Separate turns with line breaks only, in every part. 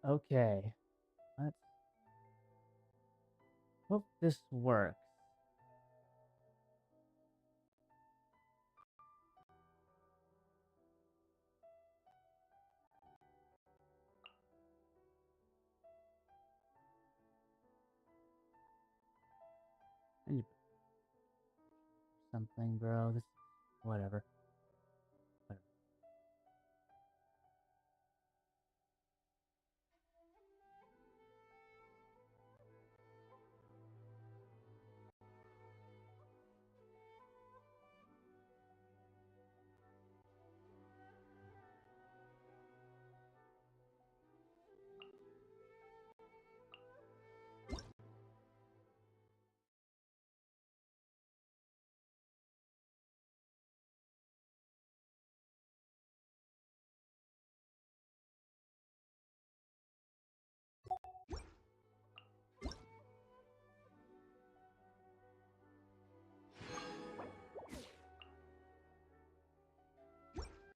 Okay. Let's hope this works. I need something, bro. This, whatever. Whatever.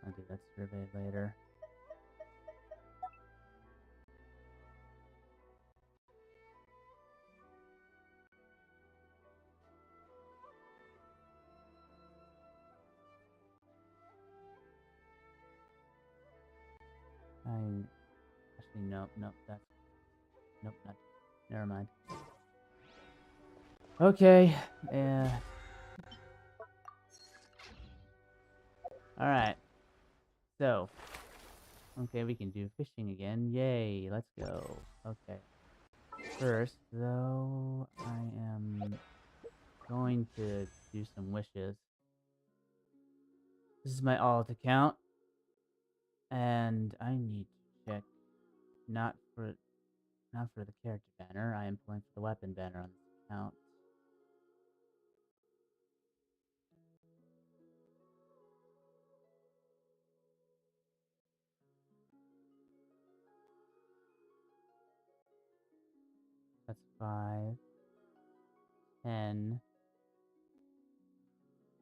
I'll do that survey later. Actually, nope, that's nope, not. Never mind. Okay. Yeah. All right. So, okay, we can do fishing again. Yay! Let's go. Okay. First, though, I am going to do some wishes. This is my alt account, and I need to check not for the character banner. I am pulling for the weapon banner on this account. That's 5, 10,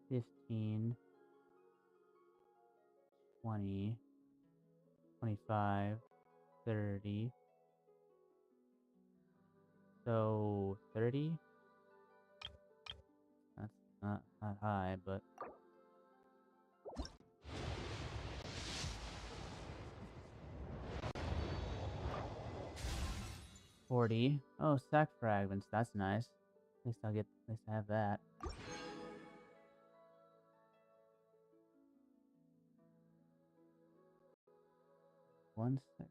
15, 20, 25, 30. So 30? That's not high, but 40. Oh, sack fragments. That's nice. At least I have that. One second.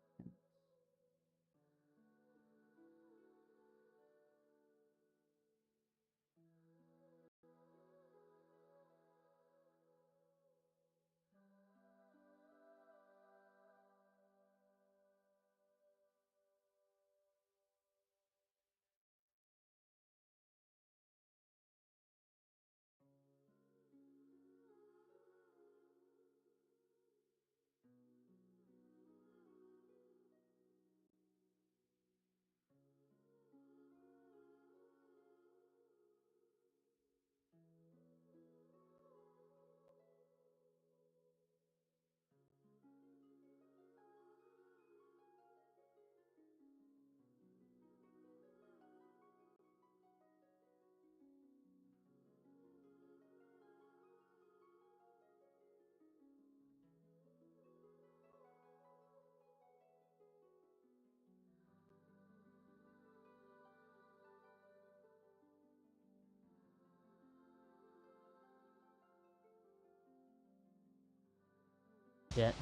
Shit.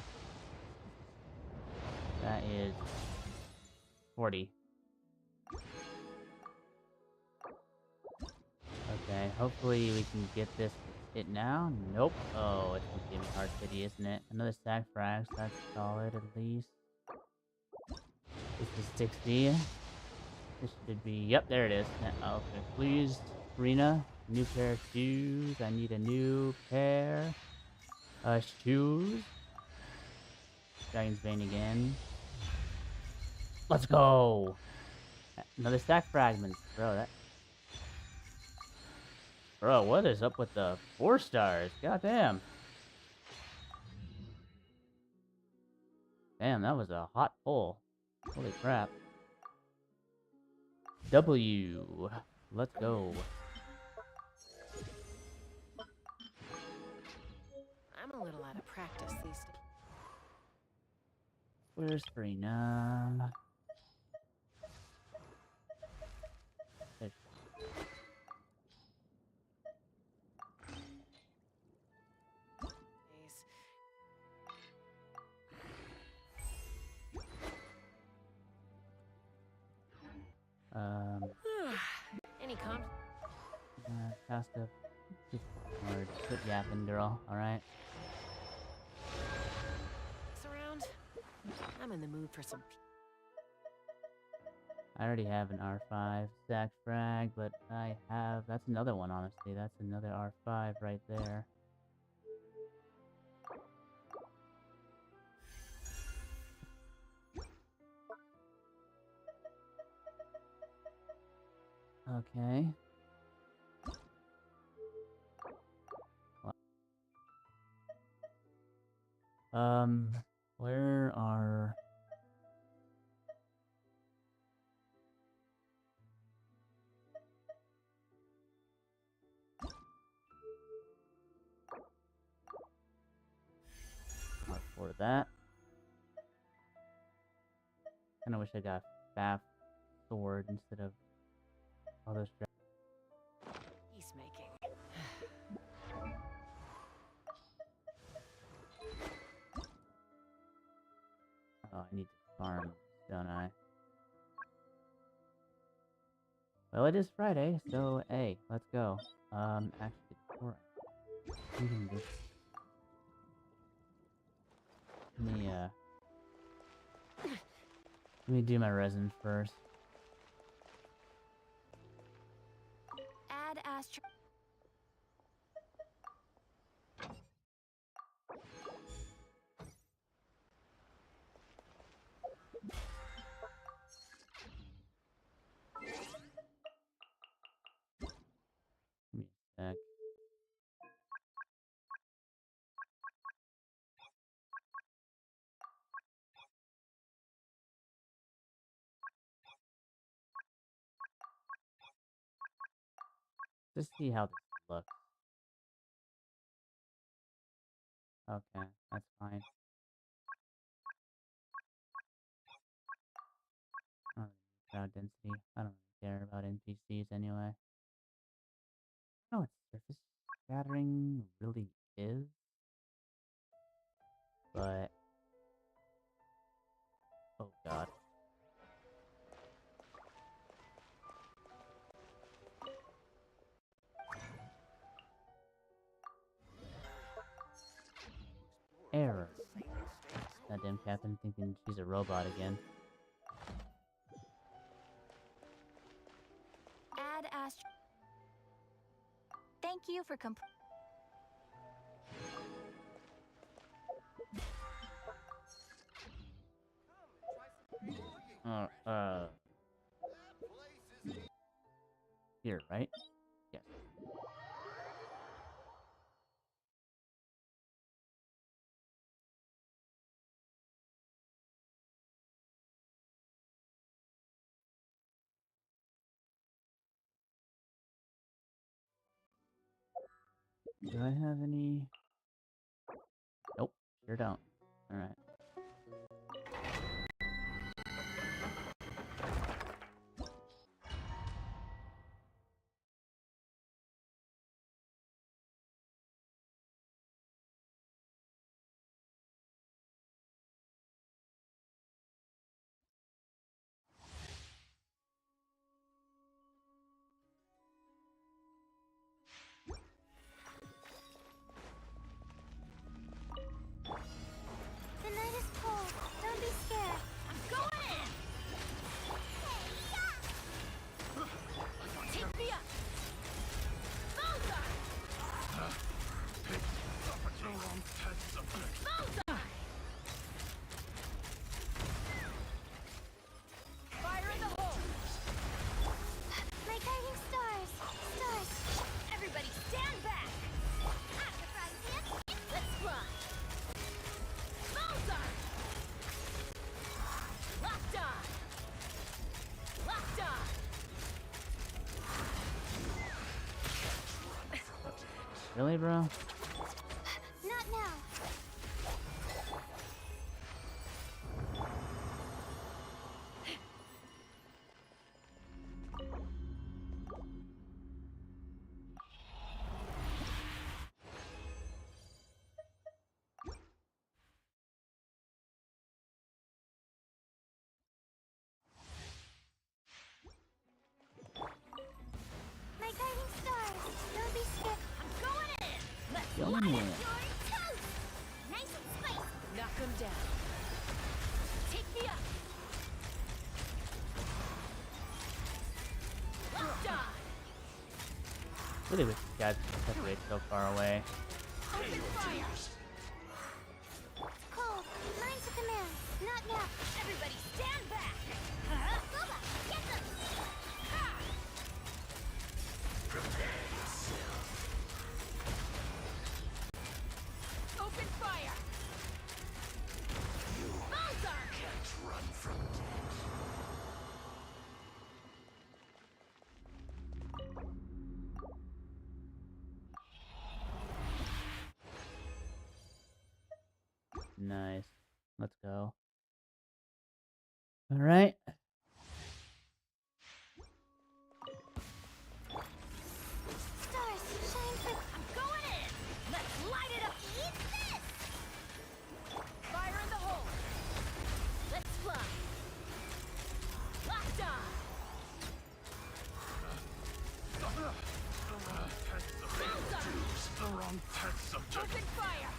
That is 40. Okay, hopefully we can get this hit now. Nope. Oh, it's gonna give me hard pity, isn't it? Another stack frags. That's solid at least. This is 60. This should be. Yep, there it is. Okay, please, Rena. New pair of shoes. I need a new pair of shoes. Dragon's Bane again. Let's go. Another stack fragments, bro. Bro, what is up with the 4 stars? God damn. Damn, that was a hot pull. Holy crap. W. Let's go.
I'm a little out of practice these days.
Where's Serena? There.
Any comp?
Pasta. Or quit yapping, girl. Alright.
Around? I'm in the mood for some.
I already have an R5 stack frag, but I have... That's another one, honestly. That's another R5 right there. Okay. Where are... For that. Kinda wish I got Staff Sword instead of other stuff.
Peacemaking.
Oh, I need to farm, don't I? Well, it is Friday, so hey, let's go. Actually, before I reading this, let me do my resin first.
Add Astro.
Give me a sec. Just see how this looks. Okay, that's fine. I don't really crowd density. I don't really care about NPCs anyway. I don't know what surface scattering really is, but oh god. Error. That damn captain thinking she's a robot again.
Add Astro. Thank you for
Here, right? Yes. Do I have any? Nope, sure don't. Alright. Really, bro?
Not now. My guiding stars. Don't be scared. I'm going in. Let's
Going
light
in.
up your toast. Nice and spicy. Knock them down. Take me up. Locked on.
Really wish these guys could separate so far away.
Open fire. Cold. Mine's a command. Not now. Everybody stand back. Boba, get them. Ha! Open fire. Mozart.
Can't run from
Nice. Let's go. All right.
Stars, shine for. I'm going in. Let's light it up. Eat this. Fire in the hole. Let's fly. Locked on.
the wrong test subject.
Open fire.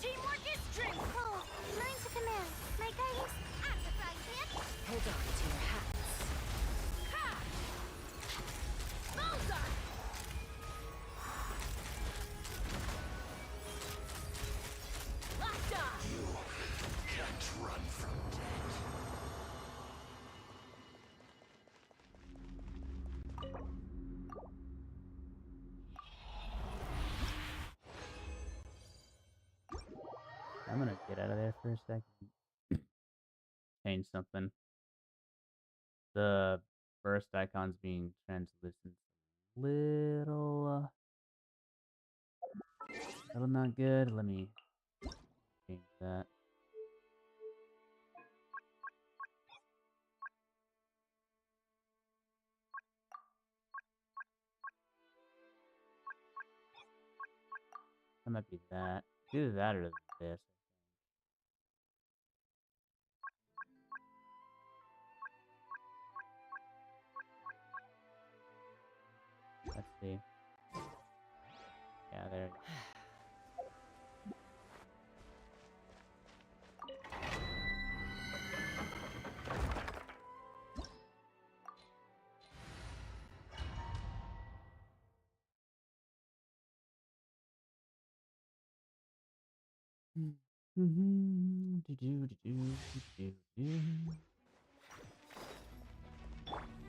Teamwork is strength. Cold. Mine's a command. My guiding. I'm surprised, man. Hold on to your hats. Ha! Mozart. Locked on.
You can't run from death.
I'm gonna get out of there for a second. Change something. The burst icon's being translucent. Little not good. Let me change that. That might be that. Either that or this. Let's see. Yeah, there.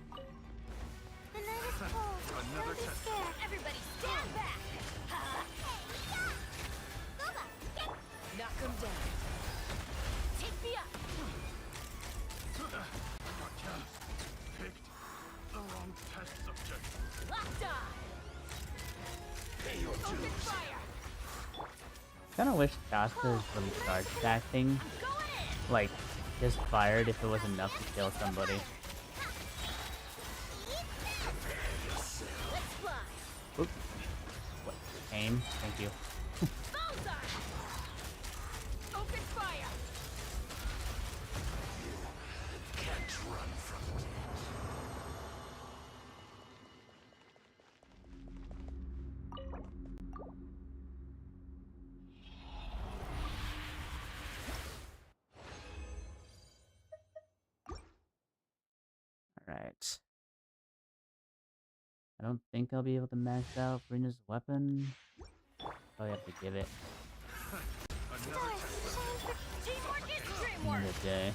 The night is cold.
Another
Don't be
test.
scared. Everybody stand back. Boba, get. Knock him down. Take me up.
Picked the wrong test subject.
Locked on.
Pay your
Open
dues.
fire.
Kinda wish Casca's little charge attack thing,
I'm going in.
like, just fired if it was enough to kill somebody.
Let's fly.
Oop. What? Aim? Thank you.
Mozart. Open fire.
Can't run from death.
Alright. I don't think I'll be able to max out Brina's weapon. Probably have to give it
Another test.
Teamwork is
another
dreamwork.
day.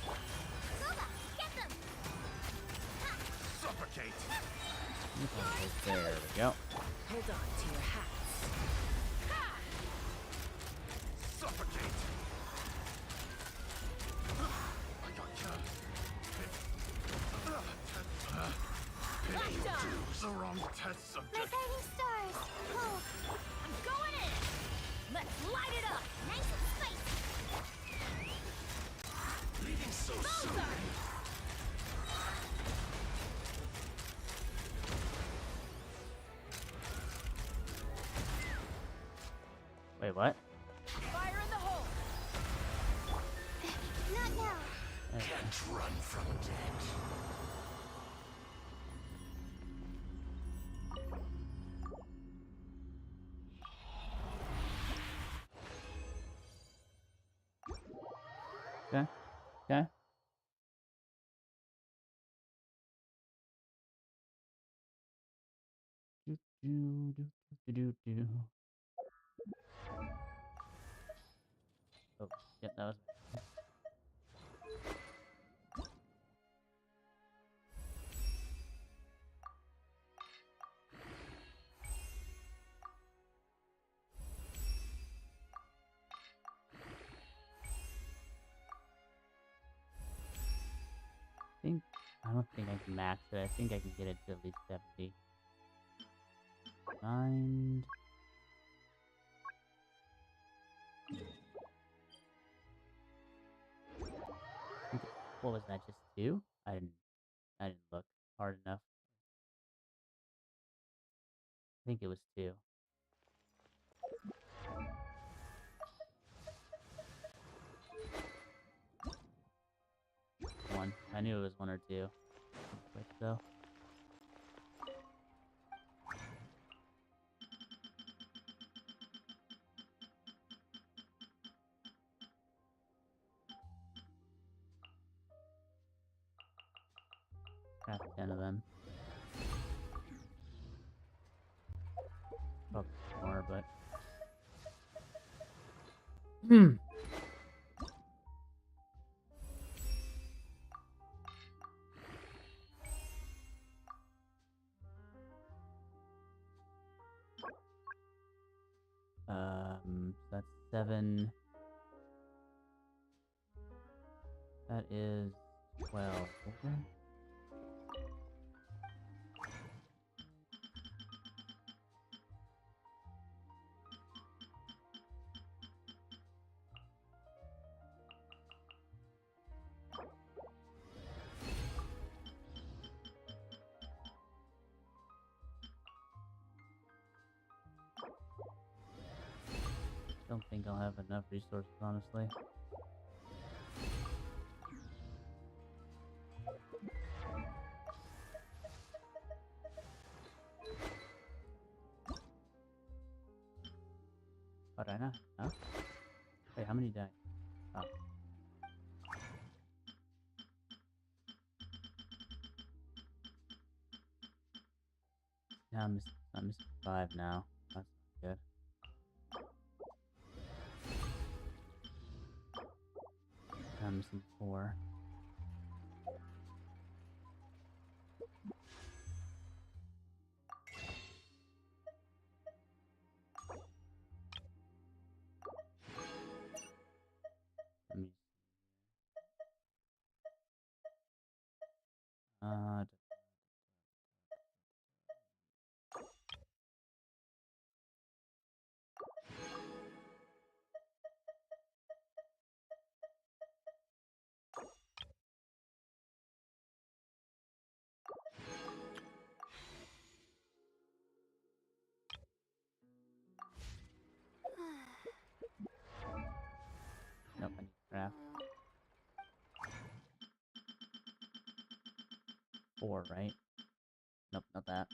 Boba, get them.
Suffocate.
There we go.
Hold on to your hats.
Suffocate. I got you.
Locked on.
The wrong test
My
subject.
guiding stars.
run from death.
Okay. Okay. Do, do, do, do, do, do. Oh, shit, that was. I don't think I can max it. I think I can get it to at least 70. Mind. What was that? Just 2? I didn't look hard enough. I think it was 2. 1. I knew it was 1 or 2. Quick though. Craft 10 of them. Probably more, but. That's 7. That is 12. Okay. Don't think I'll have enough resources, honestly. Oh, did I not? Huh? Wait, how many died? Oh. Now I'm missing 5 now. That's not good. Now I'm missing 4. Let me. Uh. Nope, I need to craft 4, right? Nope, not that.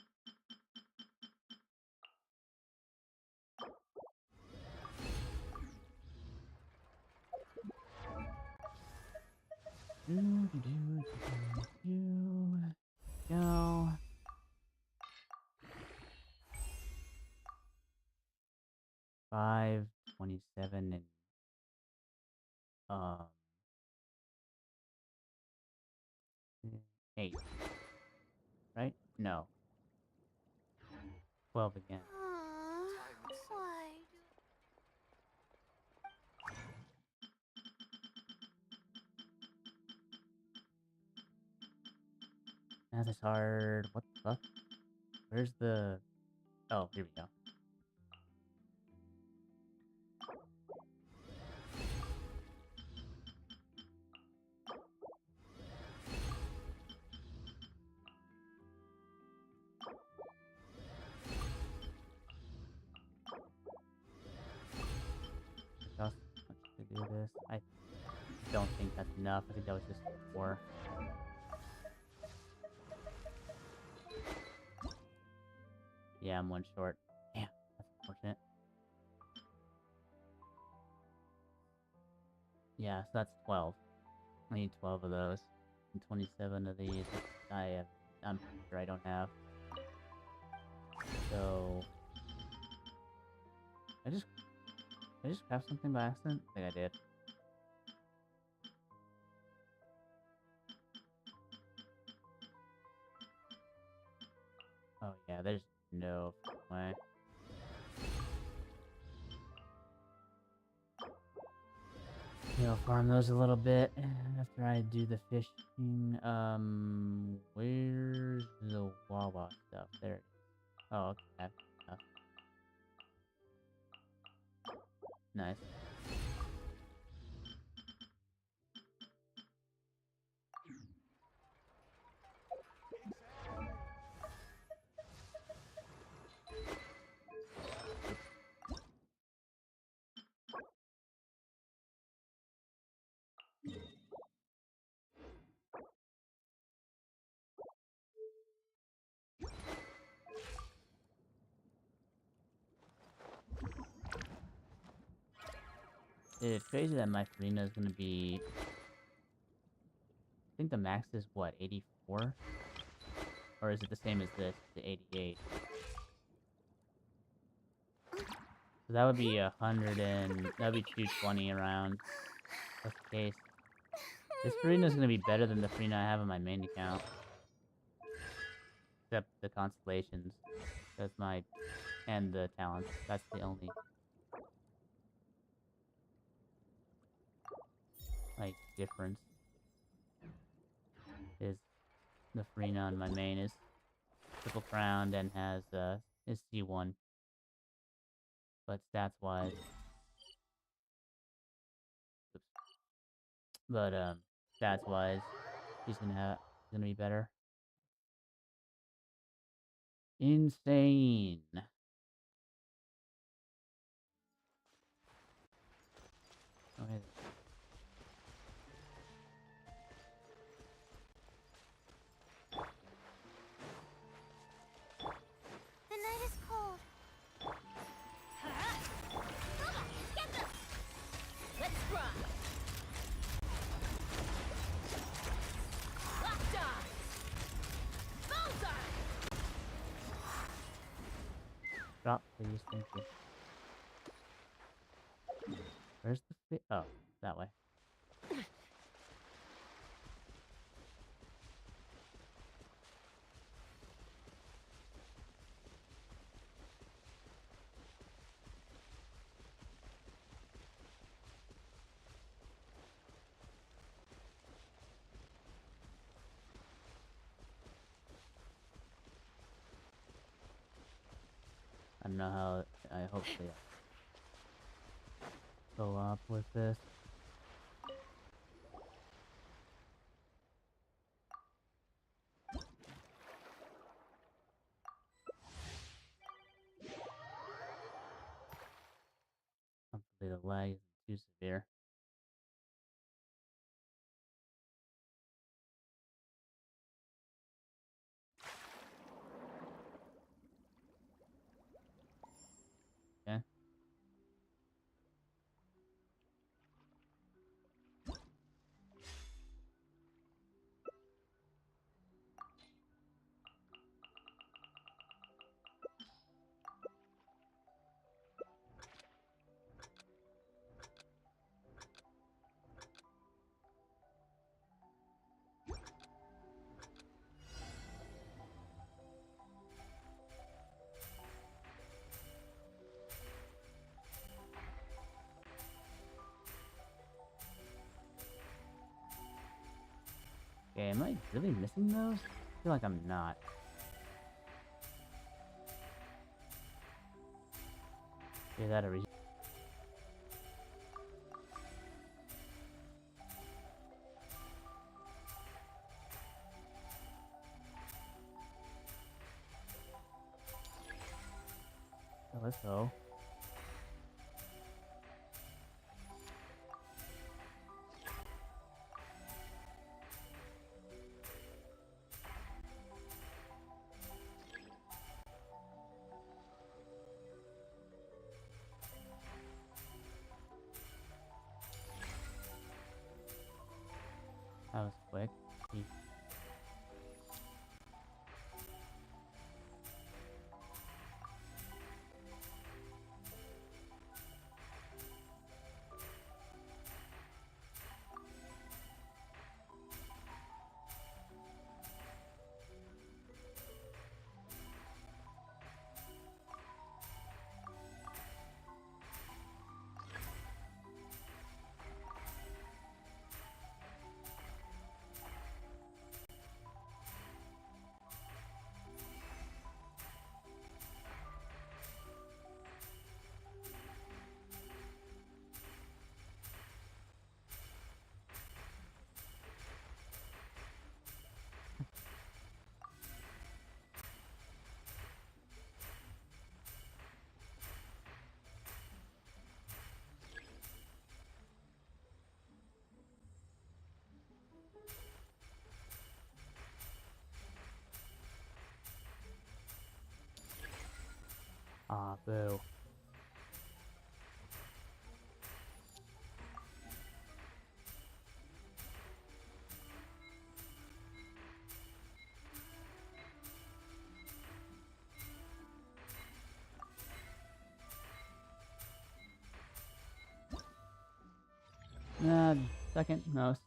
Go. 5, 27, and 8. Right? No. 12 again.
Why?
Math is hard. What the fuck? Where's the... Oh, here we go. It costs much to do this. don't think that's enough. I think that was just 4. Yeah, I'm 1 short. Damn, that's unfortunate. Yeah, so that's 12. I need 12 of those. And 27 of these, which I'm pretty sure I don't have. So... Did I just craft something by accident? I think I did. Oh yeah, there's no way. Yeah, I'll farm those a little bit after I do the fishing. Where's the Wawa stuff? There it is. Oh, okay. I have enough. Nice. It's crazy that my Farina is gonna be. I think the max is what, 84? Or is it the same as this, the 88? So that would be 100 and that would be 220 around. That's the case. This Farina is gonna be better than the Farina I have on my main account. Except the constellations. That's my and the talents. That's the only like difference. Is the Farina on my main is triple crowned and has is C1. But stats wise, but stats wise, he's gonna be better. Insane. Okay.
The night is cold. Get them! Let's run! Locked on! Bullseye!
Drop, please. Thank you. Where's the oh, that way. I don't know how I hopefully go up with this. Hopefully the lag isn't too severe. Okay. Okay, am I really missing those? I feel like I'm not. Is that a reason? Oh, let's go. quick. Ah, boo. Second most.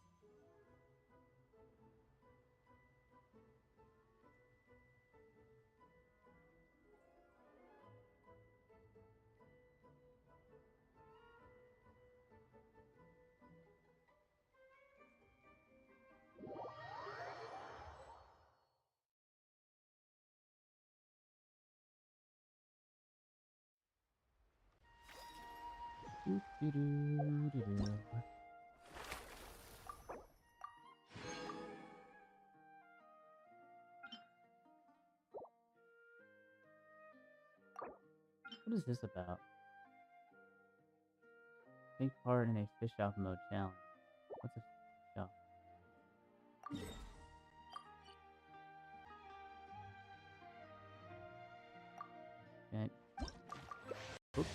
Doo-doo-doo-doo-doo. What is this about? Take part in a fish off mode challenge. What's a fish off? Okay. Oops.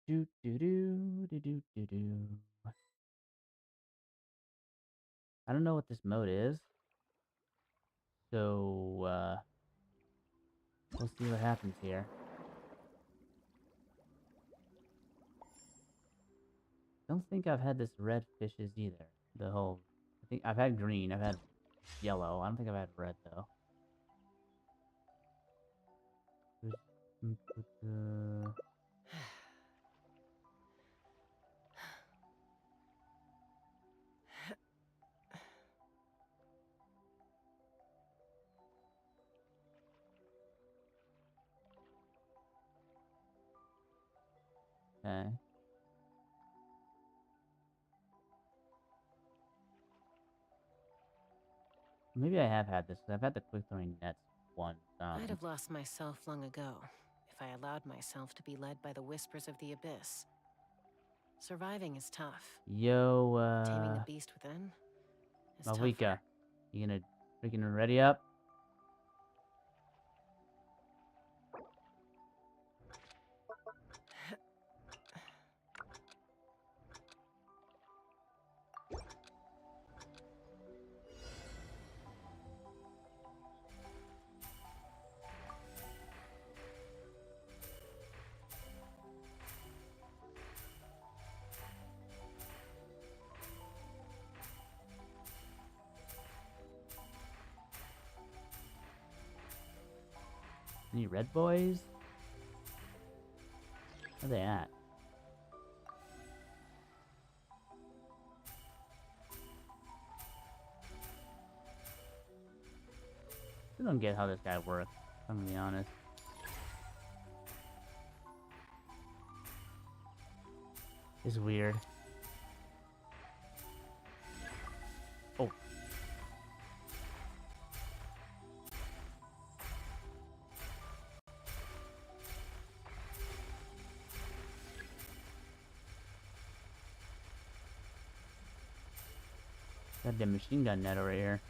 Do do do do do do do. I don't know what this mode is, so we'll see what happens here. Don't think I've had this red fishes either. The whole, I think I've had green, I've had yellow. I don't think I've had red though. Okay. Maybe I have had this. I've had the quick throwing nets once.
I'd have lost myself long ago if I allowed myself to be led by the whispers of the abyss. Surviving is tough.
Yo,
Taming the beast within is
Malvika,
tougher.
you gonna freaking ready up? Any red boys? Where they at? I don't get how this guy works, I'm gonna be honest. It's weird. Oh. Goddamn machine gun net over here.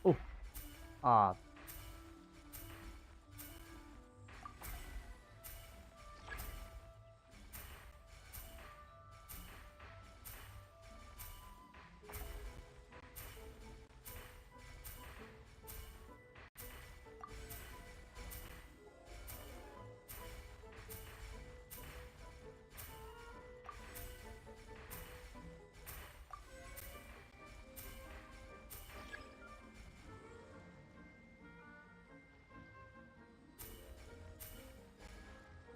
Oh, ah,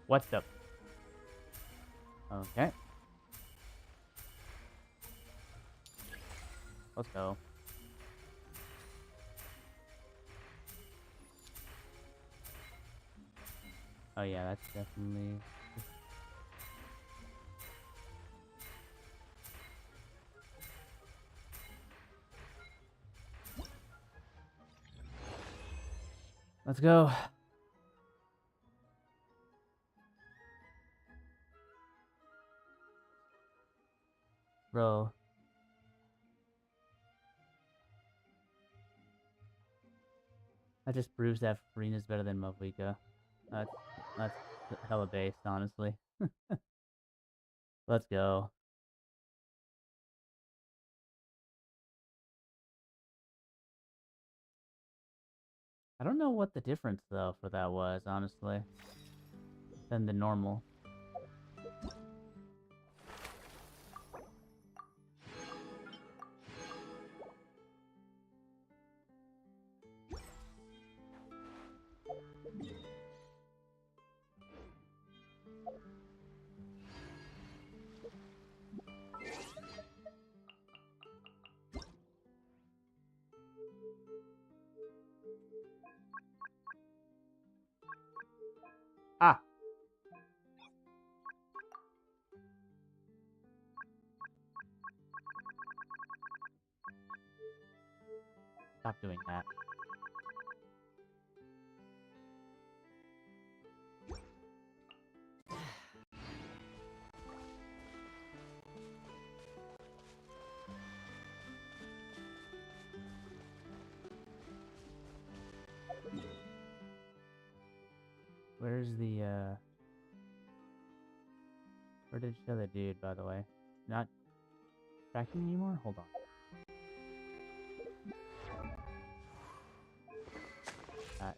what the? Okay, let's go. Oh yeah, that's definitely. Let's go. Bro. That just proves that Farina's better than Mavuika. That's that's hella based, honestly. Let's go. I don't know what the difference though for that was, honestly, than the normal. Ah, stop doing that. Where's the where did it show the dude, by the way? Not tracking anymore? Hold on. Uh,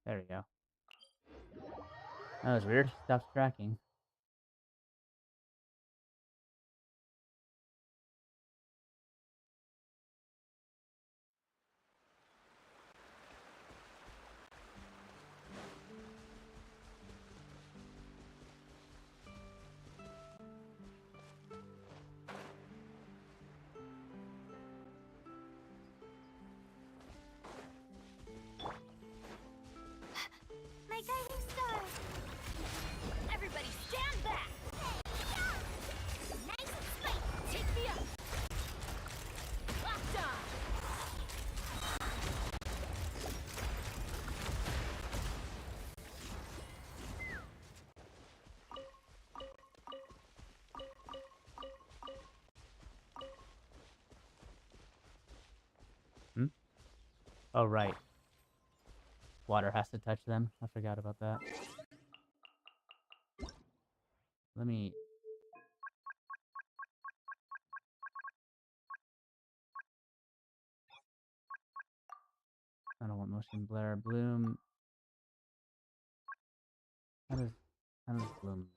there we go. That was weird. Stops tracking.
My guiding star! Everybody stand back! Nice fight! Take me up! Locked on!
Hmm? Oh right. Water has to touch them. I forgot about that. Let me. I don't want motion blur. Bloom. How does Bloom?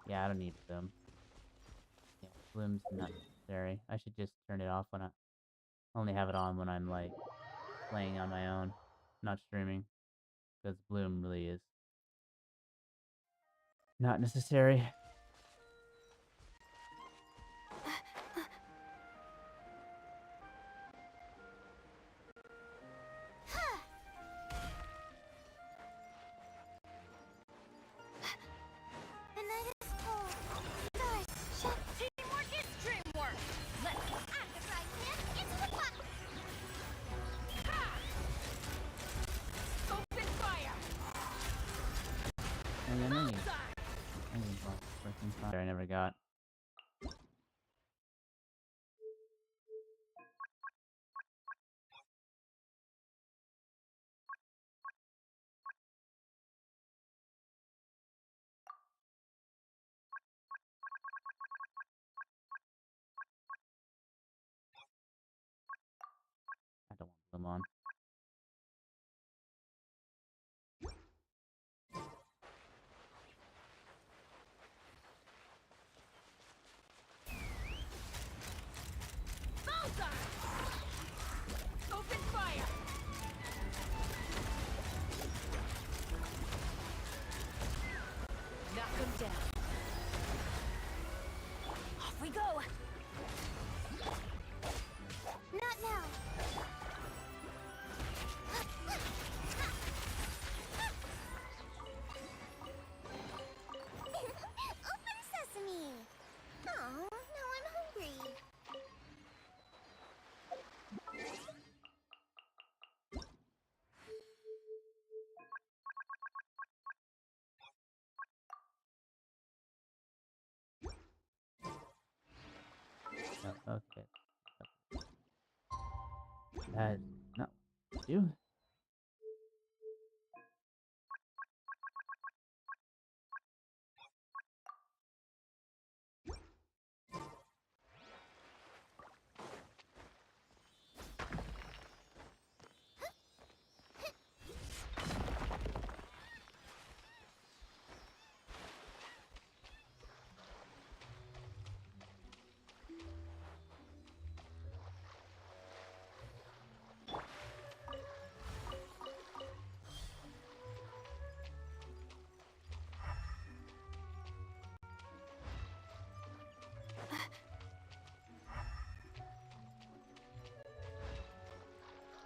Yeah, I don't need Bloom. Yeah, Bloom's not necessary. I should just turn it off when I only have it on when I'm like playing on my own, not streaming, because Bloom really is Not necessary.
The night is cold. Stars shine. Teamwork is dreamwork. Let's add the bright man into the pot. Open fire.
And then I need freaking fire I never got. I don't want them on.
Bullseye. Open fire. Knock him down. Off we go. Not now. Open sesame. Oh, now I'm hungry.
Okay. That no. You.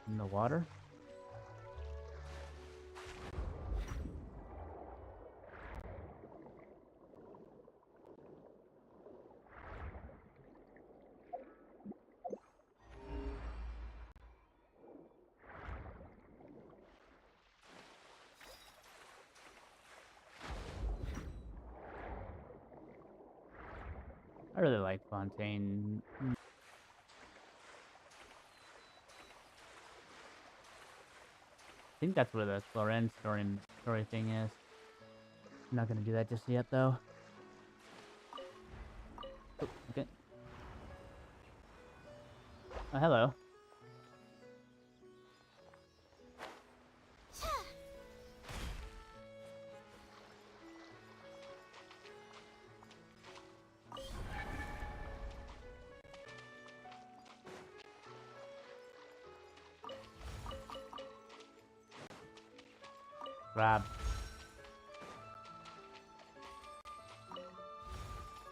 In the water? I really like Fontaine. I think that's where the Florence story thing is. I'm not gonna do that just yet, though. Oh, okay. Oh, hello. Grab.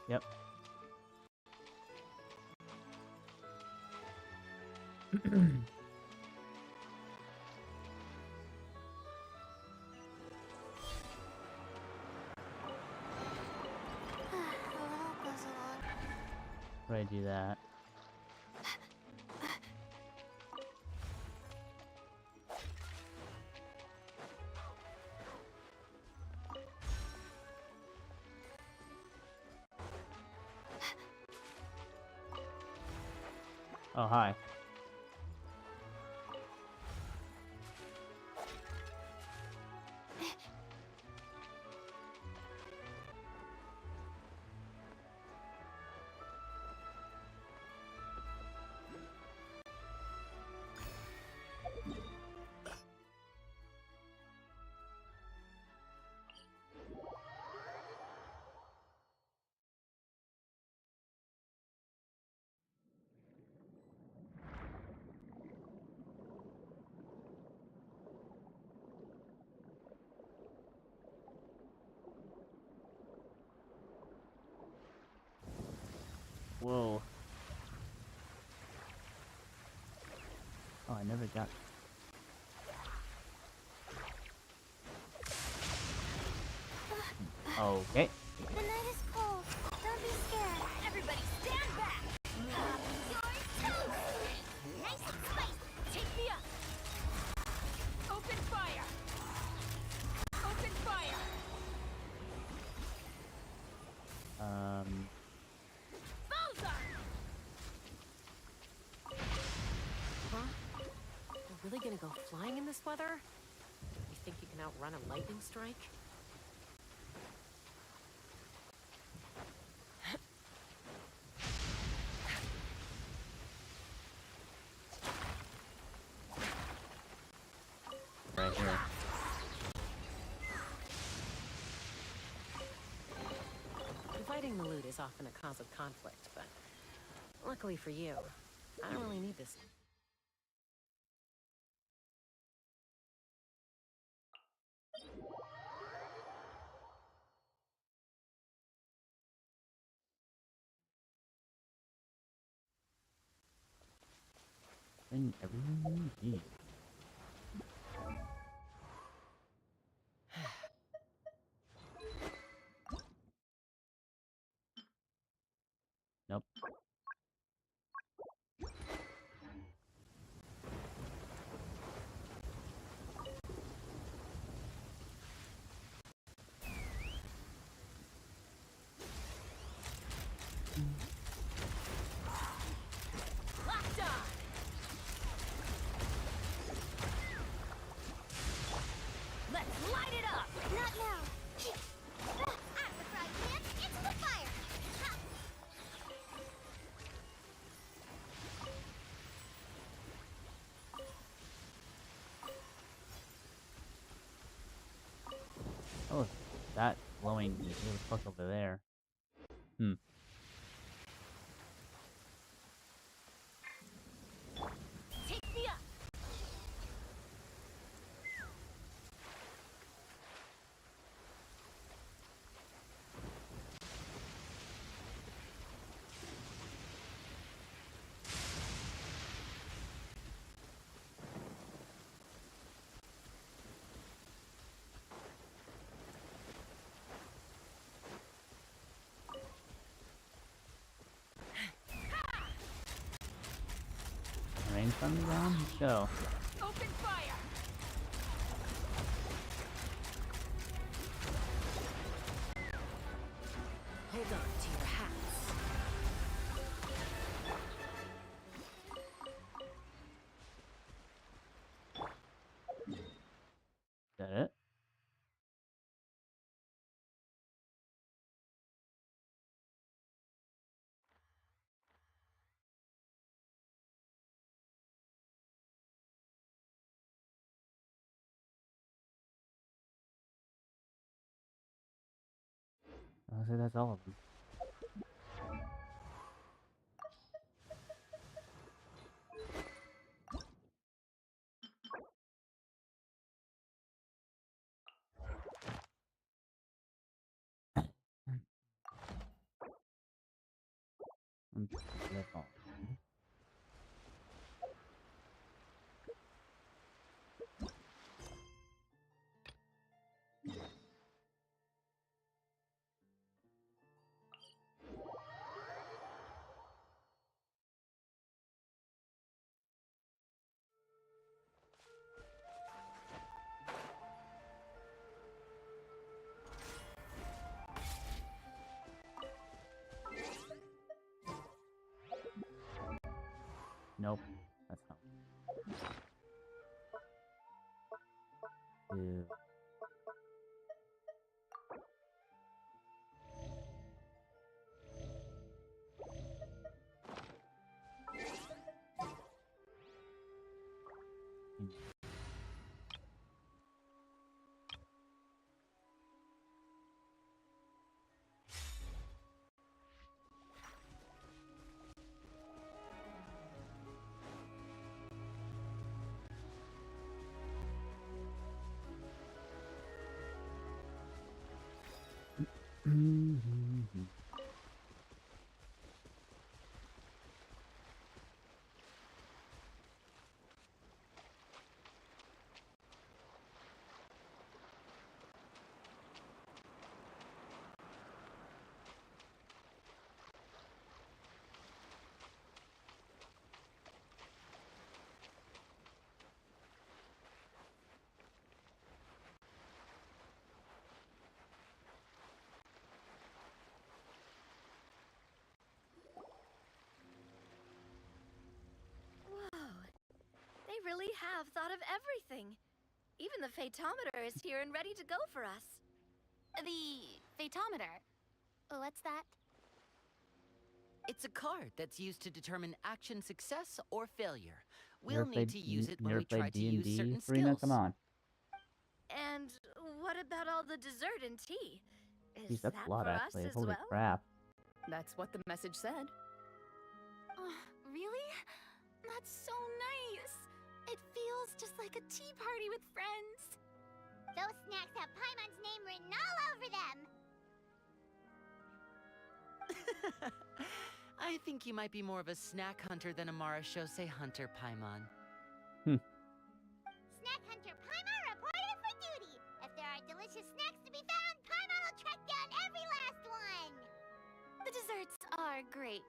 Yep. Where do I do that? Oh, hi. Whoa. Oh, I never got. Okay.
The night is cold. Don't be scared. Everybody stand back. You're toast. Nice and spicy. Take me up. Open fire. Open fire. Bullseye.
Huh? You're really gonna go flying in this weather? You think you can outrun a lightning strike?
Right here.
Dividing the loot is often a cause of conflict, but luckily for you, I don't really need this.
And everything you need. Nope.
Locked on. Let's light it up. Not now. I'm the frying pan into the fire. Ha.
Oh, that glowing little fuck over there. Hmm.
Take me up.
Rain from the ground? Let's go.
Open fire.
Hold on to your hats.
Is that it? I'll say that's all of them. That's all. Nope. That's not. Ew.
have thought of everything. Even the Fatometer is here and ready to go for us.
The Fatometer? What's that?
It's a card that's used to determine action success or failure. We'll need to use it when we try to use certain
Serena,
skills.
come on.
And what about all the dessert and tea?
Jeez,
Is
that's
that
a lot
for
actually.
us as
Holy
well?
crap.
That's what the message said.
Really? That's so nice. It feels just like a tea party with friends.
Those snacks have Paimon's name written all over them.
I think you might be more of a snack hunter than a Marashose hunter, Paimon.
Snack hunter Paimon reported for duty. If there are delicious snacks to be found, Paimon will track down every last one.
The desserts are great.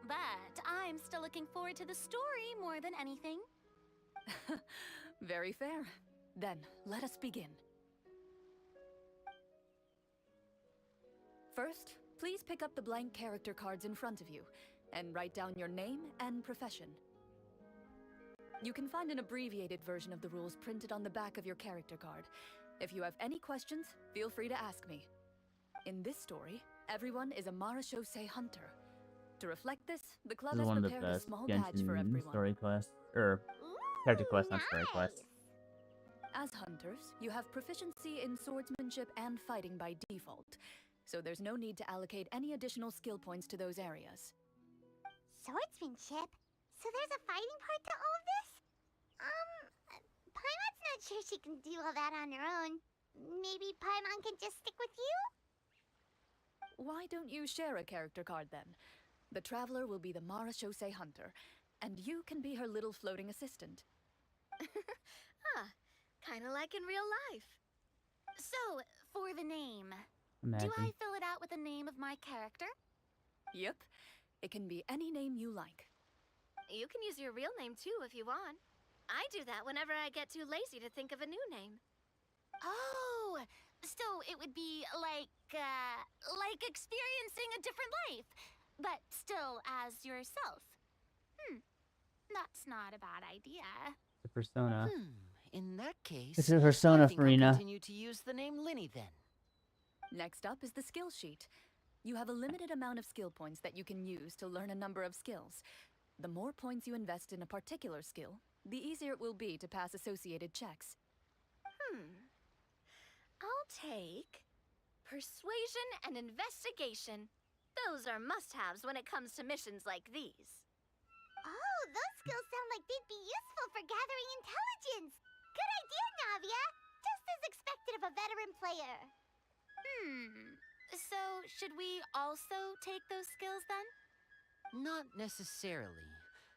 But I'm still looking forward to the story more than anything.
Very fair. Then, let us begin. First, please pick up the blank character cards in front of you and write down your name and profession. You can find an abbreviated version of the rules printed on the back of your character card. If you have any questions, feel free to ask me. In this story, everyone is a Marashose hunter. To reflect this, the club
This is
has
one of the
prepared a
best
small badge for
Genshin
everyone.
story quests. Or character quest, not story
nice.
quest.
As hunters, you have proficiency in swordsmanship and fighting by default, so there's no need to allocate any additional skill points to those areas.
Swordsmanship? So there's a fighting part to all of this? Paimon's not sure she can do all that on her own. Maybe Paimon can just stick with you?
Why don't you share a character card then? The Traveler will be the Marashose hunter, and you can be her little floating assistant.
Kinda like in real life.
So, for the name,
Imagine.
do I fill it out with the name of my character?
Yep, it can be any name you like.
You can use your real name too if you want. I do that whenever I get too lazy to think of a new name.
Oh, so it would be like experiencing a different life, but still as yourself. That's not a bad idea.
The persona.
In that case,
It's a persona,
I think
Farina.
I'll continue to use the name Linny then.
Next up is the skill sheet. You have a limited amount of skill points that you can use to learn a number of skills. The more points you invest in a particular skill, the easier it will be to pass associated checks.
I'll take persuasion and investigation. Those are must-haves when it comes to missions like these.
Oh, those skills sound like they'd be useful for gathering intelligence. Good idea, Navia. Just as expected of a veteran player.
So, should we also take those skills then?
Not necessarily.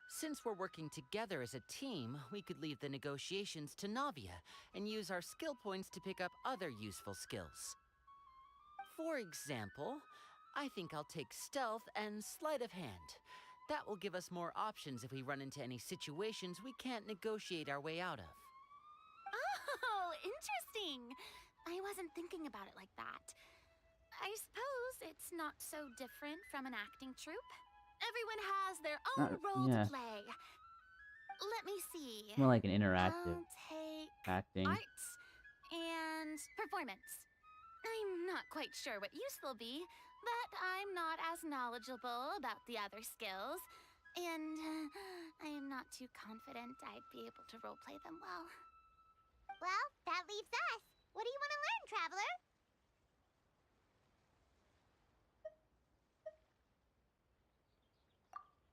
Since we're working together as a team, we could leave the negotiations to Navia and use our skill points to pick up other useful skills. For example, I think I'll take stealth and sleight of hand. That will give us more options if we run into any situations we can't negotiate our way out of.
Oh, interesting. I wasn't thinking about it like that. I suppose it's not so different from an acting troupe. Everyone has their own role
yeah.
to play. Let me see.
More like an interactive
I'll take
acting.
arts and performance. I'm not quite sure what use they'll be, but I'm not as knowledgeable about the other skills, and I'm not too confident I'd be able to roleplay them well.
Well, that leaves us. What do you want to learn, Traveler?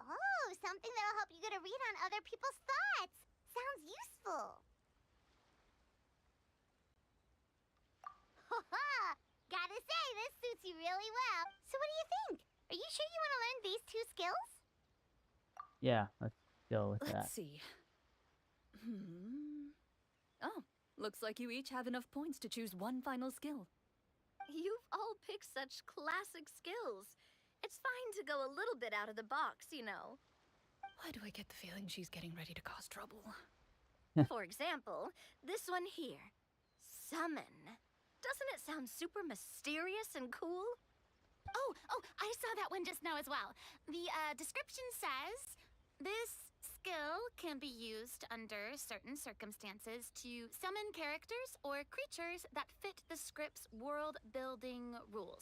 Oh, something that'll help you get a read on other people's thoughts. Sounds useful. Haha! Gotta say, this suits you really well. So what do you think? Are you sure you want to learn these two skills?
Yeah, let's go with
Let's
that.
see. Oh, looks like you each have enough points to choose one final skill.
You've all picked such classic skills. It's fine to go a little bit out of the box, you know.
Why do I get the feeling she's getting ready to cause trouble?
For example, this one here. Summon. Doesn't it sound super mysterious and cool?
Oh, I saw that one just now as well. The description says, this skill can be used under certain circumstances to summon characters or creatures that fit the script's world-building rules.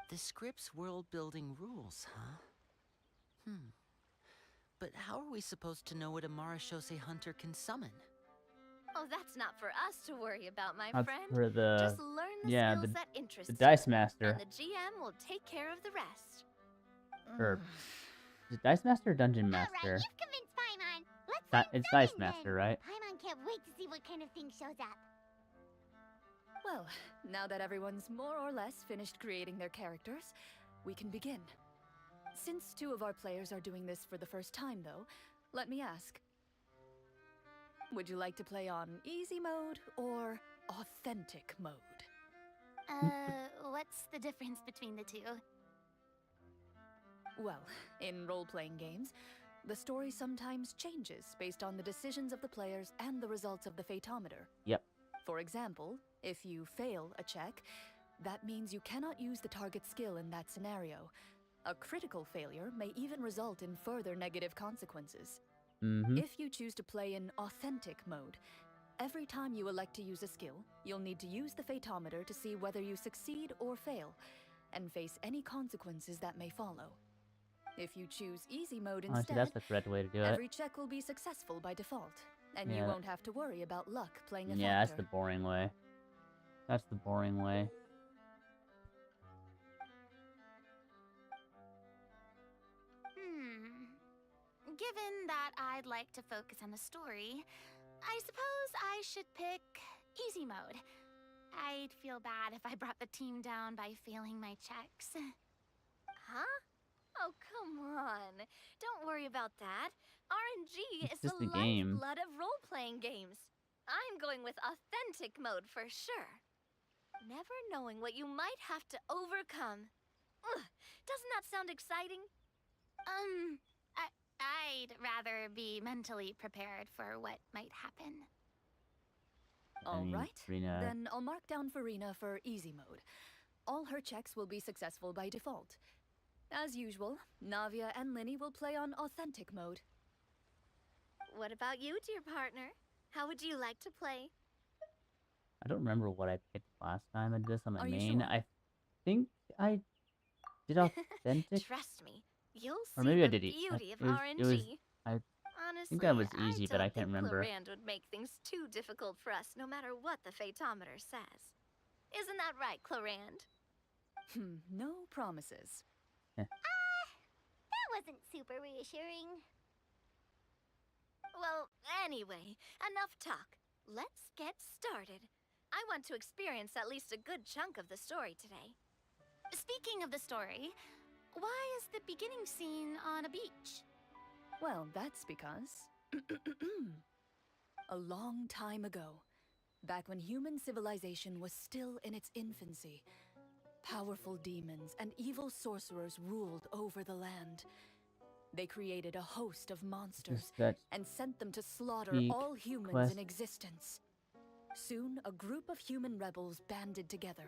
The script's world-building rules, huh? But how are we supposed to know what a Marashose hunter can summon?
Oh, that's not for us to worry about, my
That's
friend.
for the
Just learn the
yeah,
skills that interest
the
you,
Dice Master.
and the GM will take care of the rest.
Or is it Dice Master or Dungeon
Alright,
Master?
you've convinced Paimon. Let's
It's
learn
Dice
summon
Master,
then.
right?
Paimon can't wait to see what kind of thing shows up.
Well, now that everyone's more or less finished creating their characters, we can begin. Since 2 of our players are doing this for the first time, though, let me ask. Would you like to play on easy mode or authentic mode?
What's the difference between the two?
Well, in role-playing games, the story sometimes changes based on the decisions of the players and the results of the Fatometer.
Yep.
For example, if you fail a check, that means you cannot use the target skill in that scenario. A critical failure may even result in further negative consequences. If you choose to play in authentic mode, every time you elect to use a skill, you'll need to use the Fatometer to see whether you succeed or fail, and face any consequences that may follow. If you choose easy mode
Honestly,
instead,
that's the correct way to do it.
every check will be successful by default, and you
Yeah.
won't have to worry about luck playing a
Yeah, that's
factor.
the boring way. That's the boring way.
Given that I'd like to focus on the story, I suppose I should pick easy mode. I'd feel bad if I brought the team down by failing my checks.
Huh? Oh, come on. Don't worry about that. RNG
It's
is the
just a game.
lifeblood of role-playing games. I'm going with authentic mode for sure. Never knowing what you might have to overcome. Ugh, doesn't that sound exciting?
I'd rather be mentally prepared for what might happen.
I mean,
Alright,
Rena-
then I'll mark down Farina for easy mode. All her checks will be successful by default. As usual, Navia and Linny will play on authentic mode.
What about you, dear partner? How would you like to play?
I don't remember what I picked last time I did this on my
Are you
main.
sure?
I think I did authentic.
Trust me, you'll see
Or maybe I
the
did it.
beauty of
It was-
RNG.
it was- I
Honestly,
that was easy, but I
don't
can't
think
remember.
Clorand would make things too difficult for us, no matter what the Fatometer says. Isn't that right, Clorand?
No promises.
That wasn't super reassuring.
Well, anyway, enough talk. Let's get started. I want to experience at least a good chunk of the story today.
Speaking of the story, why is the beginning scene on a beach?
Well, that's because... a long time ago, back when human civilization was still in its infancy, powerful demons and evil sorcerers ruled over the land. They created a host of monsters
Just that
and sent them to slaughter
speak
all humans
quest.
in existence. Soon, a group of human rebels banded together.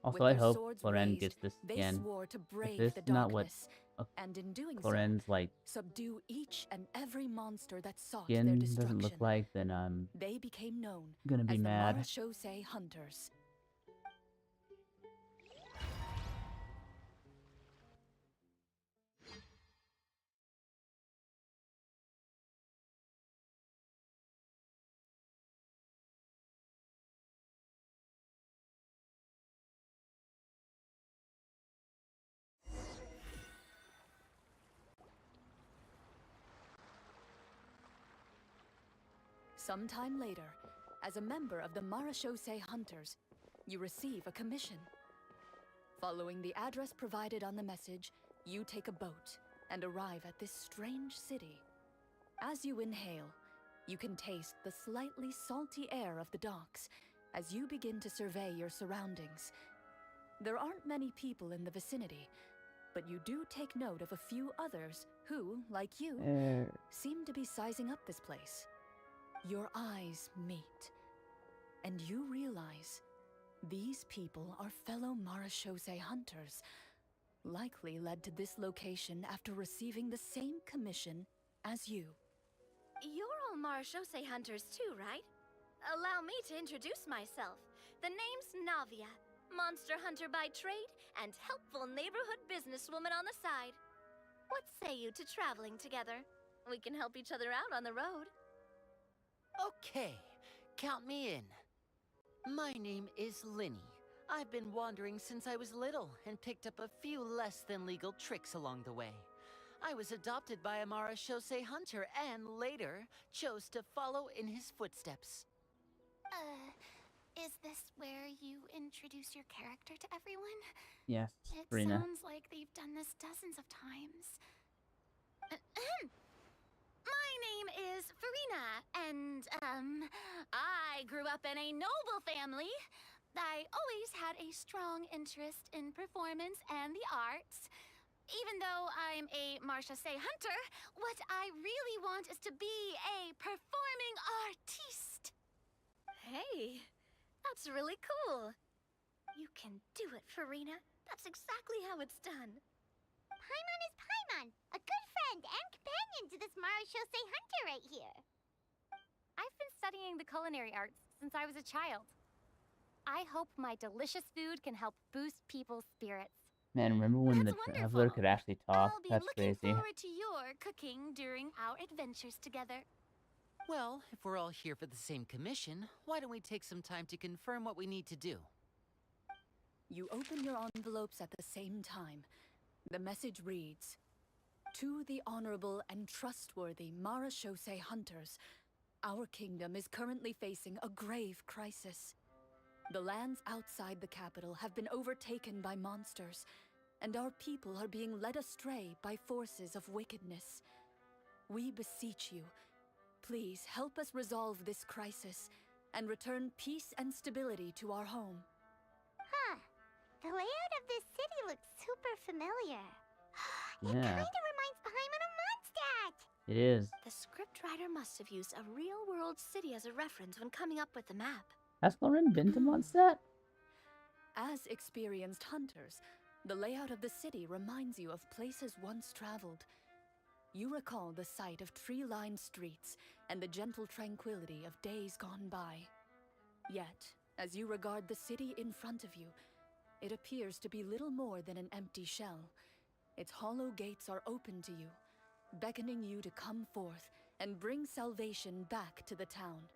Also,
With
I
their
hope
swords
Cloren
raised,
gets this
they
again.
swore to
If
brave
this
the
is not what
darkness, and in doing
Cloren's like
so, subdue each and every monster that sought
skin
their
doesn't
destruction.
look like, then I'm
They became known
gonna be
as
mad.
the Marashose Hunters. Sometime later, as a member of the Marashose Hunters, you receive a commission. Following the address provided on the message, you take a boat and arrive at this strange city. As you inhale, you can taste the slightly salty air of the docks as you begin to survey your surroundings. There aren't many people in the vicinity, but you do take note of a few others who, like you, seem to be sizing up this place. Your eyes meet, and you realize these people are fellow Marashose hunters, likely led to this location after receiving the same commission as you.
you're all Marashosei hunters too, right? Allow me to introduce myself. The name's Navia, monster hunter by trade and helpful neighborhood businesswoman on the side. What say you to traveling together? We can help each other out on the road.
Okay, count me in. My name is Linny. I've been wandering since I was little and picked up a few less than legal tricks along the way. I was adopted by a Marashosei hunter and later chose to follow in his footsteps.
Is this where you introduce your character to everyone?
Yes,
It
Farina.
sounds like they've done this dozens of times. My name is Farina, and, I grew up in a noble family. I always had a strong interest in performance and the arts. Even though I'm a Marashosei hunter, what I really want is to be a performing artiste.
Hey, that's really cool. You can do it, Farina. That's exactly how it's done.
Paimon is Paimon, a good friend and companion to this Marashosei hunter right here.
I've been studying the culinary arts since I was a child. I hope my delicious food can help boost people's spirits.
Man, remember when
That's
the traveler
wonderful.
could actually talk?
I'll be
That's
looking
crazy.
forward to your cooking during our adventures together.
Well, if we're all here for the same commission, why don't we take some time to confirm what we need to do?
You open your envelopes at the same time. The message reads, "To the honorable and trustworthy Marashosei hunters, our kingdom is currently facing a grave crisis. The lands outside the capital have been overtaken by monsters, and our people are being led astray by forces of wickedness. We beseech you, please help us resolve this crisis and return peace and stability to our home."
Huh. The layout of this city looks super familiar. It
Yeah.
kinda reminds Paimon of Mondstadt.
It is.
The scriptwriter must have used a real-world city as a reference when coming up with the map.
Has Lauren been to Mondstadt?
As experienced hunters, the layout of the city reminds you of places once traveled. You recall the sight of tree-lined streets and the gentle tranquility of days gone by. Yet, as you regard the city in front of you, it appears to be little more than an empty shell. Its hollow gates are open to you, beckoning you to come forth and bring salvation back to the town.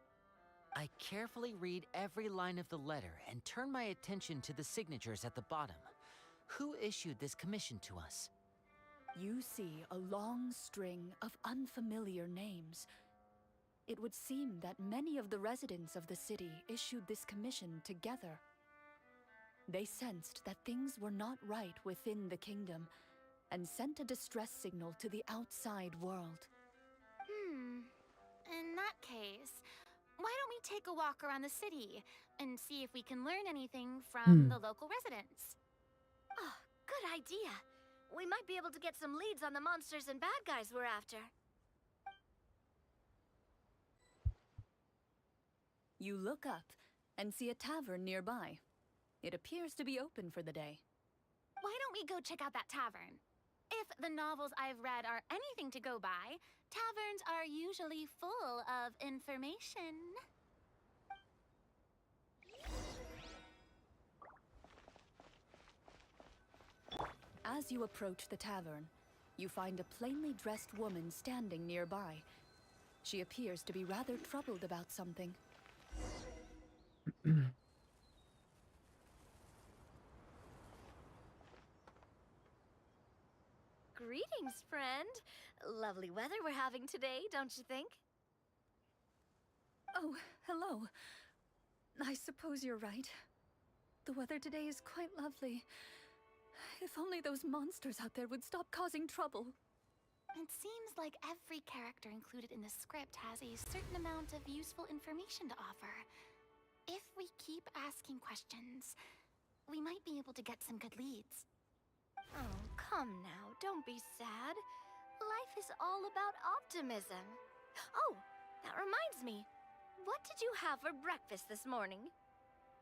I carefully read every line of the letter and turn my attention to the signatures at the bottom. Who issued this commission to us?
You see a long string of unfamiliar names. It would seem that many of the residents of the city issued this commission together. They sensed that things were not right within the kingdom and sent a distress signal to the outside world.
In that case, why don't we take a walk around the city and see if we can learn anything from the local residents?
Oh, good idea. We might be able to get some leads on the monsters and bad guys we're after.
You look up and see a tavern nearby. It appears to be open for the day.
Why don't we go check out that tavern? If the novels I've read are anything to go by, taverns are usually full of information.
As you approach the tavern, you find a plainly dressed woman standing nearby. She appears to be rather troubled about something.
Greetings, friend. Lovely weather we're having today, don't you think?
Oh, hello. I suppose you're right. The weather today is quite lovely. If only those monsters out there would stop causing trouble.
It seems like every character included in the script has a certain amount of useful information to offer. If we keep asking questions, we might be able to get some good leads.
Oh, come now, don't be sad. Life is all about optimism. Oh, that reminds me. What did you have for breakfast this morning?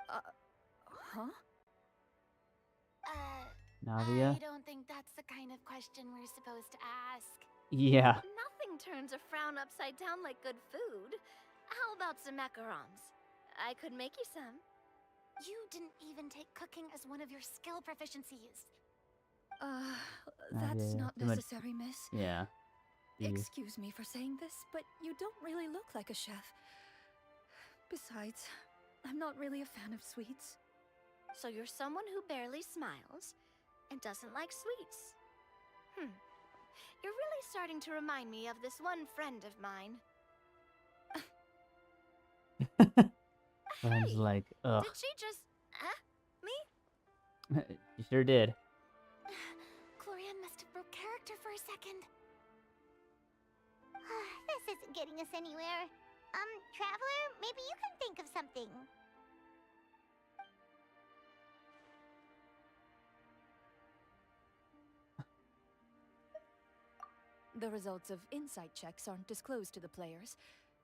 Huh?
Navia?
I don't think that's the kind of question we're supposed to ask.
Yeah.
Nothing nothing turns a frown upside down like good food. How about some macarons? I could make you some.
You didn't even take cooking as one of your skill proficiencies.
That's
yeah,
not
too much-
necessary, miss.
Yeah. Jeez.
Excuse me for saying this, but you don't really look like a chef. Besides, I'm not really a fan of sweets.
So you're someone who barely smiles and doesn't like sweets. You're really starting to remind me of this one friend of mine.
Friends
Hey,
like, ugh.
Did she just... Me?
You sure did.
Glorian must have broke character for a second.
This isn't getting us anywhere. Traveler, maybe you can think of something.
The results of insight checks aren't disclosed to the players,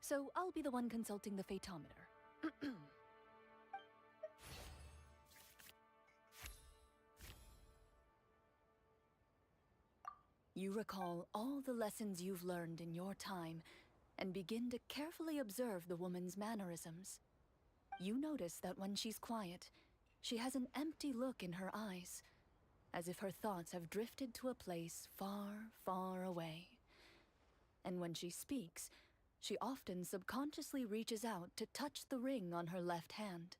so I'll be the one consulting the fatometer. You recall all the lessons you've learned in your time and begin to carefully observe the woman's mannerisms. You notice that when she's quiet, she has an empty look in her eyes, as if her thoughts have drifted to a place far, far away. And when she speaks, she often subconsciously reaches out to touch the ring on her left hand.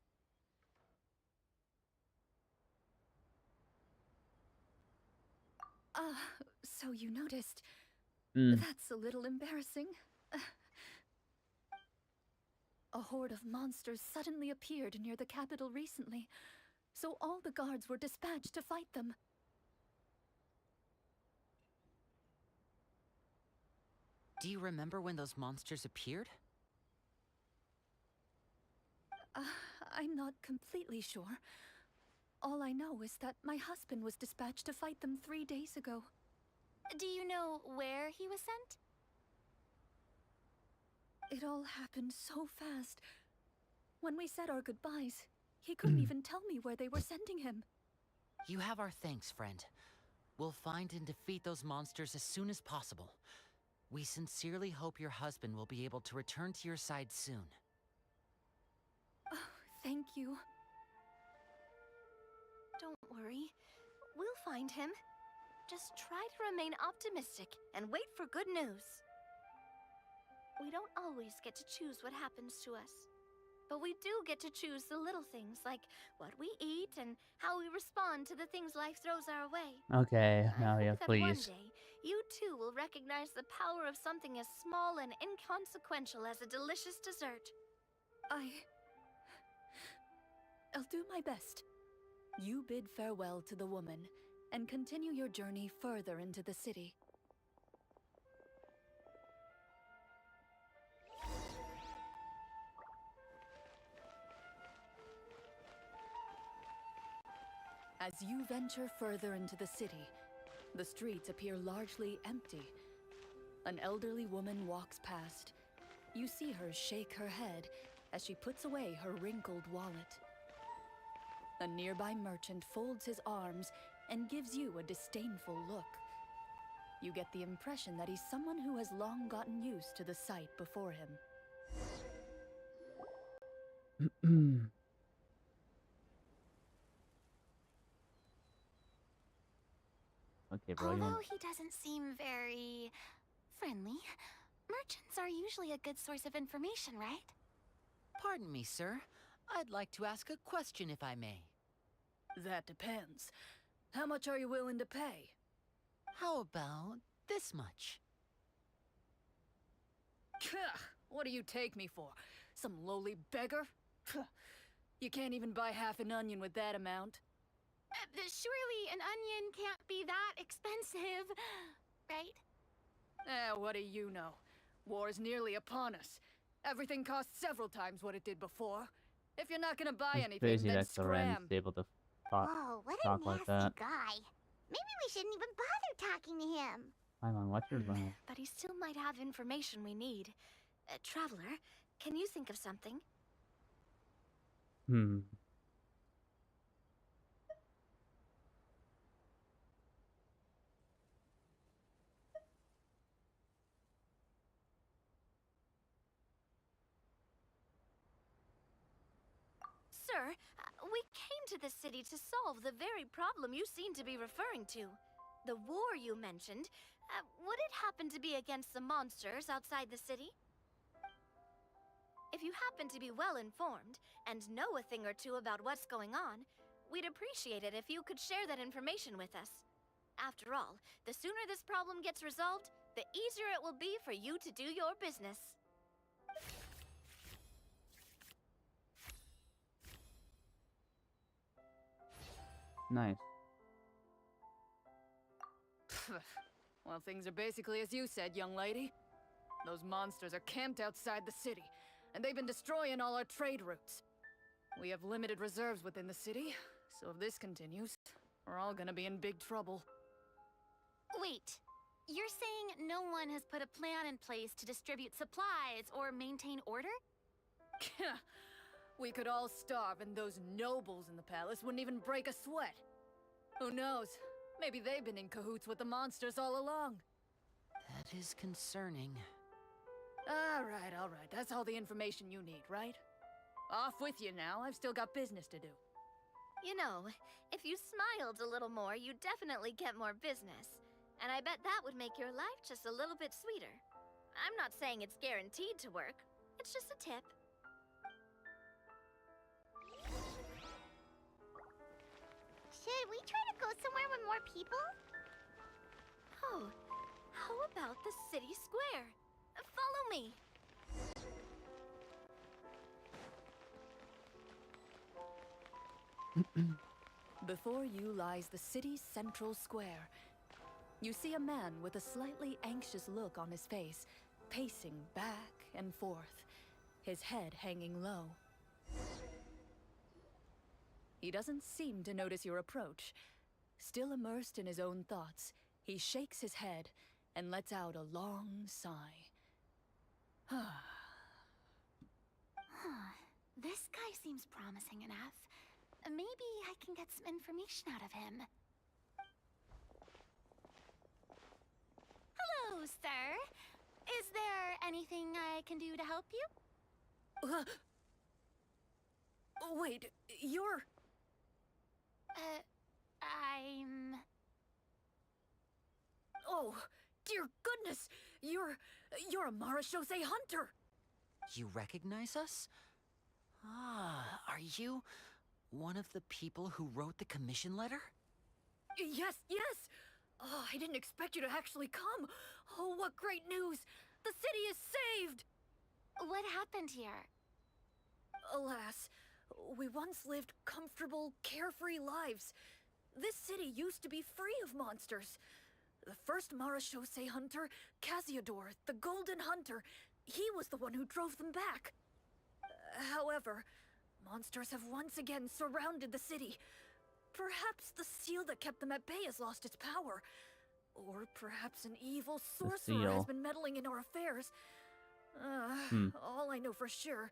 So you noticed. That's a little embarrassing. A horde of monsters suddenly appeared near the capital recently, so all the guards were dispatched to fight them.
Do you remember when those monsters appeared?
I'm not completely sure. All I know is that my husband was dispatched to fight them 3 days ago.
Do you know where he was sent?
It all happened so fast. When we said our goodbyes, he couldn't even tell me where they were sending him.
You have our thanks, friend. We'll find and defeat those monsters as soon as possible. We sincerely hope your husband will be able to return to your side soon.
Oh, thank you.
Don't worry. We'll find him. Just try to remain optimistic and wait for good news. We don't always get to choose what happens to us. But we do get to choose the little things, like what we eat and how we respond to the things life throws our way.
Okay,
I
now
hope
yeah,
that
please.
one day, you too will recognize the power of something as small and inconsequential as a delicious dessert.
I'll do my best. You bid farewell to the woman and continue your journey further into the city. As you venture further into the city, the streets appear largely empty. An elderly woman walks past. You see her shake her head as she puts away her wrinkled wallet. A nearby merchant folds his arms and gives you a disdainful look. You get the impression that he's someone who has long gotten used to the sight before him.
Okay, bro. You
Although
want...
he doesn't seem very friendly, merchants are usually a good source of information, right?
Pardon me, sir. I'd like to ask a question if I may.
That depends. How much are you willing to pay?
How about this much?
What do you take me for? Some lowly beggar? You can't even buy half an onion with that amount.
Surely an onion can't be that expensive, right?
What do you know? War's nearly upon us. Everything costs several times what it did before. If you're not gonna buy
It's
anything,
crazy
then
that Glorian's
scram.
able to talk,
Whoa, what a
talk like
nasty
that.
guy. Maybe we shouldn't even bother talking to him.
Paimon, watch your mouth.
But he still might have information we need. Traveler, can you think of something?
Sir, we came to this city to solve the very problem you seem to be referring to. The war you mentioned, would it happen to be against the monsters outside the city? If you happen to be well informed and know a thing or two about what's going on, we'd appreciate it if you could share that information with us. After all, the sooner this problem gets resolved, the easier it will be for you to do your business.
Nice.
Well, things are basically as you said, young lady. Those monsters are camped outside the city, and they've been destroying all our trade routes. We have limited reserves within the city, so if this continues, we're all gonna be in big trouble.
Wait, you're saying no one has put a plan in place to distribute supplies or maintain order?
We could all starve, and those nobles in the palace wouldn't even break a sweat. Who knows? Maybe they've been in cahoots with the monsters all along.
That is concerning.
All right. That's all the information you need, right? Off with you now. I've still got business to do.
You know, if you smiled a little more, you'd definitely get more business. And I bet that would make your life just a little bit sweeter. I'm not saying it's guaranteed to work. It's just a tip.
Should we try to go somewhere with more people?
Oh, how about the city square? Follow me.
Before you lies the city's central square. You see a man with a slightly anxious look on his face, pacing back and forth, his head hanging low. He doesn't seem to notice your approach. Still immersed in his own thoughts, he shakes his head and lets out a long sigh.
This guy seems promising enough. Maybe I can get some information out of him. Hello, sir. Is there anything I can do to help you?
Wait, you're...
I'm...
Oh, dear goodness! You're a Marashose hunter!
You recognize us? Ah, are you one of the people who wrote the commission letter?
Yes! Oh, I didn't expect you to actually come! Oh, what great news! The city is saved!
What happened here?
Alas, we once lived comfortable, carefree lives. This city used to be free of monsters. The first Marashose hunter, Casiodor, the Golden Hunter, he was the one who drove them back. However, monsters have once again surrounded the city. Perhaps the seal that kept them at bay has lost its power. Or perhaps an evil sorcerer has been meddling in our affairs. All I know for sure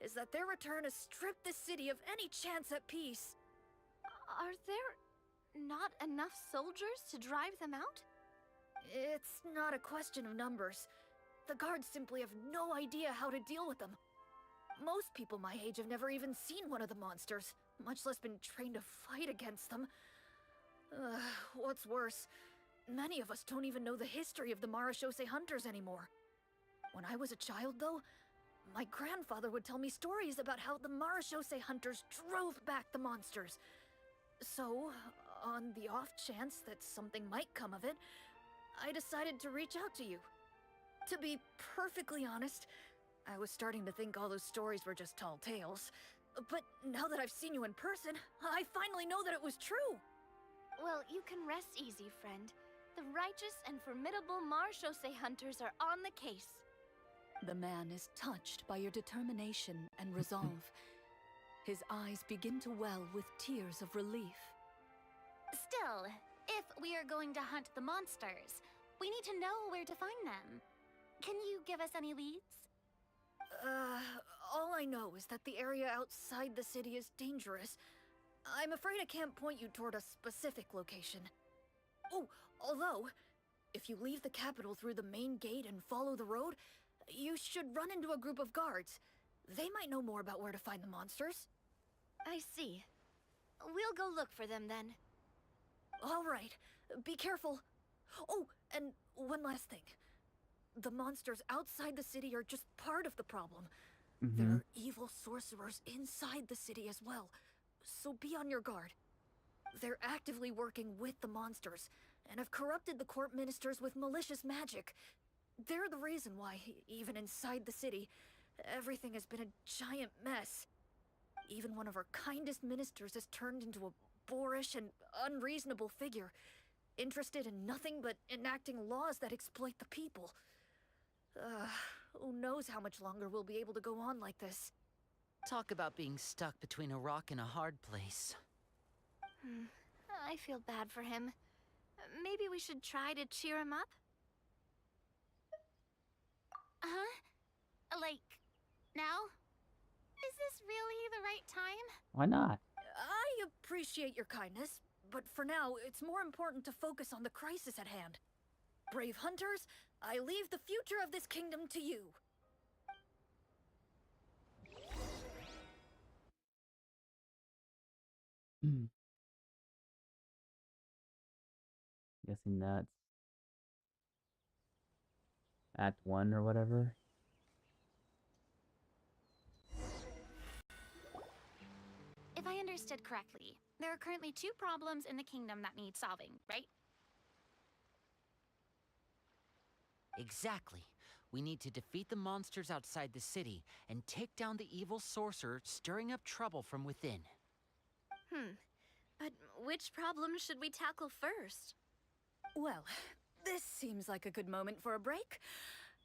is that their return has stripped the city of any chance at peace.
Are there not enough soldiers to drive them out?
It's not a question of numbers. The guards simply have no idea how to deal with them. Most people my age have never even seen one of the monsters, much less been trained to fight against them. What's worse, many of us don't even know the history of the Marashose hunters anymore. When I was a child, though, my grandfather would tell me stories about how the Marashose hunters drove back the monsters. So, on the off chance that something might come of it, I decided to reach out to you. To be perfectly honest, I was starting to think all those stories were just tall tales. But now that I've seen you in person, I finally know that it was true!
Well, you can rest easy, friend. The righteous and formidable Marashose hunters are on the case.
The man is touched by your determination and resolve. His eyes begin to well with tears of relief.
Still, if we are going to hunt the monsters, we need to know where to find them. Can you give us any leads?
All I know is that the area outside the city is dangerous. I'm afraid I can't point you toward a specific location. Oh, although, if you leave the capital through the main gate and follow the road, you should run into a group of guards. They might know more about where to find the monsters.
I see. We'll go look for them then.
All right, be careful. Oh, and one last thing. The monsters outside the city are just part of the problem. There are evil sorcerers inside the city as well, so be on your guard. They're actively working with the monsters, and have corrupted the court ministers with malicious magic. They're the reason why, even inside the city, everything has been a giant mess. Even one of our kindest ministers has turned into a boorish and unreasonable figure, interested in nothing but enacting laws that exploit the people. Who knows how much longer we'll be able to go on like this.
Talk about being stuck between a rock and a hard place.
I feel bad for him. Maybe we should try to cheer him up?
Huh? Like, now? Is this really the right time?
Why not?
I appreciate your kindness, but for now, it's more important to focus on the crisis at hand. Brave hunters, I leave the future of this kingdom to you.
Guessing that's Act 1 or whatever.
If I understood correctly, there are currently 2 problems in the kingdom that need solving, right?
Exactly. We need to defeat the monsters outside the city and take down the evil sorcerer stirring up trouble from within.
But which problem should we tackle first?
Well, this seems like a good moment for a break.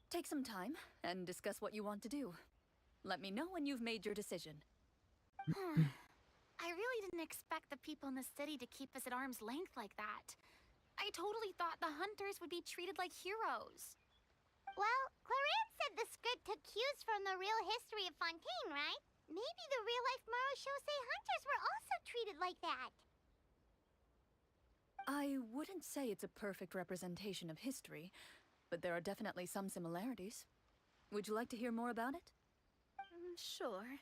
Take some time and discuss what you want to do. Let me know when you've made your decision.
I really didn't expect the people in the city to keep us at arm's length like that. I totally thought the hunters would be treated like heroes.
Well, Clarence said the script took cues from the real history of Fontaine, right? Maybe the real-life Moroshousei hunters were also treated like that.
I wouldn't say it's a perfect representation of history, but there are definitely some similarities. Would you like to hear more about it?
Sure.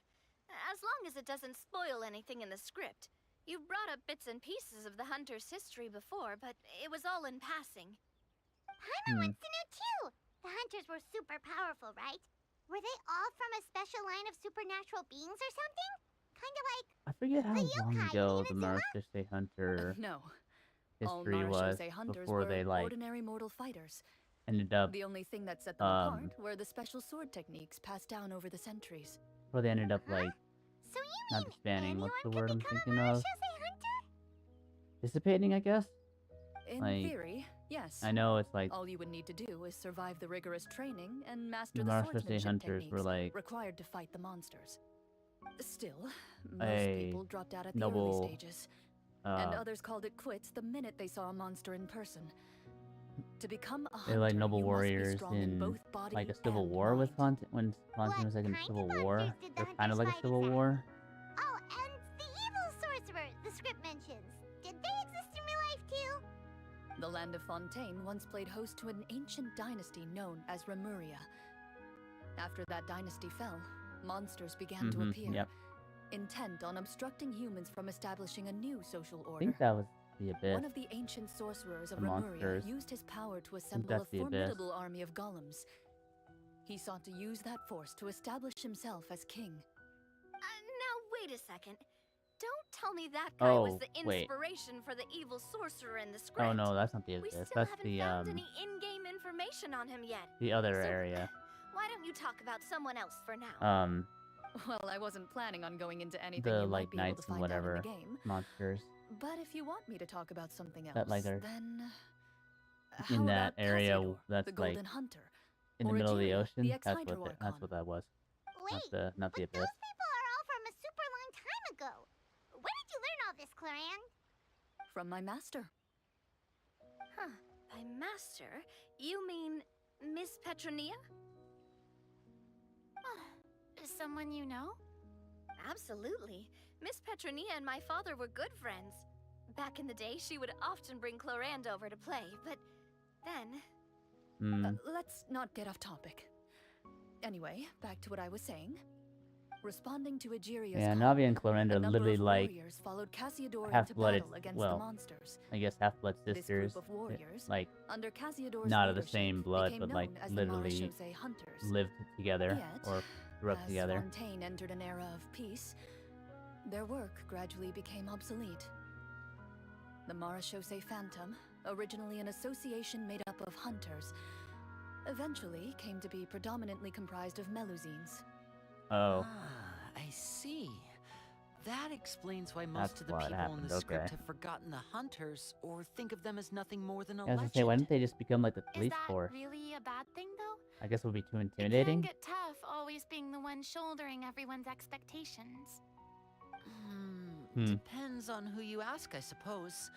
As long as it doesn't spoil anything in the script. You brought up bits and pieces of the hunter's history before, but it was all in passing.
Paimon wants to know too! The hunters were super powerful, right? Were they all from a special line of supernatural beings or something? Kinda like...
I forget how long
yokai
ago
in
the
Inazuma?
Moroshousei Hunter
No.
history
All
was
Moroshousei hunters
before
were
they like
ordinary mortal fighters.
ended up
The only thing that set them apart were the special sword techniques passed down over the centuries.
before they ended up like
So you
not
mean
disbanding. What's the
anyone
word
could
I'm
become a
thinking of?
Moroshousei hunter?
Dissipating, I guess.
In
Like,
theory, yes.
I know it's like
All you would need to do is survive the rigorous training and master
the
the
Moroshousei
swordsmanship
hunters were
techniques
like
required to fight the monsters. Still, most
a
people dropped out at the
noble,
early stages, and others called it quits the minute they saw a monster in person. To become a hunter,
they're like noble
you must be
warriors
strong
in
both body
like a civil
and
war with
mind.
Fontaine when Fontaine was like in a
What
civil
kind of
war.
monsters did the
They're kind of
hunters
like a
fight
civil
exactly?
war.
Oh, and the evil sorcerer the script mentions. Did they exist in real life too?
The land of Fontaine once played host to an ancient dynasty known as Remuria. After that dynasty fell, monsters began to appear,
Yep.
intent on obstructing humans from establishing a new social
I
order.
think that was the Abyss.
One of the ancient sorcerers of
The
Remuria
monsters.
used his power to assemble a
that's the Abyss.
formidable army of golems. He sought to use that force to establish himself as king.
Now wait a second. Don't tell me that guy was the
wait.
inspiration for the evil sorcerer in the script.
Oh no, that's not the
We
Abyss.
still
That's
haven't
the
found any in-game information on him yet.
the other
So,
area.
Why don't you talk about someone else for now?
Well, I wasn't planning on going into anything
The
you might
like
be able
knights
to
and
find out in
whatever
the game.
monsters
But if you want me to talk about something else,
that like are
then
in
how
that
about
area
Cassiodor,
that's
the
like
Golden Hunter,
in the
or
middle of the
Egeria,
ocean.
the
That's
ex-Hydra
what
Archon?
that's what that was.
Wait,
Not the
but
Abyss.
those people are all from a super long time ago. Where did you learn all this, Claran?
From my master.
Huh. By master, you mean Miss Petronia?
Someone you know?
Absolutely. Miss Petronia and my father were good friends. Back in the day, she would often bring Clorand over to play, but then...
Let's not get off topic. Anyway, back to what I was saying. Responding to Egeria's
Yeah,
call,
Navi and
a
Clorinda are
number
literally
of
like
warriors followed Cassiodor into
half-blooded,
battle against the
well,
monsters.
I guess half-blood
This
sisters.
group of warriors,
Like,
under Cassiodor's
not of the
leadership,
same blood,
became
but like
known as the
literally
Marechaussee Hunters.
lived together
Yet,
or grew up
as
together.
Fontaine entered an era of peace, their work gradually became obsolete. The Marechaussee Phantom, originally an association made up of hunters, eventually came to be predominantly comprised of Melusines.
Oh,
Ah, I see. That explains why
That's
most of the
what
people in the
happened,
script
okay.
have forgotten the hunters or think of them as nothing more than a
I was gonna
legend.
say, why didn't they just become like the
Is
police
that
force?
really a bad thing, though?
I guess it would be too
It can
intimidating.
get tough always being the one shouldering everyone's expectations.
Depends on who you ask, I suppose.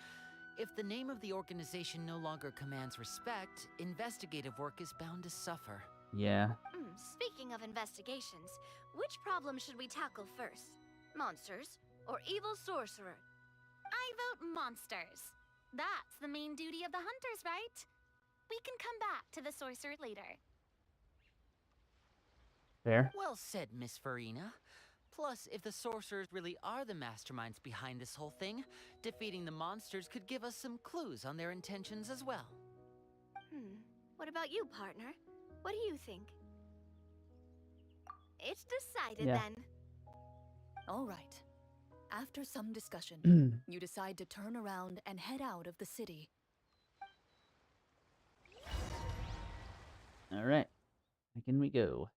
If the name of the organization no longer commands respect, investigative work is bound to suffer.
Yeah.
Speaking of investigations, which problem should we tackle first? Monsters or evil sorcerer?
I vote monsters. That's the main duty of the hunters, right? We can come back to the sorcerer later.
Fair.
Well said, Miss Farina. Plus, if the sorcerers really are the masterminds behind this whole thing, defeating the monsters could give us some clues on their intentions as well.
What about you, partner? What do you think? It's decided
Yeah.
then.
All right. After some discussion, you decide to turn around and head out of the city.
All right. Where can we go?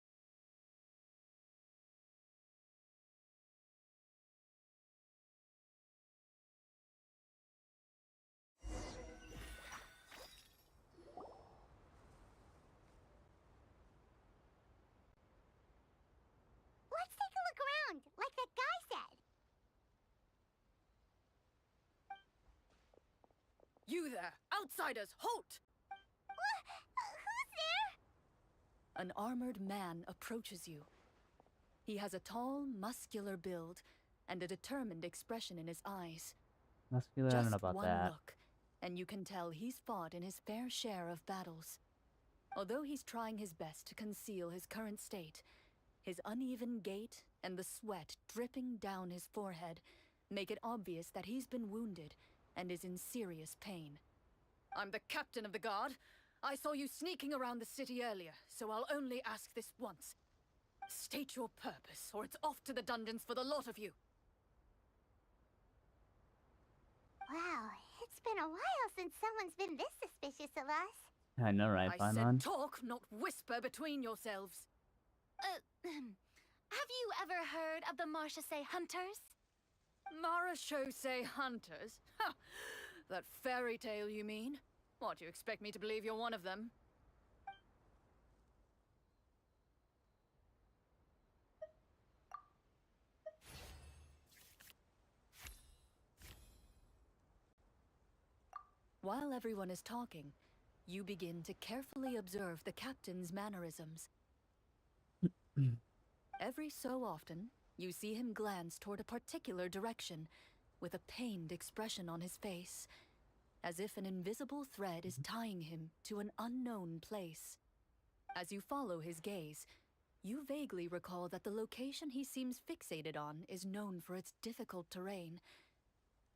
Let's take a look around, like that guy said.
You there, outsiders, halt!
Who's there?
An armored man approaches you. He has a tall, muscular build and a determined expression in his eyes.
Muscular, I don't know
Just
about
one
that.
look, and you can tell he's fought in his fair share of battles. Although he's trying his best to conceal his current state, his uneven gait and the sweat dripping down his forehead make it obvious that he's been wounded and is in serious pain. I'm the captain of the guard. I saw you sneaking around the city earlier, so I'll only ask this once. State your purpose, or it's off to the dungeons for the lot of you.
Wow, it's been a while since someone's been this suspicious of us.
I know, right,
I
Paimon?
said talk, not whisper between yourselves.
Have you ever heard of the Marechaussee Hunters?
Marechaussee Hunters? Ha! That fairy tale, you mean? What, you expect me to believe you're one of them? While everyone is talking, you begin to carefully observe the captain's mannerisms. Every so often, you see him glance toward a particular direction, with a pained expression on his face, as if an invisible thread is tying him to an unknown place. As you follow his gaze, you vaguely recall that the location he seems fixated on is known for its difficult terrain.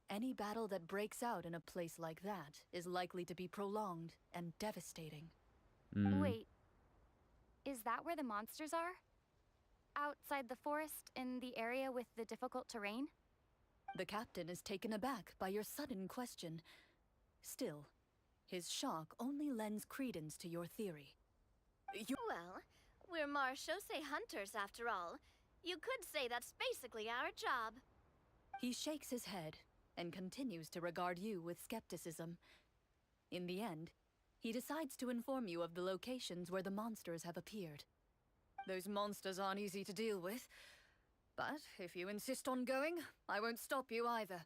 Any battle that breaks out in a place like that is likely to be prolonged and devastating.
Wait, is that where the monsters are? Outside the forest, in the area with the difficult terrain?
The captain is taken aback by your sudden question. Still, his shock only lends credence to your theory.
Well, we're Marechaussee Hunters after all. You could say that's basically our job.
He shakes his head and continues to regard you with skepticism. In the end, he decides to inform you of the locations where the monsters have appeared. Those monsters aren't easy to deal with, but if you insist on going, I won't stop you either.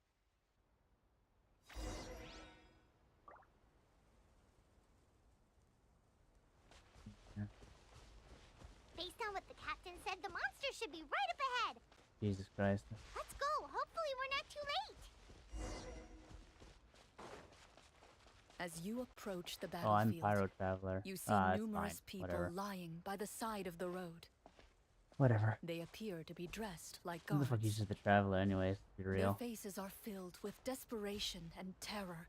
Based on what the captain said, the monster should be right up ahead.
Jesus Christ.
Let's go. Hopefully we're not too late.
As you approach the
Oh, I'm
battlefield,
Pyro Traveler.
you see
It's
numerous
fine.
people
Whatever.
lying by the side of the road.
Whatever.
They appear to be dressed like
Who the
guards.
fuck uses the Traveler anyways, to be
Their
real?
faces are filled with desperation and terror.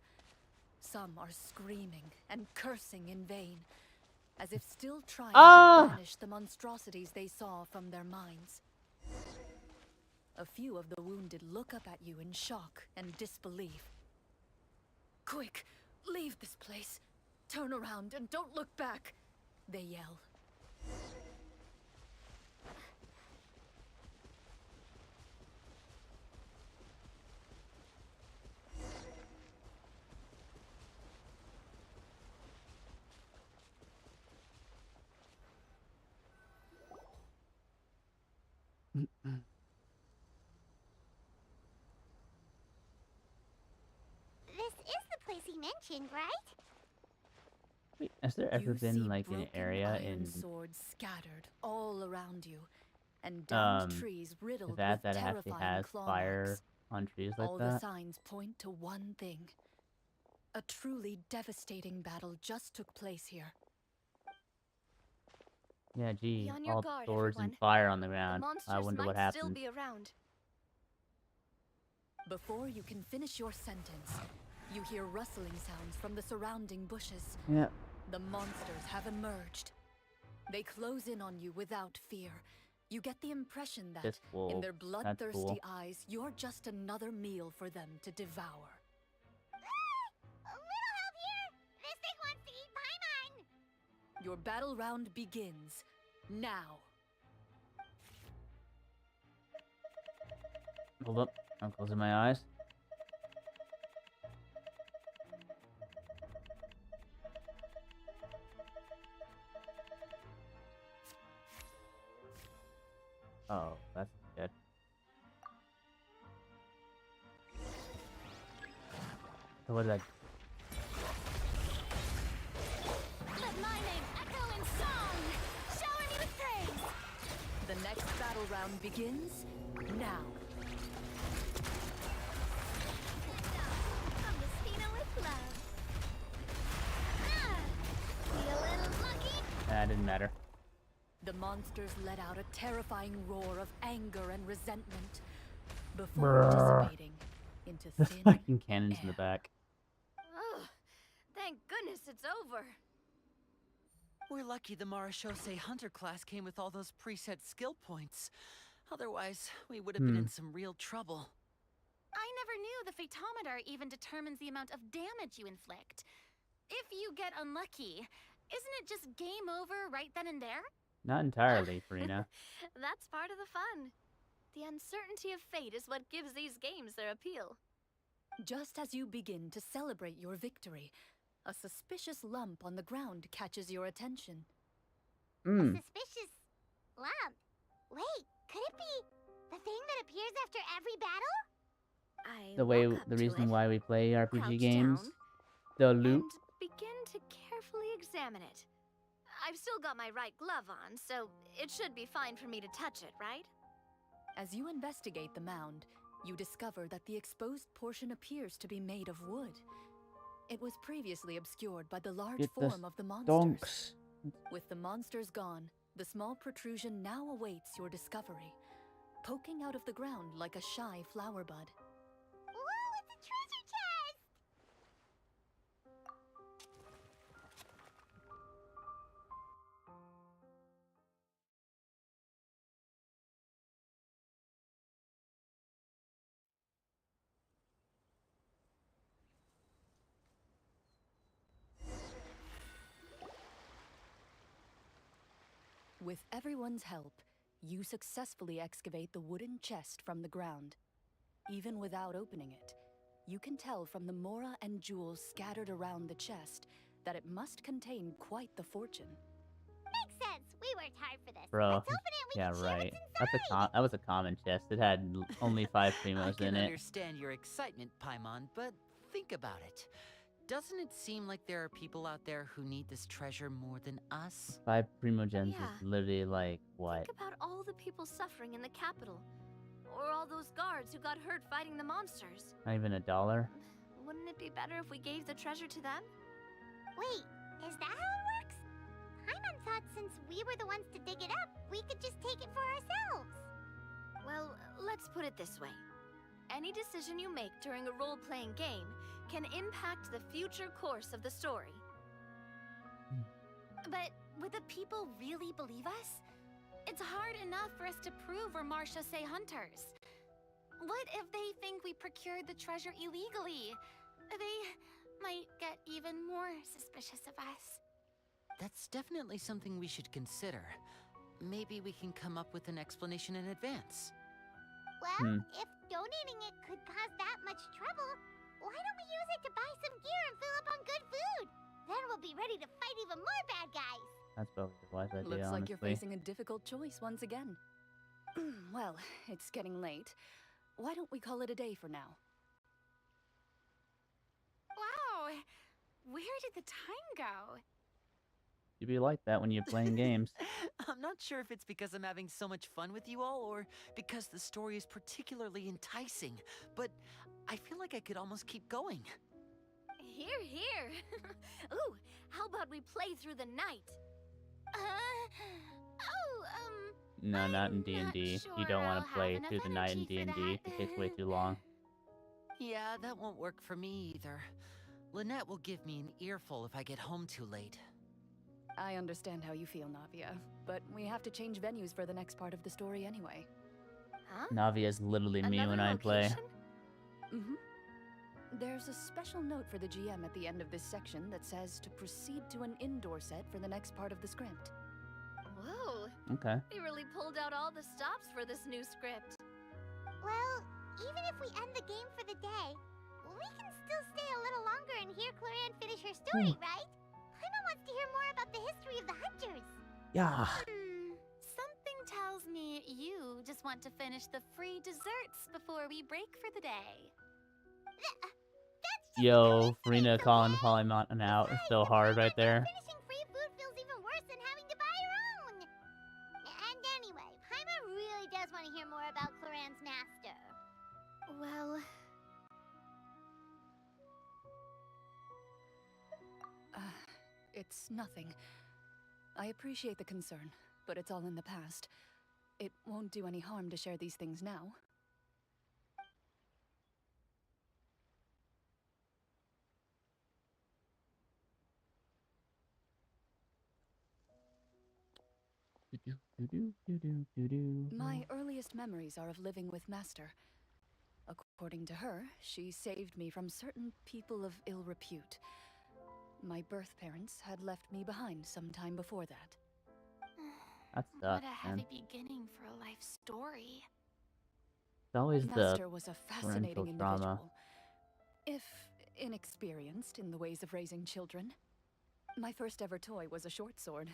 Some are screaming and cursing in vain, as if still trying to banish the monstrosities they saw from their minds. A few of the wounded look up at you in shock and disbelief. Quick, leave this place. Turn around and don't look back, they yell.
This is the place he mentioned, right?
Wait, has there ever
You see
been like an
broken
area
iron
in
swords scattered all around you, and downed trees riddled with
that actually
terrifying
has
claw
fire
marks.
on trees like
All the
that?
signs point to one thing. A truly devastating battle just took place here.
Yeah, gee,
Be on your
all
guard,
swords and
everyone.
fire on the
The
ground. I
monsters
wonder what
might still
happened.
be around.
Before you can finish your sentence, you hear rustling sounds from the surrounding bushes.
Yeah.
The monsters have emerged. They close in on you without fear. You get the impression that,
That's cool.
in their
That's
bloodthirsty
cool.
eyes, you're just another meal for them to devour.
A little help here! This thing wants to eat Paimon!
Your battle round begins now.
Hold up. I'm closing my eyes. Oh, that's good. So what did I...
Let my name echo in song! Shower me with praise!
The next battle round begins now.
From Messina with love. Feel a little lucky?
That didn't matter.
The monsters let out a terrifying roar of anger and resentment before dissipating into
The
thin
fucking cannons in the
air.
back.
Ugh, thank goodness it's over.
We're lucky the Marashose Hunter class came with all those preset skill points. Otherwise, we would have been in some real trouble.
I never knew the Fatometer even determines the amount of damage you inflict. If you get unlucky, isn't it just game over right then and there?
Not entirely, Farina.
That's part of the fun. The uncertainty of fate is what gives these games their appeal.
Just as you begin to celebrate your victory, a suspicious lump on the ground catches your attention.
A suspicious lump. Wait, could it be the thing that appears after every battle?
I
The
walk up to
reason
it,
why we play RPG
crouch
games,
down,
the loot.
and begin to carefully examine it. I've still got my right glove on, so it should be fine for me to touch it, right?
As you investigate the mound, you discover that the exposed portion appears to be made of wood. It was previously obscured by the large
Get the
form of the monsters.
donks.
With the monsters gone, the small protrusion now awaits your discovery, poking out of the ground like a shy flower bud.
Whoa, it's a treasure chest!
With everyone's help, you successfully excavate the wooden chest from the ground. Even without opening it, you can tell from the mora and jewels scattered around the chest that it must contain quite the fortune.
Makes sense. We worked hard for this.
Bro,
Let's open it. We
yeah,
can share
right.
what's inside.
That was a common chest. It had only 5
I
primos
can
in it.
understand your excitement, Paimon, but think about it. Doesn't it seem like there are people out there who need this treasure more than us?
5 primo gems
Yeah.
is literally like what?
Think about all the people suffering in the capital. Or all those guards who got hurt fighting the monsters.
Not even $1.
Wouldn't it be better if we gave the treasure to them?
Wait, is that how it works? Paimon thought since we were the ones to dig it up, we could just take it for ourselves.
Well, let's put it this way. Any decision you make during a role-playing game can impact the future course of the story.
But would the people really believe us? It's hard enough for us to prove we're Marcia Say hunters. What if they think we procured the treasure illegally? They might get even more suspicious of us.
That's definitely something we should consider. Maybe we can come up with an explanation in advance.
Well, if donating it could cause that much trouble, why don't we use it to buy some gear and fill up on good food? Then we'll be ready to fight even more bad guys.
That's probably the wise idea,
Looks like you're
honestly.
facing a difficult choice once again. Well, it's getting late. Why don't we call it a day for now?
Wow, where did the time go?
You be like that when you're playing games.
I'm not sure if it's because I'm having so much fun with you all or because the story is particularly enticing, but I feel like I could almost keep going.
Here, here. Ooh, how about we play through the night?
No, not in
I'm
D&D.
not
You
sure
don't want
I'll
to play
have
through
enough
the night in
energy for
D&D.
that.
It takes way too long.
Yeah, that won't work for me either. Lynette will give me an earful if I get home too late.
I understand how you feel, Navia, but we have to change venues for the next part of the story anyway.
Huh?
Navi is literally me
Another
when I play.
location?
Mm-hmm. There's a special note for the GM at the end of this section that says to proceed to an indoor set for the next part of the script.
Whoa,
Okay.
they really pulled out all the stops for this new script.
Well, even if we end the game for the day, we can still stay a little longer and hear Claran finish her story, right? Paimon wants to hear more about the history of the hunters.
Yeah.
Something tells me you just want to finish the free desserts before we break for the day.
That's just
Yo,
a
Rena
coincidence,
calling
okay?
Polymon out
Besides,
so
to
hard
Paimon,
right there.
finishing free food feels even worse than having to buy your own. And anyway, Paimon really does want to hear more about Claran's master.
Well,
It's nothing. I appreciate the concern, but it's all in the past. It won't do any harm to share these things now. My earliest memories are of living with Master. According to her, she saved me from certain people of ill repute. My birth parents had left me behind some time before that.
That
What
sucks,
a
man.
heavy beginning for a life story.
It's always the
Master was a fascinating
parental trauma.
individual. If inexperienced in the ways of raising children. My first ever toy was a short sword.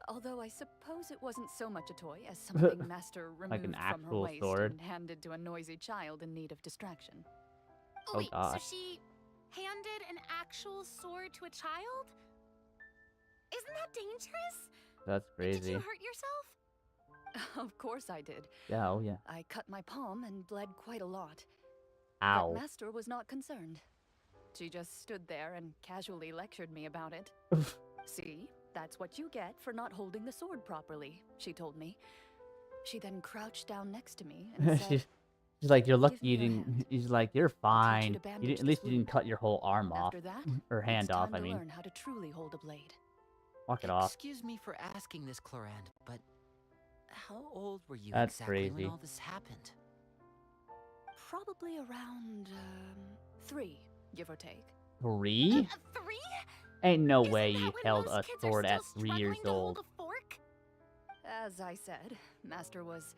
Although I suppose it wasn't so much a toy as something Master removed
Like an
from her
actual
waist
sword?
and handed to a noisy child in need of distraction.
Oh,
Wait,
gosh.
so she handed an actual sword to a child? Isn't that dangerous?
That's
Did
crazy.
you hurt yourself?
Of course I did.
Yeah, oh yeah.
I cut my palm and bled quite a lot.
Ow.
But Master was not concerned. She just stood there and casually lectured me about it. See, that's what you get for not holding the sword properly, she told me. She then crouched down next to me and said,
She's like, you're lucky
"Give me
you
your
didn't.
hand.
He's like, you're
I'll teach you
fine.
to bandage
You didn't, at
this
least you didn't
wound.
cut your whole arm off.
After that,
Or hand
it's
off,
time
I
to
mean.
learn how to truly hold a blade."
Walk it off.
Excuse me for asking this, Clorand, but how old were you
That's
exactly
crazy.
when all this happened?
Probably around 3, give or take.
3?
3?
Ain't no
Isn't
way
that
you
when
held
most
a
kids are
sword at
still
3 years
struggling to hold
old.
a fork?
As I said, Master was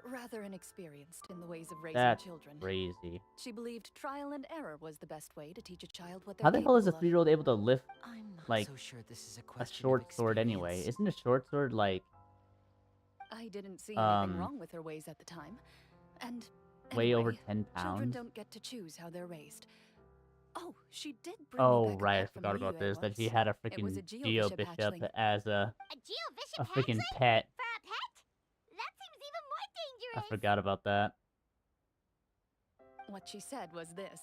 rather inexperienced in the ways of raising
That's
children.
crazy.
She believed trial and error was the best way to teach a child what they're
How the hell is a
capable of.
3-year-old able to lift
I'm not
Like,
so sure this is a
a
question
short
of
sword anyway?
experience.
Isn't a short sword like
I didn't see anything
Um,
wrong with her ways at the time. And
way over
anyway,
10
children
pounds?
don't get to choose how they're raised. Oh, she did bring me
Oh,
back a
right, I
pet from
forgot
the
about
UA
this. That she
once.
had a
It was a
freaking
Geo
Geo
Bishop
Bishop
hatchling.
as
A Geo-Bishop
a freaking
hatchling?
pet.
For a pet? That seems even more
I
dangerous.
forgot about that.
What she said was this: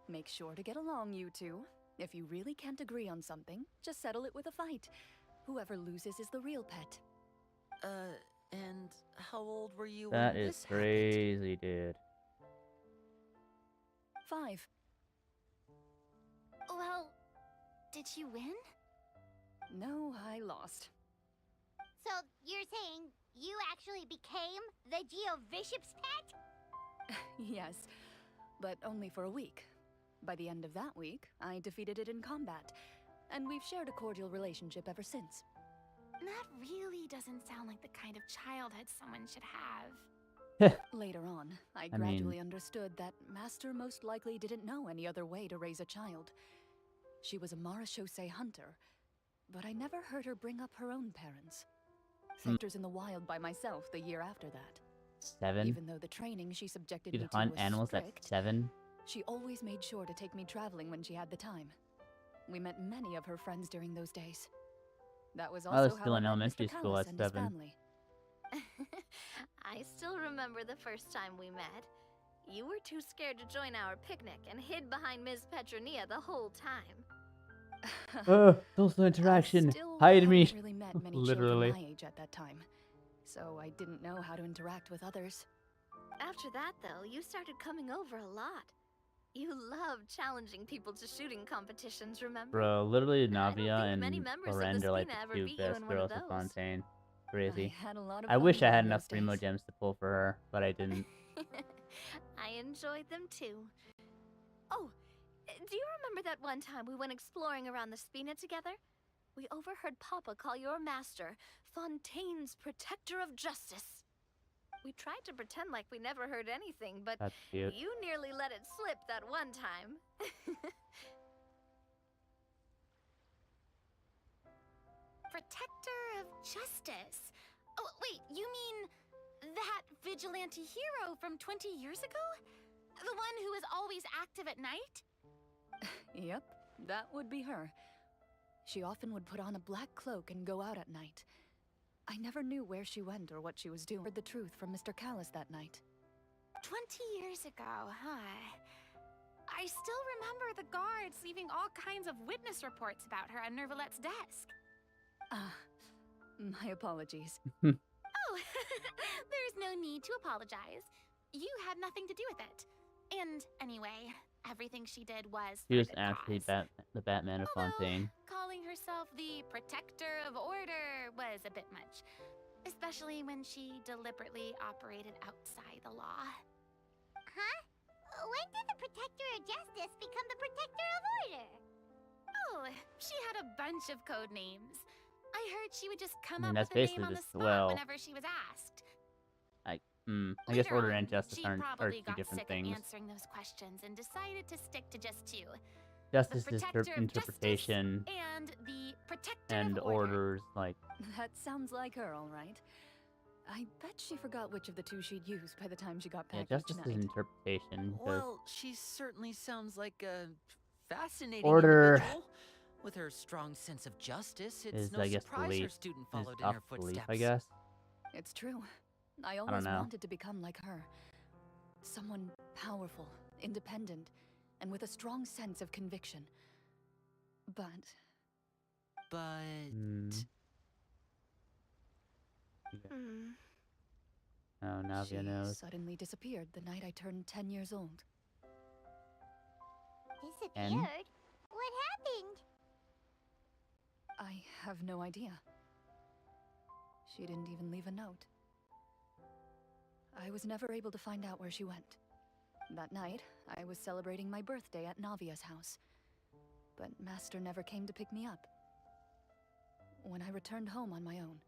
make sure to get along, you two. If you really can't agree on something, just settle it with a fight. Whoever loses is the real pet.
And how old were you
That
when
is
this happened?
crazy, dude.
5.
Well, did you win?
No, I lost.
So you're saying you actually became the Geovishop's pet?
Yes, but only for a week. By the end of that week, I defeated it in combat, and we've shared a cordial relationship ever since.
That really doesn't sound like the kind of childhood someone should have.
Later on, I
I mean-
gradually understood that Master most likely didn't know any other way to raise a child. She was a Marechaussee hunter, but I never heard her bring up her own parents. Sent her in the wild by myself the year after that.
7?
Even though the training she subjected
You'd
me to
hunt
was
animals
strict,
at 7?
she always made sure to take me traveling when she had the time. We met many of her friends during those days. That was also
I was
how
still
I
in
met
elementary
Mr.
school
Callis
at
and his
7.
family.
I still remember the first time we met. You were too scared to join our picnic and hid behind Ms. Petronia the whole time.
Social interaction.
Still
Hide
hadn't
me.
really met many
Literally.
children my age at that time, so I didn't know how to interact with others.
After that, though, you started coming over a lot. You loved challenging people to shooting competitions, remember?
Bro, literally
I don't
Navia
think many
and
members of the
Loren are like
Spina
the
ever
2
beat you
best
in one of
girls of
those.
Fontaine. Crazy.
I had a lot of
I
fun
wish I had
during
enough
those
Primo
days.
gems to pull for her, but I didn't.
I enjoyed them too. Oh, do you remember that one time we went exploring around the Spina together? We overheard Papa call your master Fontaine's Protector of Justice. We tried to pretend like we never heard anything, but
That's cute.
you nearly let it slip that one time.
Protector of Justice. Oh, wait, you mean that vigilante hero from 20 years ago? The one who is always active at night?
Yep, that would be her. She often would put on a black cloak and go out at night. I never knew where she went or what she was doing. Heard the truth from Mr. Callis that night.
20 years ago, huh? I still remember the guards leaving all kinds of witness reports about her on Nervalette's desk.
Ah, my apologies.
Oh, there's no need to apologize. You had nothing to do with it. And anyway, everything she did was
She
for
was
a good
actually
cause.
the Batman of
Although,
Fontaine.
calling herself the protector of order was a bit much. Especially when she deliberately operated outside the law.
Huh? When did the Protector of Justice become the Protector of Order?
Oh, she had a bunch of code names. I heard she would just come
I mean,
up
that's
with a name
basically
on the
just-
spot
well,
whenever she was asked.
I guess
Later
Order
on,
and Justice
she
are
probably
2
got
different
sick
things.
of answering those questions and decided to stick to just 2.
Justice
the
is
Protector of
interpretation,
Justice and the Protector
and
of Order.
Orders, like,
That sounds like her, all right. I bet she forgot which of the 2 she'd use by the time she got
yeah,
back
Justice
each
is
night.
interpretation. 'Cause
Well, she certainly sounds like a fascinating
Order
individual. With her strong sense of justice, it's
is,
no
I guess,
surprise her
belief
student
is
followed in
up
her
belief,
footsteps.
I guess.
It's true. I always
know.
wanted to become like her. Someone powerful, independent, and with a strong sense of conviction. But
But
Hmm.
Oh, Navia
she
knows.
suddenly disappeared the night I turned 10 years old.
Disappeared? What happened?
I have no idea. She didn't even leave a note. I was never able to find out where she went. That night, I was celebrating my birthday at Navia's house. But Master never came to pick me up. When I returned home on my own,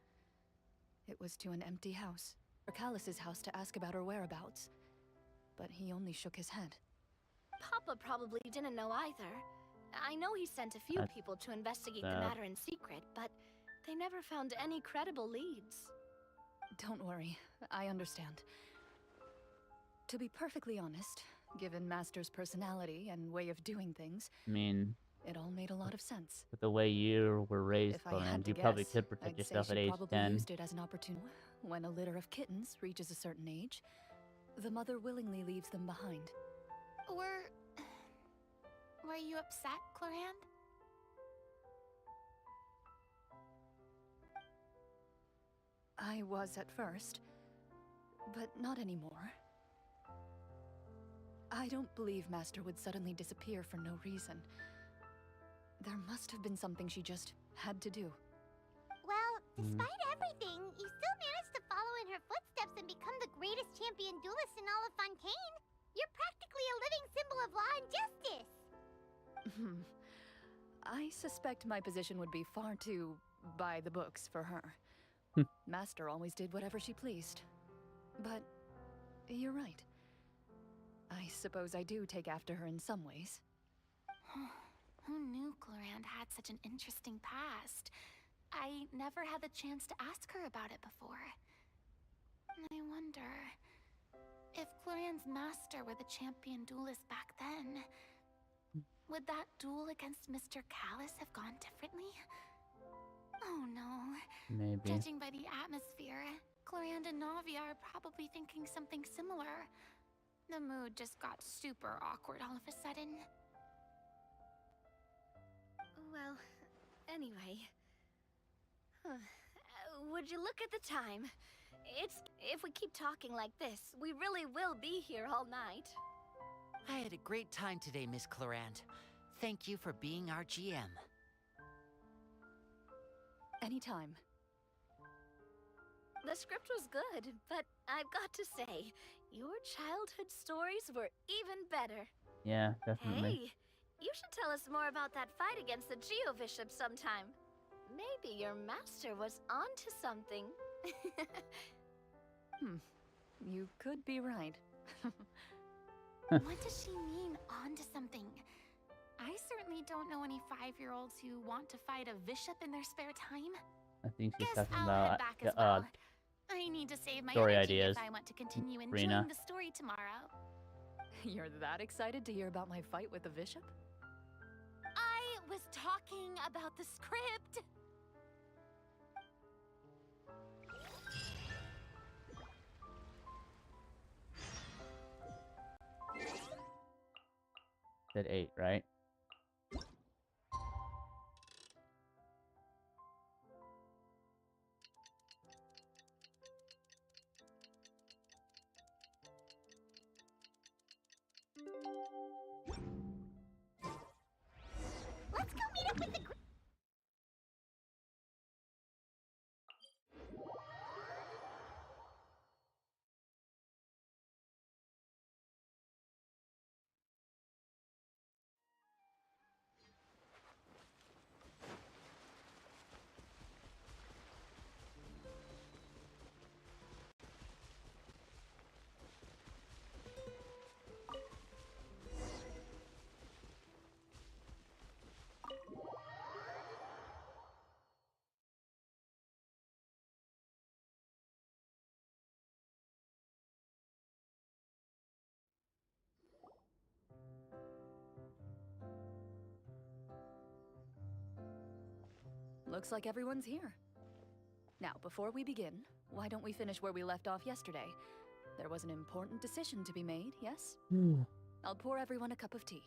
it was to an empty house. Or Callus's house to ask about her whereabouts. But he only shook his head.
Papa probably didn't know either. I know he sent a few
That's
people to investigate the
sad.
matter in secret, but they never found any credible leads.
Don't worry, I understand. To be perfectly honest, given Master's personality and way of doing things,
I mean,
it all made a lot of sense.
with the way you were raised,
If I had
Conan,
to
you probably
guess,
could protect
I'd say
yourself at
she
age
probably
10.
used it as an opportunity. When a litter of kittens reaches a certain age, the mother willingly leaves them behind.
Were you upset, Cloran?
I was at first, but not anymore. I don't believe Master would suddenly disappear for no reason. There must have been something she just had to do.
Well, despite everything, you still managed to follow in her footsteps and become the greatest champion duelist in all of Fontaine. You're practically a living symbol of law and justice.
I suspect my position would be far too by the books for her. Master always did whatever she pleased. But you're right. I suppose I do take after her in some ways.
Who knew Clorinde had such an interesting past? I never had the chance to ask her about it before. I wonder if Clorinde's master were the champion duelist back then, would that duel against Mr. Callus have gone differently? Oh no.
Maybe.
Judging by the atmosphere, Clorinde and Navia are probably thinking something similar. The mood just got super awkward all of a sudden.
Well, anyway. Would you look at the time? If we keep talking like this, we really will be here all night.
I had a great time today, Miss Clorinde. Thank you for being our GM.
Anytime.
The script was good, but I've got to say, your childhood stories were even better.
Yeah, definitely.
Hey, you should tell us more about that fight against the Geo-Bishop sometime. Maybe your master was onto something.
You could be right.
What does she mean, onto something? I certainly don't know any 5-year-olds who want to fight a bishop in their spare time.
I think she's
Guess
talking
I'll
about
head back as well. I need to save my
story
energy
ideas.
if I want to continue
Rena.
enjoying the story tomorrow.
You're that excited to hear about my fight with the bishop?
I was talking about the script.
Said 8, right?
Let's go meet up with the
Looks like everyone's here. Now, before we begin, why don't we finish where we left off yesterday? There was an important decision to be made, yes? I'll pour everyone a cup of tea.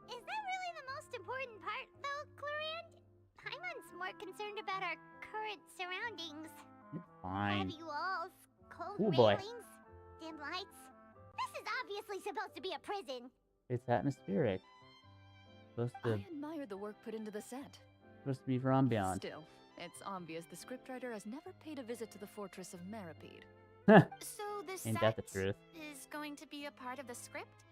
Is that really the most important part, though, Clorinde? Paimon's more concerned about our current surroundings.
You're fine.
Heavy walls, cold
Ooh, boy.
railings, dim lights. This is obviously supposed to be a prison.
It's atmospheric. Supposed to
I admire the work put into the set.
be for ambiance.
Still, it's obvious the scriptwriter has never paid a visit to the fortress of Maripede.
So this
Ain't that the truth?
is going to be a part of the script?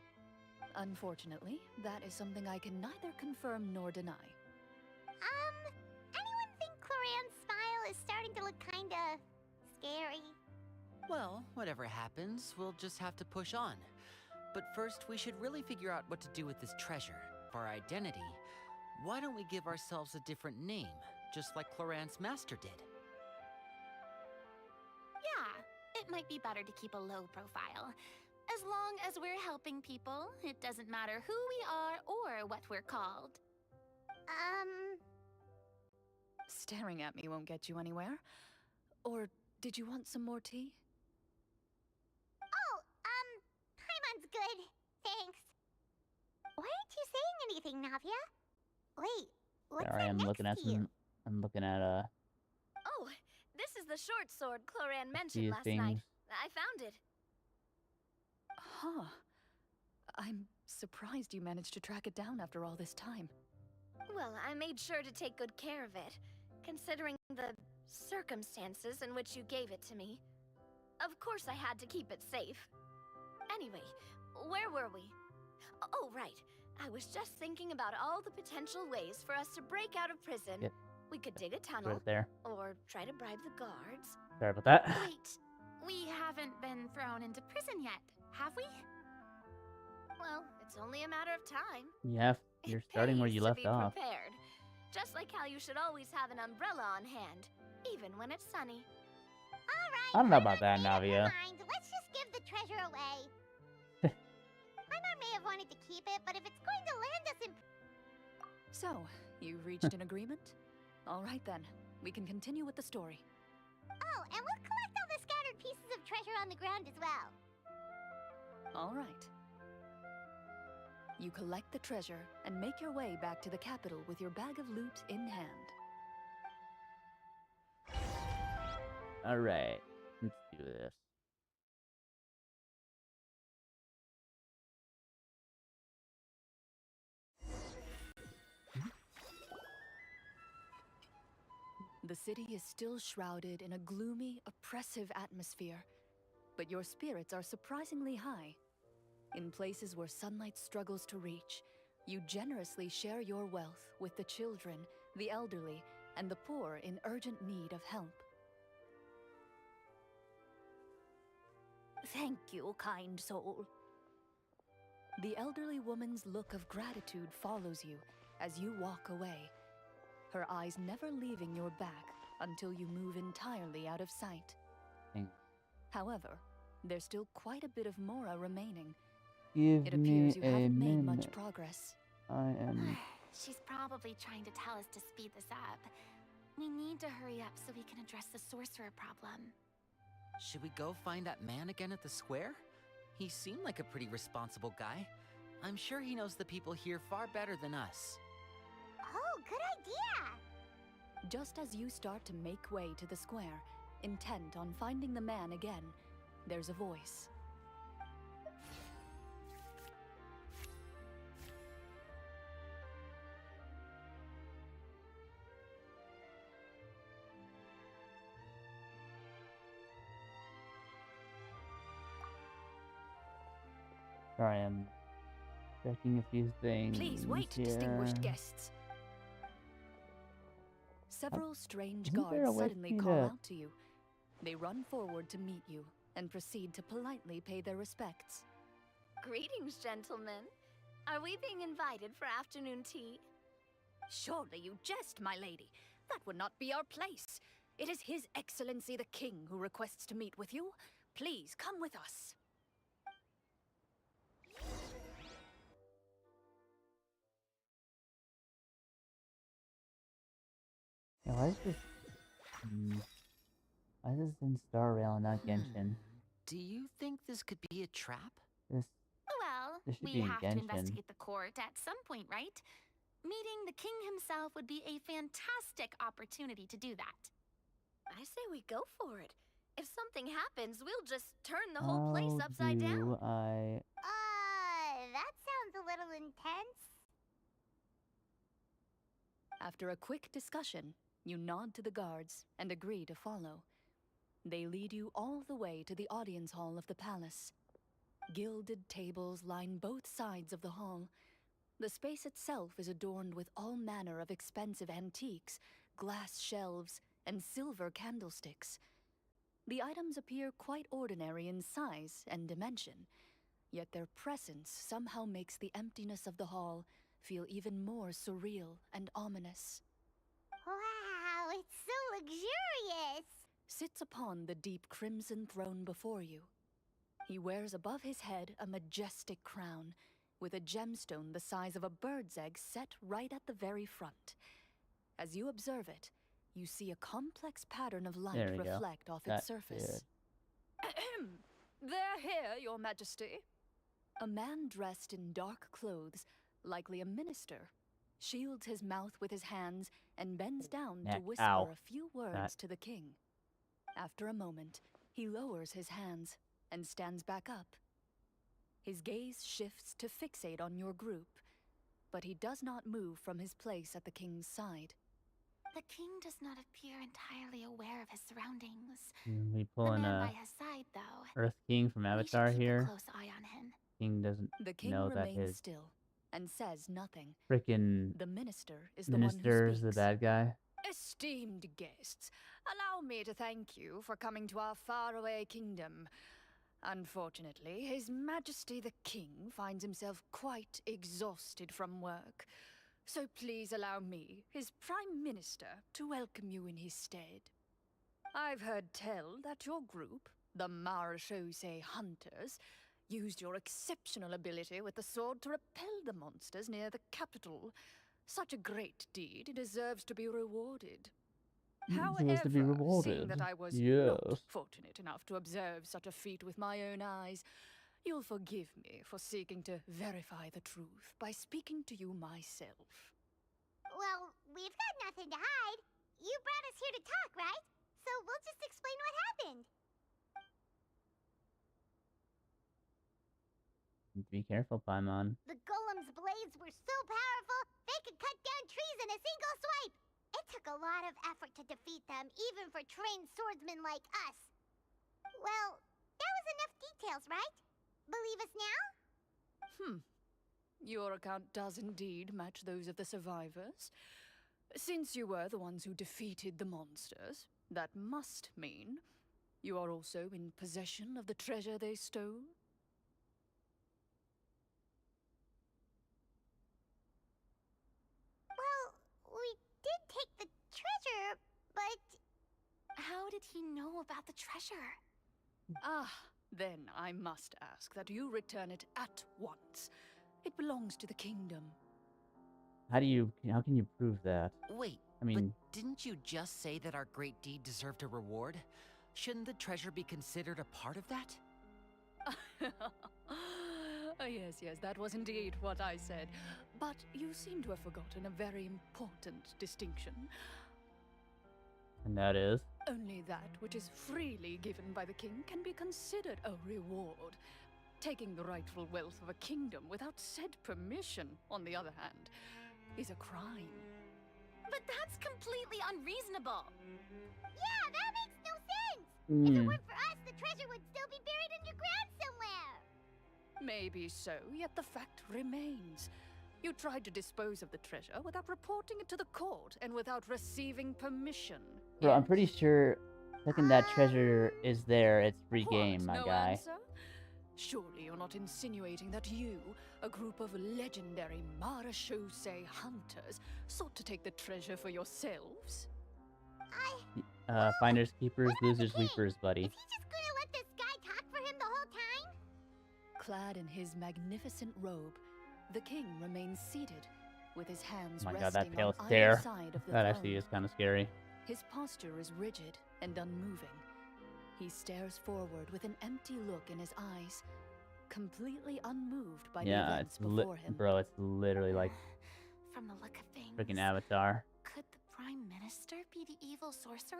Unfortunately, that is something I can neither confirm nor deny.
Anyone think Clorinde's smile is starting to look kinda scary?
Well, whatever happens, we'll just have to push on. But first, we should really figure out what to do with this treasure. For our identity, why don't we give ourselves a different name, just like Clorinde's master did?
Yeah, it might be better to keep a low profile. As long as we're helping people, it doesn't matter who we are or what we're called.
Staring at me won't get you anywhere. Or did you want some more tea?
Oh, Paimon's good. Thanks. Why aren't you saying anything, Navia? Wait, what's
There I
that
am
next
looking at
to you?
some. I'm looking at
Oh, this is the the short sword Cloran mentioned
few
last
things.
night. I found it.
Huh. I'm surprised you managed to track it down after all this time.
Well, I made sure to take good care of it, considering the circumstances in which you gave it to me. Of course I had to keep it safe. Anyway, where were we? Oh, right. I was just thinking about all the potential ways for us to break out of prison.
Yep.
We could dig a
Put
tunnel,
it there.
or try to bribe the guards.
Sorry about that.
Wait, we haven't been thrown into prison yet, have we?
Well, it's only a matter of time.
You're starting where you left off.
Prepared. Just like how you should always have an umbrella on hand, even when it's sunny.
Alright,
I don't know about that,
Paimon,
Navia.
never mind. Let's just give the treasure away. Paimon may have wanted to keep it, but if it's going to land us in...
So, you reached an agreement? All right then, we can continue with the story.
Oh, and we'll collect all the scattered pieces of treasure on the ground as well.
All right. You collect the treasure and make your way back to the capital with your bag of loot in hand.
Alright, let's do this.
The city is still shrouded in a gloomy, oppressive atmosphere, but your spirits are surprisingly high. In places where sunlight struggles to reach, you generously share your wealth with the children, the elderly, and the poor in urgent need of help.
Thank you, kind soul.
The elderly woman's look of gratitude follows you as you walk away, her eyes never leaving your back until you move entirely out of sight.
Thanks.
However, there's still quite a bit of Mora remaining.
Give
It appears
me
you
a
haven't made much
minute.
progress.
I am...
She's probably trying to tell us to speed this up. We need to hurry up so we can address the sorcerer problem.
Should we go find that man again at the square? He seemed like a pretty responsible guy. I'm sure he knows the people here far better than us.
Oh, good idea!
Just as you start to make way to the square, intent on finding the man again, there's a voice.
Sorry, I'm checking a few things.
Please wait,
here.
distinguished guests. Several strange
Isn't there a
guards
way
suddenly
for me
call
to-
out to you. They run forward to meet you and proceed to politely pay their respects.
Greetings, gentlemen. Are we being invited for afternoon tea?
Surely you jest, my lady. That would not be our place. It is His Excellency the King who requests to meet with you. Please come with us.
Yeah, why is this... Why is this in Star Rail and not Genshin?
Do you think this could be a trap?
This...
Well,
This should
we
be in
have to
Genshin.
investigate the court at some point, right? Meeting the king himself would be a fantastic opportunity to do that.
I say we go for it. If something happens, we'll just turn the whole place
How
upside down.
do I...
That sounds a little intense.
After a quick discussion, you nod to the guards and agree to follow. They lead you all the way to the audience hall of the palace. Gilded tables line both sides of the hall. The space itself is adorned with all manner of expensive antiques, glass shelves, and silver candlesticks. The items appear quite ordinary in size and dimension, yet their presence somehow makes the emptiness of the hall feel even more surreal and ominous.
Wow, it's so luxurious!
Sits upon the deep crimson throne before you. He wears above his head a majestic crown, with a gemstone the size of a bird's egg set right at the very front. As you observe it, you see a complex pattern of light
There we go.
reflect off
That's
its surface.
good.
They're here, Your Majesty. A man dressed in dark clothes, likely a minister, shields his mouth with his hands and bends down to
Neck.
whisper
Ow.
a few words
That-
to the king. After a moment, he lowers his hands and stands back up. His gaze shifts to fixate on your group, but he does not move from his place at the king's side.
The king does not appear entirely aware of his surroundings.
We
The
pulling
man by
a
his side, though.
Earth King from
We
Avatar
should keep a
here.
close eye on him.
King doesn't
The king
know that
remains
his
still and says nothing.
freaking
The minister is the one who
minister is
speaks.
the bad guy.
Esteemed guests, allow me to thank you for coming to our faraway kingdom. Unfortunately, His Majesty the King finds himself quite exhausted from work. So please allow me, his Prime Minister, to welcome you in his stead. I've heard tell that your group, the Marechaussee Hunters, used your exceptional ability with the sword to repel the monsters near the capital. Such a great deed deserves to be rewarded.
Deserves to be
However,
rewarded.
seeing that I was
Yes.
not fortunate enough to observe such a feat with my own eyes, you'll forgive me for seeking to verify the truth by speaking to you myself.
Well, we've got nothing to hide. You brought us here to talk, right? So we'll just explain what happened.
Be careful, Paimon.
The golem's blades were so powerful, they could cut down trees in a single swipe. It took a lot of effort to defeat them, even for trained swordsmen like us. Well, that was enough details, right? Believe us now?
Your account does indeed match those of the survivors. Since you were the ones who defeated the monsters, that must mean you are also in possession of the treasure they stole?
Well, we did take the treasure, but...
How did he know about the treasure?
Then I must ask that you return it at once. It belongs to the kingdom.
How can you prove that?
Wait,
I mean,
but didn't you just say that our great deed deserved a reward? Shouldn't the treasure be considered a part of that?
Yes, that was indeed what I said. But you seem to have forgotten a very important distinction.
and that is
Only that which is freely given by the king can be considered a reward. Taking the rightful wealth of a kingdom without said permission, on the other hand, is a crime.
But that's completely unreasonable.
Yeah, that makes no sense! If it weren't for us, the treasure would still be buried underground somewhere!
Maybe so, yet the fact remains. You tried to dispose of the treasure without reporting it to the court and without receiving permission.
Bro, I'm
Yes?
pretty sure second that treasure is there, it's free
What,
game, my
no
guy.
answer? Surely you're not insinuating that you, a group of legendary Marechaussee hunters, sought to take the treasure for yourselves?
Finders, keepers,
What about the
losers,
king?
weepers, buddy.
Is he just gonna let this guy talk for him the whole time?
Clad in his magnificent robe, the king remains seated, with his hands
Oh my god,
resting
that pale
on
stare.
either side of the
That
throne.
actually is kind of scary.
His posture is rigid and unmoving. He stares forward with an empty look in his eyes, completely unmoved by the
Yeah,
events
it's
before him.
bro, it's literally like
From the look of things,
freaking Avatar.
could the Prime Minister be the evil sorcerer?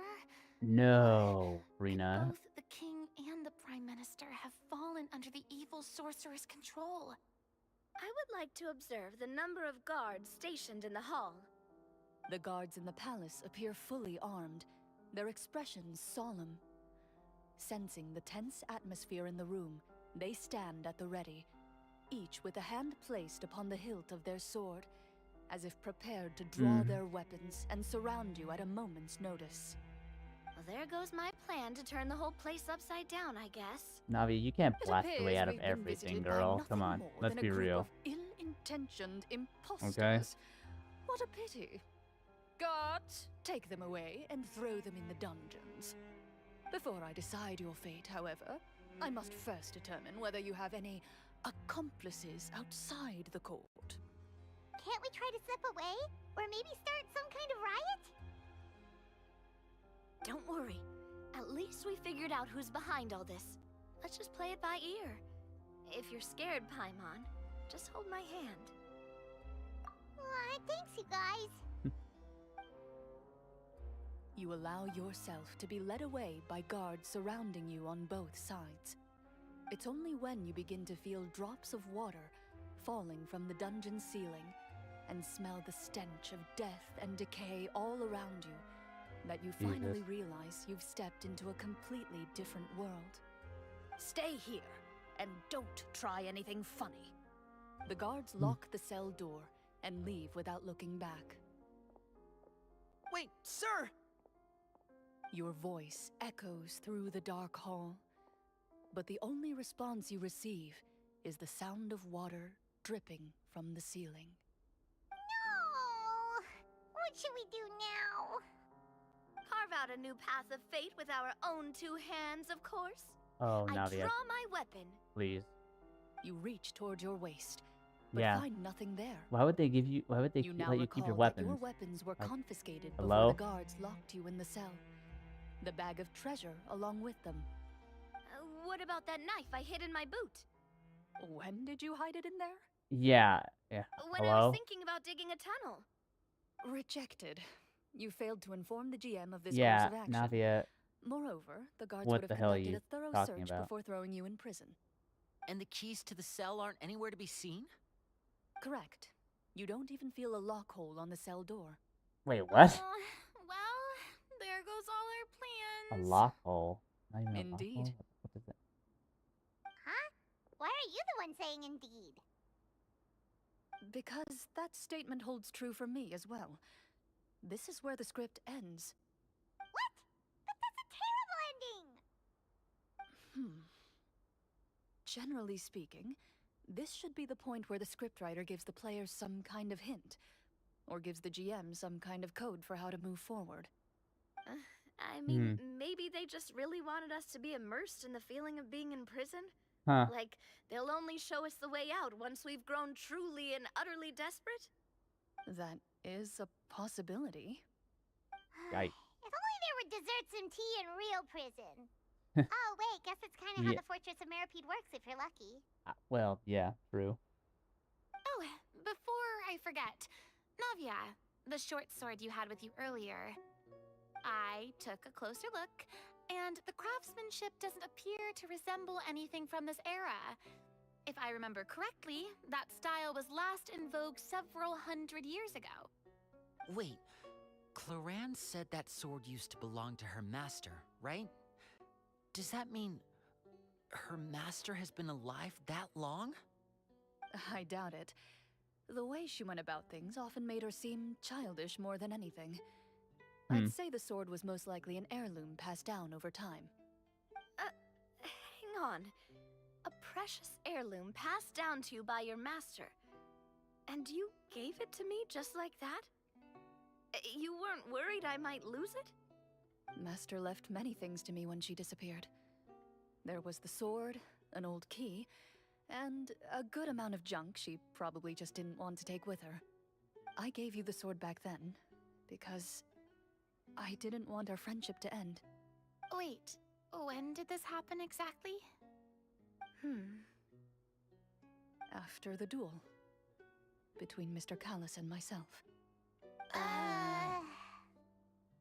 No,
Could
Rena.
both the king and the Prime Minister have fallen under the evil sorcerer's control?
I would like to observe the number of guards stationed in the hall.
The guards in the palace appear fully armed, their expressions solemn. Sensing the tense atmosphere in the room, they stand at the ready, each with a hand placed upon the hilt of their sword, as if prepared to draw their weapons and surround you at a moment's notice.
Well, there goes my plan to turn the whole place upside down, I guess.
Navi, you can't
It
blast your way
appears
out of
we've been
everything,
visited by
girl.
nothing
Come on,
more
let's
than
be
a group
real.
of ill-intentioned imposters. What a pity. Guards, take them away and throw them in the dungeons. Before I decide your fate, however, I must first determine whether you have any accomplices outside the court.
Can't we try to slip away? Or maybe start some kind of riot?
Don't worry. At least we figured out who's behind all this. Let's just play it by ear. If you're scared, Paimon, just hold my hand.
Aw, thanks, you guys.
You allow yourself to be led away by guards surrounding you on both sides. It's only when you begin to feel drops of water falling from the dungeon ceiling and smell the stench of death and decay all around you that you finally realize you've stepped into a completely different world.
Stay here, and don't try anything funny.
The guards lock the cell door and leave without looking back.
Wait, sir!
Your voice echoes through the dark hall, but the only response you receive is the sound of water dripping from the ceiling.
No! What should we do now?
Carve out a new path of fate with our own two hands, of course.
Oh,
I
Navia,
draw my weapon.
please.
You reach toward your waist, but
Yeah.
find nothing there.
Why would they give you? Why would they
You now
let you keep your
recall that
weapons?
your weapons were
Like,
confiscated
hello?
before the guards locked you in the cell. The bag of treasure along with them.
What about that knife I hid in my boot?
When did you hide it in there?
Yeah. Yeah.
When I
Hello?
was thinking about digging a tunnel.
Rejected. You failed to inform the GM of this
Yeah,
course of action.
Navia.
Moreover, the guards
What
would
the
have
hell are
conducted
you
a thorough
talking
search
about?
before throwing you in prison.
And the keys to the cell aren't anywhere to be seen?
Correct. You don't even feel a lock hole on the cell door.
Wait, what?
Well, there goes all our
A
plans.
lock hole? Not even a lock
Indeed.
hole? What is it?
Huh? Why are you the one saying indeed?
Because that statement holds true for me as well. This is where the script ends.
What? But that's a terrible ending!
Generally speaking, this should be the point where the scriptwriter gives the players some kind of hint, or gives the GM some kind of code for how to move forward.
I mean, maybe they just really wanted us to be immersed in the feeling of being in prison.
Huh.
Like, they'll only show us the way out once we've grown truly and utterly desperate?
That is a possibility.
Yikes.
If only there were desserts and tea in real prison. Oh, wait, guess it's kind of how
Yeah.
the Fortress of Meripede works if you're lucky.
Well, yeah, true.
Oh, before I forget, Navia, the short sword you had with you earlier. I took a closer look, and the craftsmanship doesn't appear to resemble anything from this era. If I remember correctly, that style was last in vogue several hundred years ago.
Wait, Cloran said that sword used to belong to her master, right? Does that mean her master has been alive that long?
I doubt it. The way she went about things often made her seem childish more than anything. I'd say the sword was most likely an heirloom passed down over time.
Hang on. A precious heirloom passed down to you by your master. And you gave it to me just like that? You weren't worried I might lose it?
Master left many things to me when she disappeared. There was the sword, an old key, and a good amount of junk she probably just didn't want to take with her. I gave you the sword back then, because I didn't want our friendship to end.
Wait, when did this happen exactly?
After the duel. Between Mr. Callis and myself.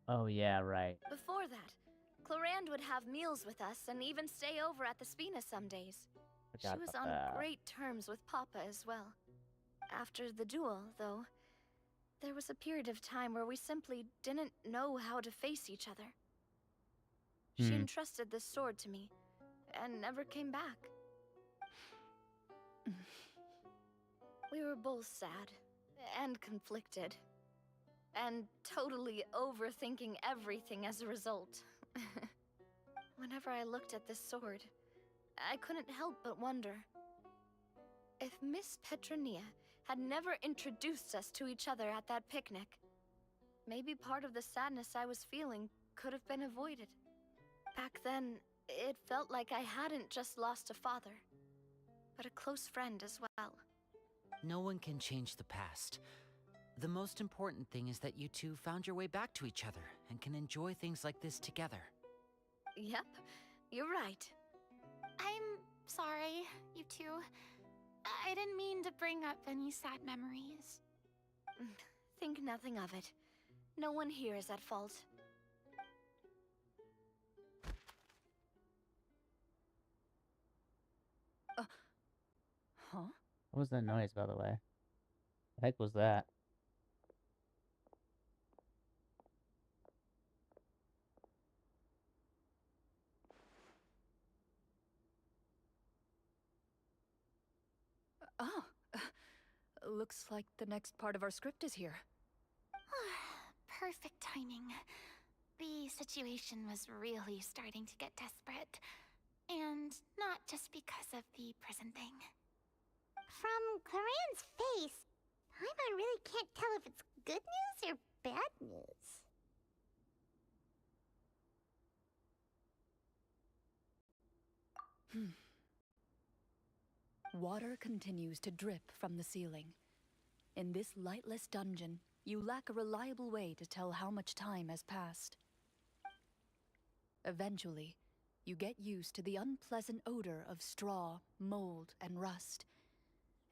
Oh, yeah, right.
Before that, Clorand would have meals with us and even stay over at the Spina some days.
Forgot
She was
about
on
that.
great terms with Papa as well. After the duel, though, there was a period of time where we simply didn't know how to face each other. She entrusted this sword to me, and never came back. We were both sad, and conflicted, and totally overthinking everything as a result. Whenever I looked at this sword, I couldn't help but wonder if Miss Petronia had never introduced us to each other at that picnic. Maybe part of the sadness I was feeling could have been avoided. Back then, it felt like I hadn't just lost a father, but a close friend as well.
No one can change the past. The most important thing is that you two found your way back to each other and can enjoy things like this together.
Yep, you're right.
I'm sorry, you two. I didn't mean to bring up any sad memories.
Think nothing of it. No one here is at fault.
Huh?
What was that noise, by the way? The heck was that?
Oh, looks like the next part of our script is here.
Perfect timing. The situation was really starting to get desperate. And not just because of the prison thing.
From Claren's face, Paimon really can't tell if it's good news or bad news.
Water continues to drip from the ceiling. In this lightless dungeon, you lack a reliable way to tell how much time has passed. Eventually, you get used to the unpleasant odor of straw, mold, and rust,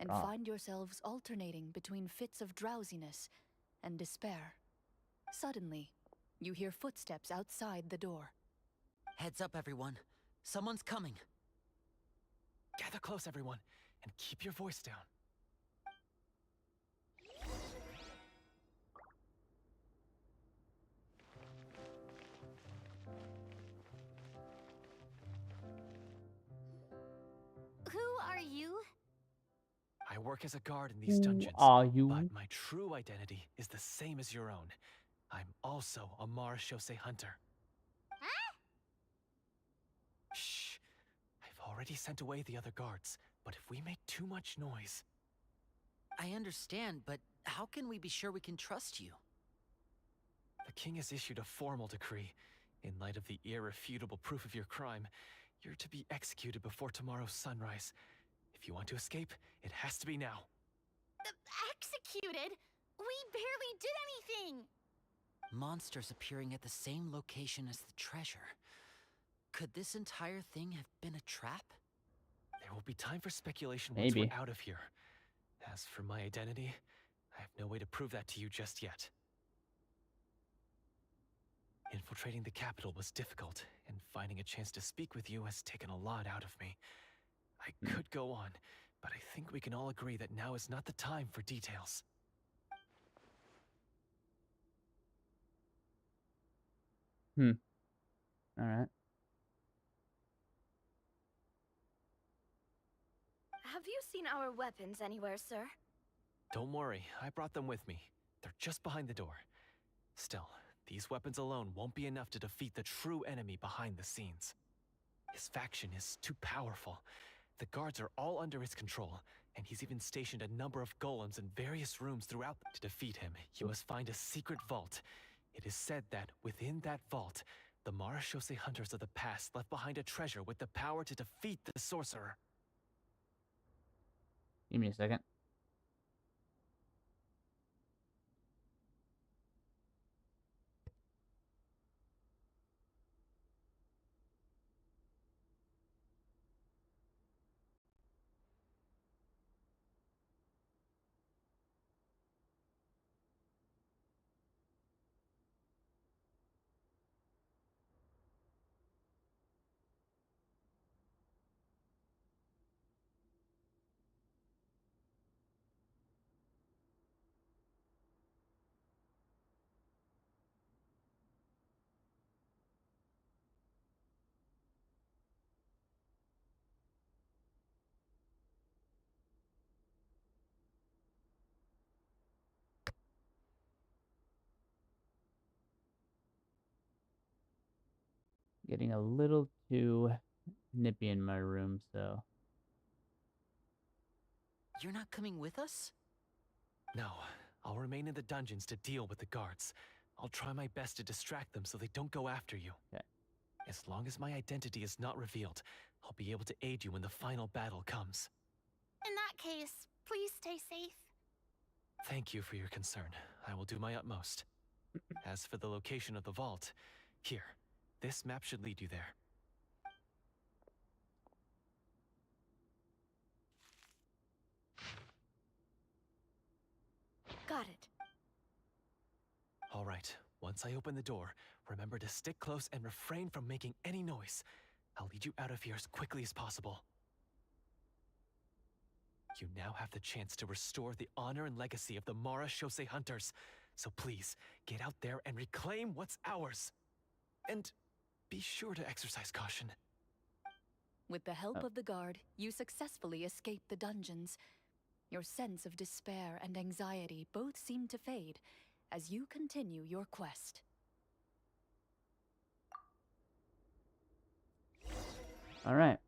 and find yourselves alternating between fits of drowsiness and despair. Suddenly, you hear footsteps outside the door.
Heads up, everyone. Someone's coming.
Gather close, everyone, and keep your voice down.
Who are you?
I work as a guard in these dungeons,
Are you?
but my true identity is the same as your own. I'm also a marechaussee hunter.
Huh?
Shh. I've already sent away the other guards, but if we make too much noise...
I understand, but how can we be sure we can trust you?
The king has issued a formal decree. In light of the irrefutable proof of your crime, you're to be executed before tomorrow's sunrise. If you want to escape, it has to be now.
Executed? We barely did anything!
Monsters appearing at the same location as the treasure. Could this entire thing have been a trap?
There will be time for speculation once
Maybe.
we're out of here. As for my identity, I have no way to prove that to you just yet. Infiltrating the capital was difficult, and finding a chance to speak with you has taken a lot out of me. I could go on, but I think we can all agree that now is not the time for details.
Alright.
Have you seen our weapons anywhere, sir?
Don't worry, I brought them with me. They're just behind the door. Still, these weapons alone won't be enough to defeat the true enemy behind the scenes. His faction is too powerful. The guards are all under his control, and he's even stationed a number of golems in various rooms throughout. To defeat him, you must find a secret vault. It is said that within that vault, the marechaussee hunters of the past left behind a treasure with the power to defeat the sorcerer.
Give me a second. Getting a little too nippy in my room, so...
You're not coming with us?
No, I'll remain in the dungeons to deal with the guards. I'll try my best to distract them so they don't go after you.
Okay.
As long as my identity is not revealed, I'll be able to aid you when the final battle comes.
In that case, please stay safe.
Thank you for your concern. I will do my utmost. As for the location of the vault, here, this map should lead you there.
Got it.
All right, once I open the door, remember to stick close and refrain from making any noise. I'll lead you out of here as quickly as possible. You now have the chance to restore the honor and legacy of the Mara Shosei Hunters. So please, get out there and reclaim what's ours. And be sure to exercise caution.
With the help of the guard, you successfully escape the dungeons. Your sense of despair and anxiety both seem to fade as you continue your quest.
All right.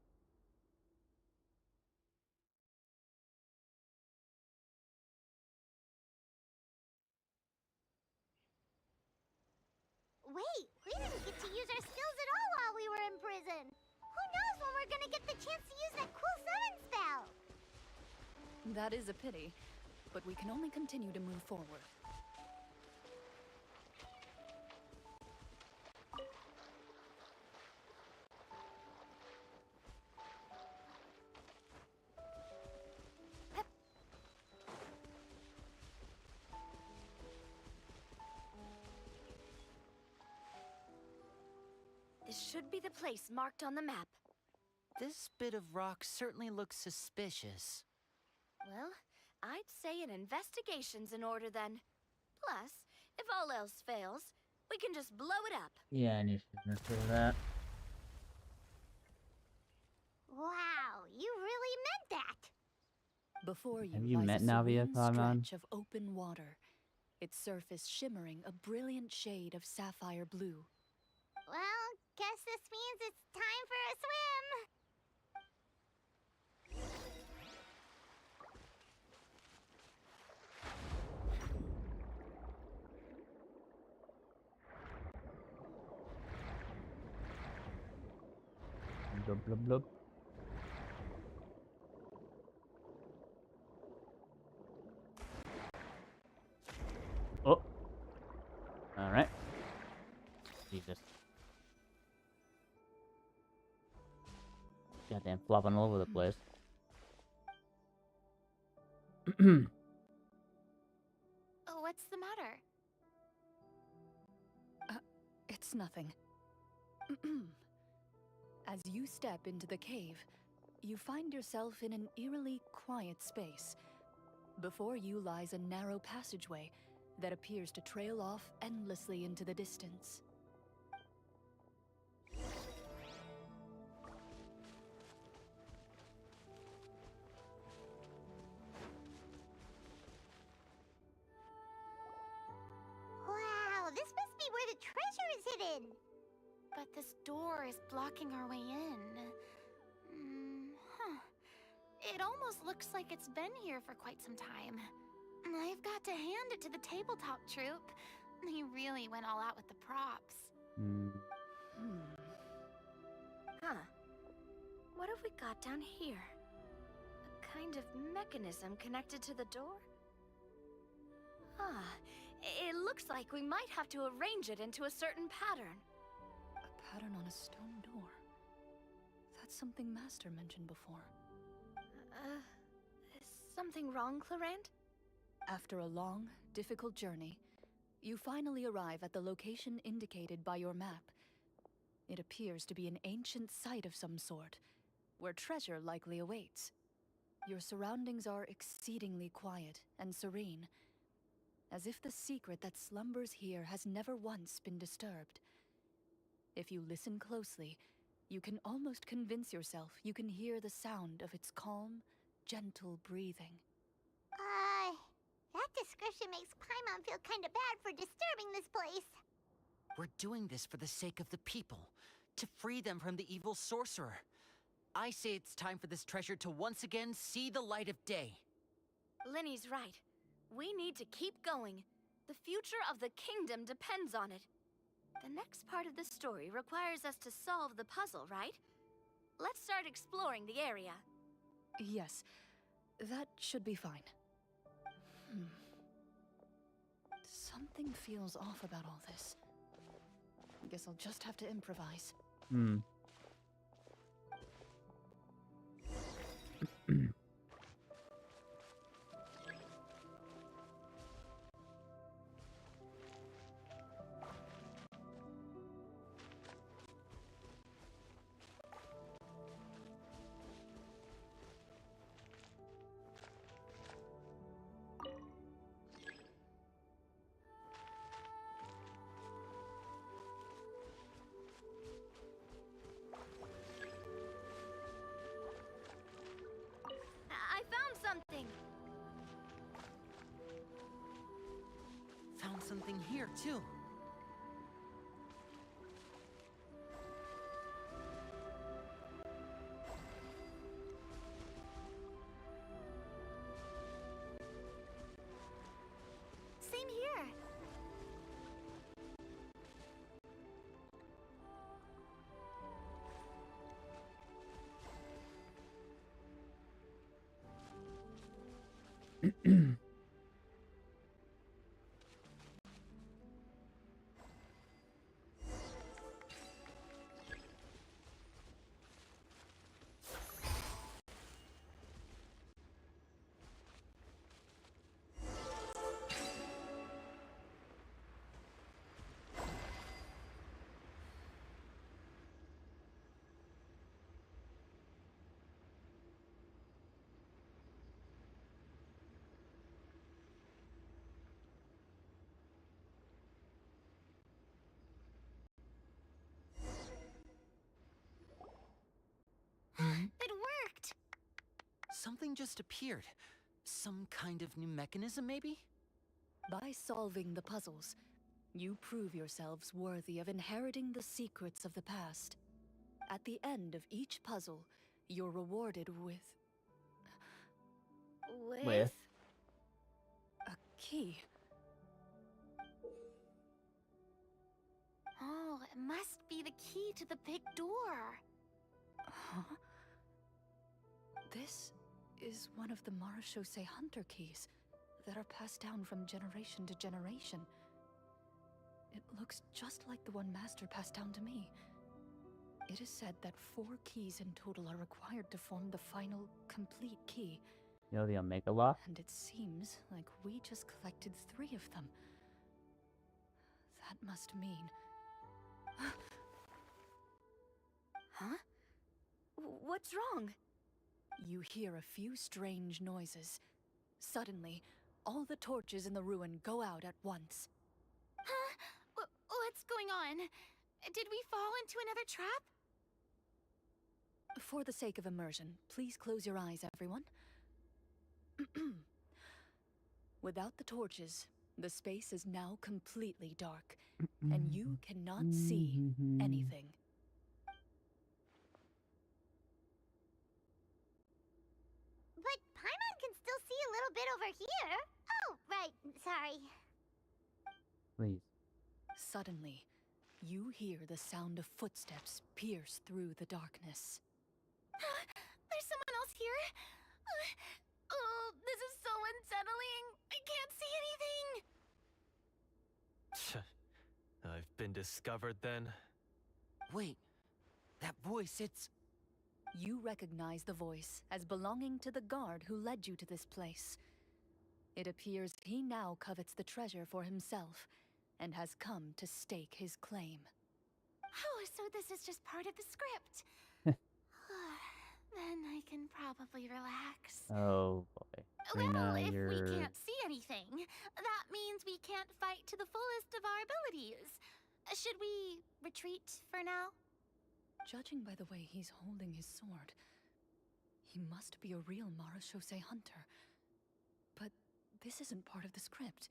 Wait, we didn't get to use our skills at all while we were in prison. Who knows when we're gonna get the chance to use that cool summon spell?
That is a pity, but we can only continue to move forward.
This should be the place marked on the map.
This bit of rock certainly looks suspicious.
Well, I'd say an investigation's in order then. Plus, if all else fails, we can just blow it up.
Yeah, I need to consider that.
Wow, you really meant that.
Before you,
Have you
lies
met
a
Navia,
serene
Paimon?
stretch of open water, its surface shimmering a brilliant shade of sapphire blue.
Well, guess this means it's time for a swim.
Blub, blub, blub. Oh. All right. Jesus. Goddamn flopping all over the place.
Oh, what's the matter?
It's nothing. As you step into the cave, you find yourself in an eerily quiet space. Before you lies a narrow passageway that appears to trail off endlessly into the distance.
Wow, this must be where the treasure is hidden.
But this door is blocking our way in. Huh. It almost looks like it's been here for quite some time. I've got to hand it to the tabletop troupe. They really went all out with the props.
Huh. What have we got down here? A kind of mechanism connected to the door? Ah, it looks like we might have to arrange it into a certain pattern.
A pattern on a stone door. That's something Master mentioned before.
Is something wrong, Clarant?
After a long, difficult journey, you finally arrive at the location indicated by your map. It appears to be an ancient site of some sort, where treasure likely awaits. Your surroundings are exceedingly quiet and serene, as if the secret that slumbers here has never once been disturbed. If you listen closely, you can almost convince yourself you can hear the sound of its calm, gentle breathing.
That description makes Paimon feel kinda bad for disturbing this place.
We're doing this for the sake of the people, to free them from the evil sorcerer. I say it's time for this treasure to once again see the light of day.
Linny's right. We need to keep going. The future of the kingdom depends on it. The next part of the story requires us to solve the puzzle, right? Let's start exploring the area.
Yes, that should be fine. Something feels off about all this. Guess I'll just have to improvise.
something here, too.
Same here. It worked!
Something just appeared. Some kind of new mechanism, maybe?
By solving the puzzles, you prove yourselves worthy of inheriting the secrets of the past. At the end of each puzzle, you're rewarded with
With?
a key.
Oh, it must be the key to the big door.
Huh? This is one of the Marashose Hunter keys that are passed down from generation to generation. It looks just like the one Master passed down to me. It is said that 4 keys in total are required to form the final, complete key.
You know the Omega Law?
And it seems like we just collected 3 of them. That must mean...
Huh? What's wrong?
You hear a few strange noises. Suddenly, all the torches in the ruin go out at once.
Huh? What's going on? Did we fall into another trap?
For the sake of immersion, please close your eyes, everyone. Without the torches, the space is now completely dark, and you cannot see anything.
But Paimon can still see a little bit over here. Oh, right. Sorry.
Please.
Suddenly, you hear the sound of footsteps pierce through the darkness.
There's someone else here. Oh, this is so unsettling. I can't see anything.
I've been discovered then.
Wait, that voice, it's...
You recognize the voice as belonging to the guard who led you to this place. It appears he now covets the treasure for himself, and has come to stake his claim.
Oh, so this is just part of the script. Then I can probably relax.
Oh boy.
Well,
Rena,
if
you're...
we can't see anything, that means we can't fight to the fullest of our abilities. Should we retreat for now?
Judging by the way he's holding his sword, he must be a real Marashose hunter. But this isn't part of the script.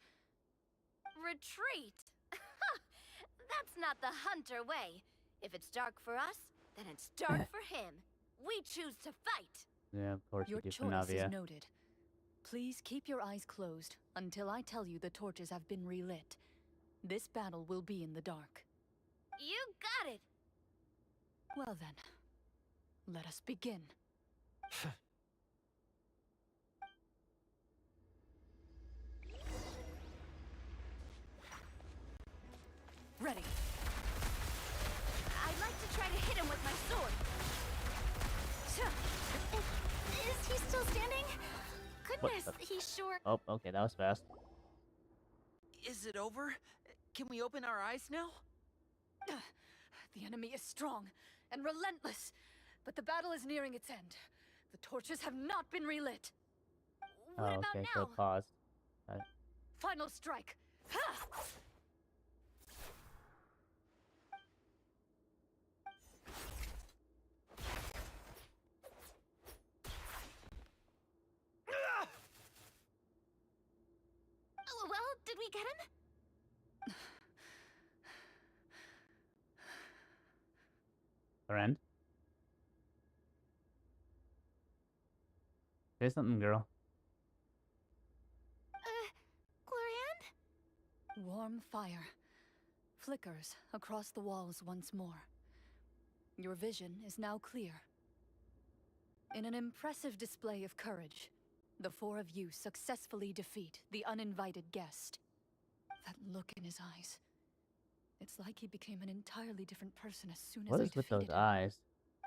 Retreat? That's not the hunter way. If it's dark for us, then it's dark for him. We choose to fight.
Yeah, of course
Your
you do for
choice
Navia.
is noted. Please keep your eyes closed until I tell you the torches have been relit. This battle will be in the dark.
You got it.
Well then, let us begin. Ready.
I'd like to try to hit him with my sword.
Is he still standing? Goodness, he's sure...
Oh, okay, that was fast.
Is it over? Can we open our eyes now?
The enemy is strong and relentless, but the battle is nearing its end. The torches have not been relit.
What
Oh,
about
okay,
now?
so pause.
Final strike. Ha!
Well, did we get him?
friend. Say something, girl.
Glorian?
Warm fire flickers across the walls once more. Your vision is now clear. In an impressive display of courage, the four of you successfully defeat the uninvited guest. That look in his eyes. It's like he became an entirely different person as soon as
What
I
is with those
defeated him.
eyes?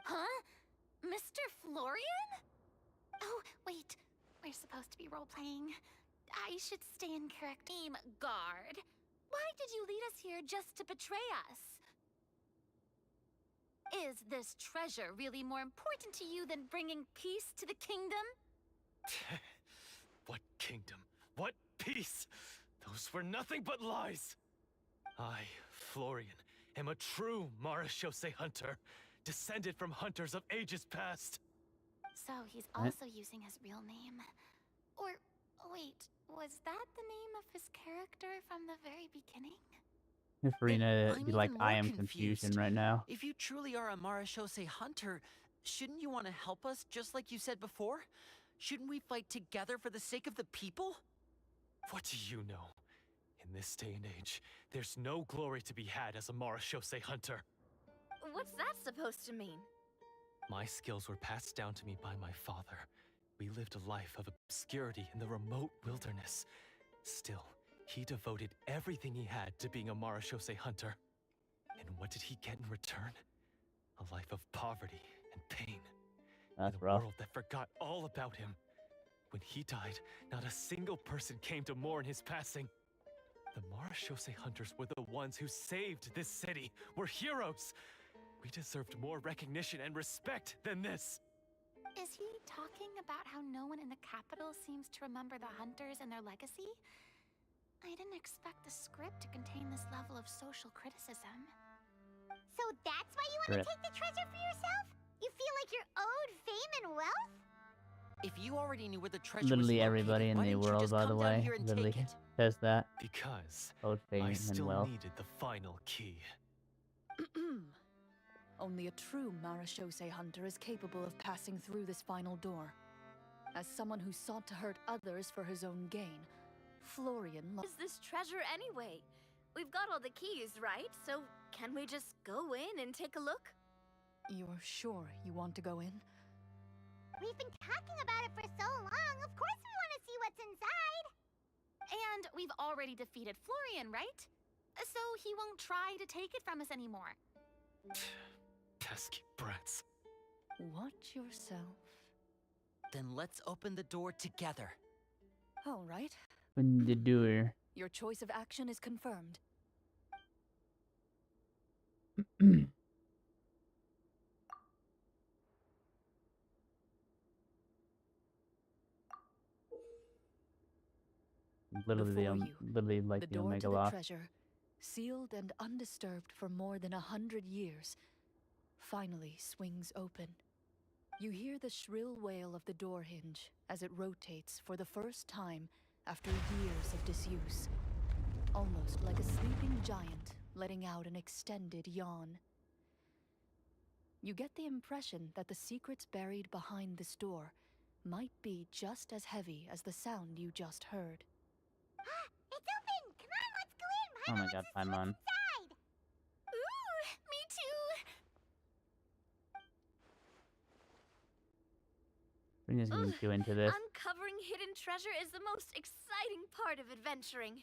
Huh? Mr. Florian? Oh, wait. We're supposed to be role-playing. I should stay in character. Team Guard. Why did you lead us here just to betray us? Is this treasure really more important to you than bringing peace to the kingdom?
What kingdom? What peace? Those were nothing but lies! I, Florian, am a true Marashose hunter, descended from hunters of ages past.
So he's also using his real name. Or, wait, was that the name of his character from the very beginning?
If Rena
I'm
be like,
even
I
more
am
confused.
confusion right now.
If you truly are a Marashose hunter, shouldn't you want to help us just like you said before? Shouldn't we fight together for the sake of the people?
What do you know? In this day and age, there's no glory to be had as a Marashose hunter.
What's that supposed to mean?
My skills were passed down to me by my father. We lived a life of obscurity in the remote wilderness. Still, he devoted everything he had to being a Marashose hunter. And what did he get in return? A life of poverty and pain.
That's
in a
rough.
world that forgot all about him. When he died, not a single person came to mourn his passing. The Marashose hunters were the ones who saved this city. We're heroes. We deserved more recognition and respect than this.
Is he talking about how no one in the capital seems to remember the hunters and their legacy? I didn't expect the script to contain this level of social criticism.
So that's why you want to take the treasure for yourself? You feel like you're owed fame and wealth?
If you already knew where the treasure
Literally
was
everybody
located,
in
why
the
didn't you
world,
just
by the
come down
way,
here and
literally
take it?
says that.
Because
Both fame
I
and
still
wealth.
needed the final key.
Only a true Marashose hunter is capable of passing through this final door. As someone who sought to hurt others for his own gain, Florian
What is this treasure anyway? We've got all the keys, right? So can we just go in and take a look?
You're sure you want to go in?
We've been talking about it for so long. Of course we want to see what's inside.
And we've already defeated Florian, right? So he won't try to take it from us anymore.
Pesky brats.
Watch yourself.
Then let's open the door together.
All right.
Open the door.
Your choice of action is confirmed.
Literally,
Before you,
literally like
the
the
door
Omega
to the
Lock.
treasure, sealed and undisturbed for more than 100 years, finally swings open. You hear the shrill wail of the door hinge as it rotates for the first time after years of disuse. Almost like a sleeping giant letting out an extended yawn. You get the impression that the secrets buried behind this door might be just as heavy as the sound you just heard.
It's open! Come on, let's go in!
Oh
Paimon
my god,
wants to see
Paimon.
what's inside!
Ooh, me too!
Rena's getting too into this.
Uncovering hidden treasure is the most exciting part of adventuring.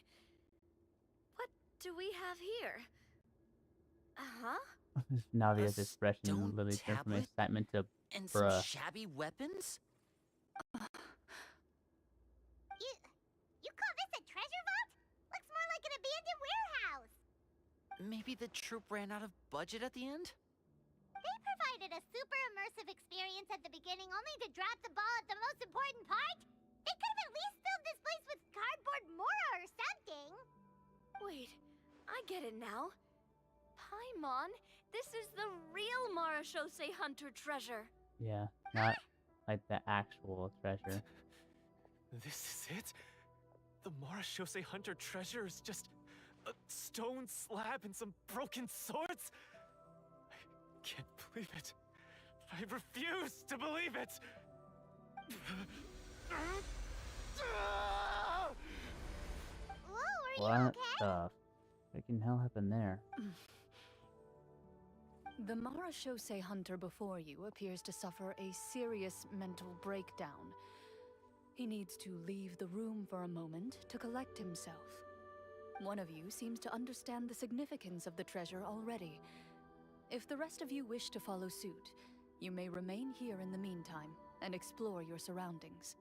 What do we have here? Uh-huh.
Navia's
A
expression
stone
literally turned from
tablet?
excitement to
And some
bruh.
shabby weapons?
You call this a treasure vault? Looks more like an abandoned warehouse.
Maybe the troop ran out of budget at the end?
They provided a super immersive experience at the beginning only to drop the ball at the most important part. They could have at least filled this place with cardboard Mora or something.
Wait, I get it now. Paimon, this is the real Marashose hunter treasure.
Yeah, not like the actual treasure.
This is it? The Marashose hunter treasure is just a stone slab and some broken swords? can't believe it. I refuse to believe it!
Whoa, are you
What
okay?
the freaking hell happened there?
The Marashose hunter before you appears to suffer a serious mental breakdown. He needs to leave the room for a moment to collect himself. One of you seems to understand the significance of the treasure already. If the rest of you wish to follow suit, you may remain here in the meantime and explore your surroundings.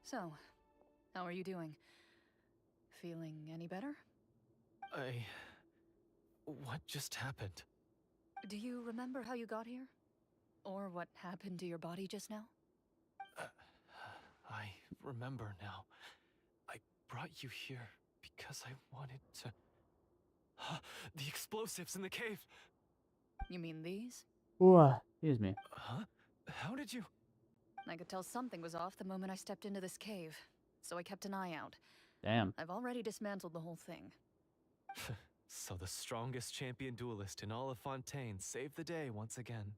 So, how are you doing? Feeling any better?
What just happened?
Do you remember how you got here? Or what happened to your body just now?
I remember now. I brought you here because I wanted to... The explosives in the cave!
You mean these?
Ooh, excuse me.
Huh? How did you...
I could tell something was off the moment I stepped into this cave, so I kept an eye out.
Damn.
I've already dismantled the whole thing.
So the strongest champion duelist in all of Fontaine saved the day once again.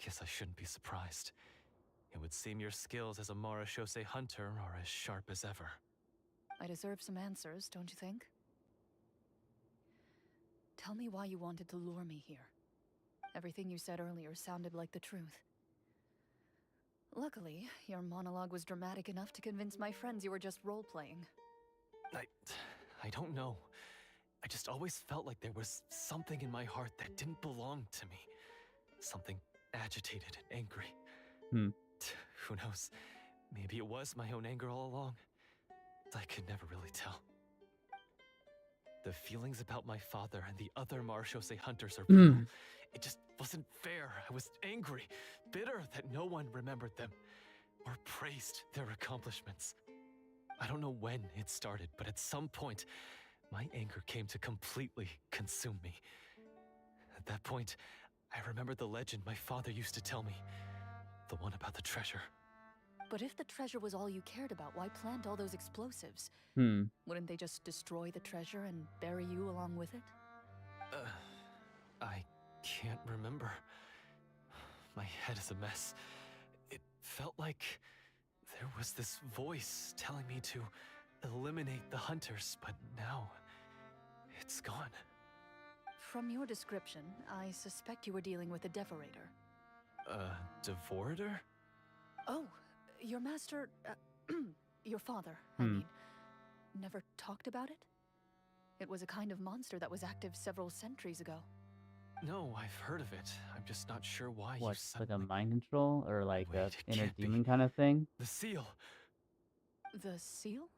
Guess I shouldn't be surprised. It would seem your skills as a Marashose hunter are as sharp as ever.
I deserve some answers, don't you think? Tell me why you wanted to lure me here. Everything you said earlier sounded like the truth. Luckily, your monologue was dramatic enough to convince my friends you were just role-playing.
I don't know. I just always felt like there was something in my heart that didn't belong to me. Something agitated and angry. Who knows? Maybe it was my own anger all along. I could never really tell. The feelings about my father and the other Marashose hunters are real. It just wasn't fair. I was angry, bitter that no one remembered them or praised their accomplishments. I don't know when it started, but at some point, my anger came to completely consume me. At that point, I remembered the legend my father used to tell me. The one about the treasure.
But if the treasure was all you cared about, why plant all those explosives? Wouldn't they just destroy the treasure and bury you along with it?
I can't remember. My head is a mess. It felt like there was this voice telling me to eliminate the hunters, but now it's gone.
From your description, I suspect you were dealing with a Devorator.
Devorator?
Oh, your master, your father, I mean, never talked about it? It was a kind of monster that was active several centuries ago.
No, I've heard of it. I'm just not sure why
What,
you suddenly...
like a mind control or like
Wait,
a
it
inner
can't be.
demon kind of thing?
The seal!
The seal?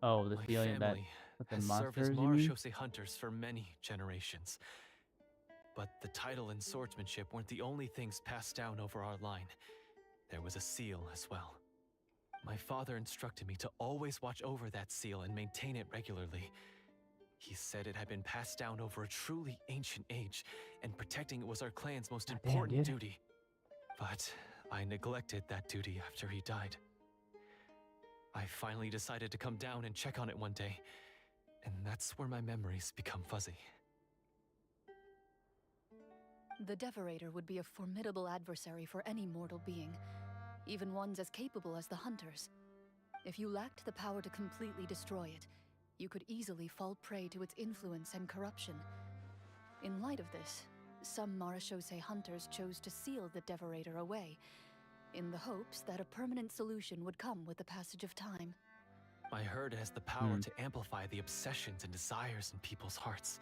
Oh, the
My
feeling that
family
with the
has served as
monsters, you mean?
Marashose hunters for many generations. But the title and swordsmanship weren't the only things passed down over our line. There was a seal as well. My father instructed me to always watch over that seal and maintain it regularly. He said it had been passed down over a truly ancient age, and protecting it was our clan's most important duty. But I neglected that duty after he died. I finally decided to come down and check on it one day, and that's where my memories become fuzzy.
The Devorator would be a formidable adversary for any mortal being, even ones as capable as the Hunters. If you lacked the power to completely destroy it, you could easily fall prey to its influence and corruption. In light of this, some Marashose hunters chose to seal the Devorator away, in the hopes that a permanent solution would come with the passage of time.
I heard it has the power to amplify the obsessions and desires in people's hearts,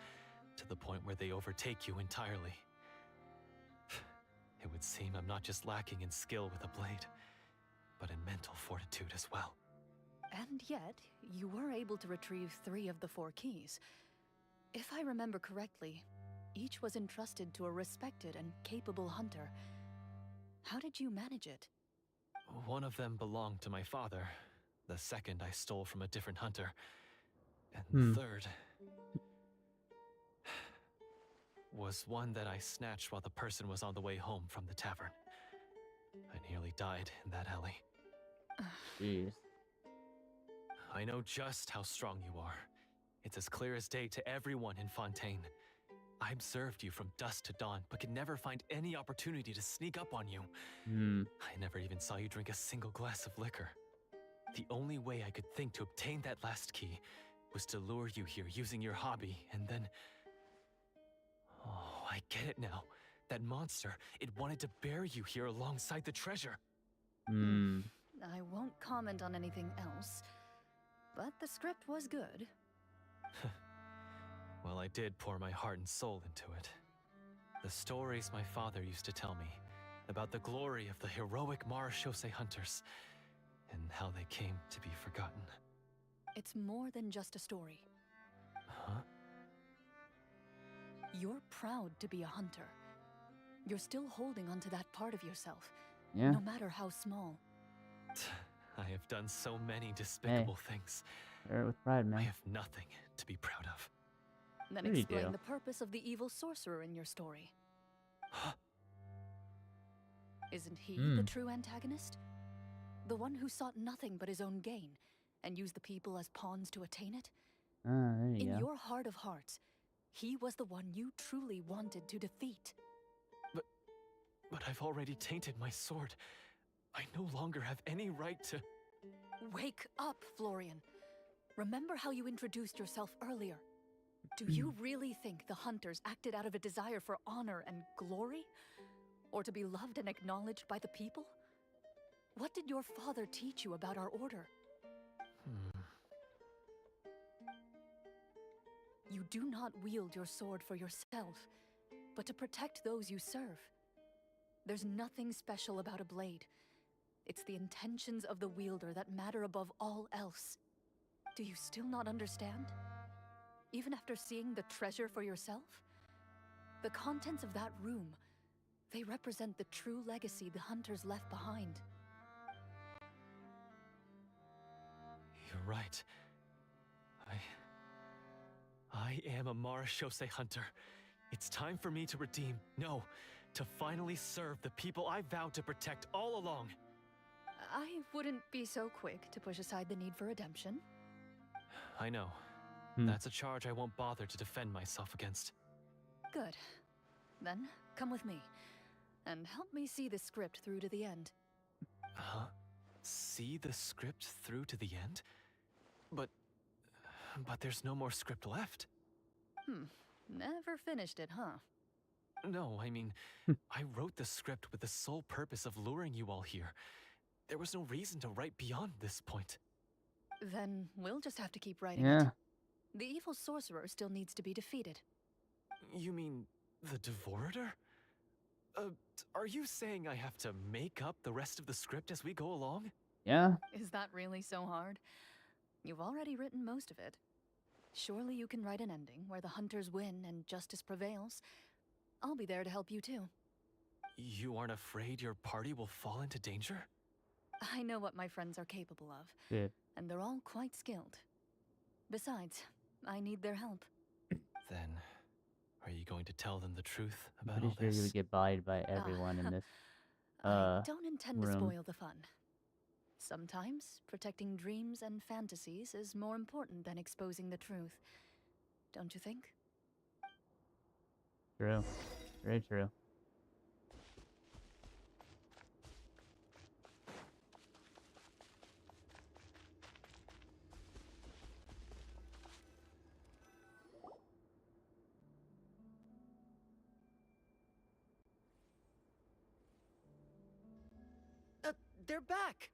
to the point where they overtake you entirely. It would seem I'm not just lacking in skill with a blade, but in mental fortitude as well.
And yet, you were able to retrieve 3 of the 4 keys. If I remember correctly, each was entrusted to a respected and capable hunter. How did you manage it?
One of them belonged to my father. The second I stole from a different hunter. And the third, was one that I snatched while the person was on the way home from the tavern. I nearly died in that alley.
Jeez.
I know just how strong you are. It's as clear as day to everyone in Fontaine. I observed you from dusk to dawn, but could never find any opportunity to sneak up on you. I never even saw you drink a single glass of liquor. The only way I could think to obtain that last key was to lure you here using your hobby, and then... Oh, I get it now. That monster, it wanted to bury you here alongside the treasure.
I won't comment on anything else, but the script was good.
Well, I did pour my heart and soul into it. The stories my father used to tell me about the glory of the heroic Marechaussee hunters and how they came to be forgotten.
It's more than just a story.
Huh?
You're proud to be a hunter. You're still holding onto that part of yourself,
Yeah.
no matter how small.
I have done so many despicable things.
Share it with pride,
I
man.
have nothing to be proud of.
Then
Sure you
explain
do.
the purpose of the evil sorcerer in your story. Isn't he the true antagonist? The one who sought nothing but his own gain, and used the people as pawns to attain it?
There you
In
go.
your heart of hearts, he was the one you truly wanted to defeat.
But I've already tainted my sword. I no longer have any right to...
Wake up, Florian. Remember how you introduced yourself earlier. Do you really think the hunters acted out of a desire for honor and glory? Or to be loved and acknowledged by the people? What did your father teach you about our order? You do not wield your sword for yourself, but to protect those you serve. There's nothing special about a blade. It's the intentions of the wielder that matter above all else. Do you still not understand? Even after seeing the treasure for yourself? The contents of that room, they represent the true legacy the hunters left behind.
You're right. I am a Marechaussee hunter. It's time for me to redeem, no, to finally serve the people I vowed to protect all along.
I wouldn't be so quick to push aside the need for redemption.
I know. That's a charge I won't bother to defend myself against.
Good. Then, come with me, and help me see the script through to the end.
Huh? See the script through to the end? But there's no more script left.
Never finished it, huh?
No, I mean, I wrote the script with the sole purpose of luring you all here. There was no reason to write beyond this point.
Then we'll just have to keep writing
Yeah.
it. The evil sorcerer still needs to be defeated.
You mean the Devorator? Are you saying I have to make up the rest of the script as we go along?
Yeah.
Is that really so hard? You've already written most of it. Surely you can write an ending where the hunters win and justice prevails. I'll be there to help you too.
You aren't afraid your party will fall into danger?
I know what my friends are capable of,
Good.
and they're all quite skilled. Besides, I need their help.
Then, are you going to tell them the truth
I'm
about
pretty
all
sure you
this?
would get bodied by everyone in this.
I don't intend to
room.
spoil the fun. Sometimes, protecting dreams and fantasies is more important than exposing the truth. Don't you think?
True. Very true.
They're back!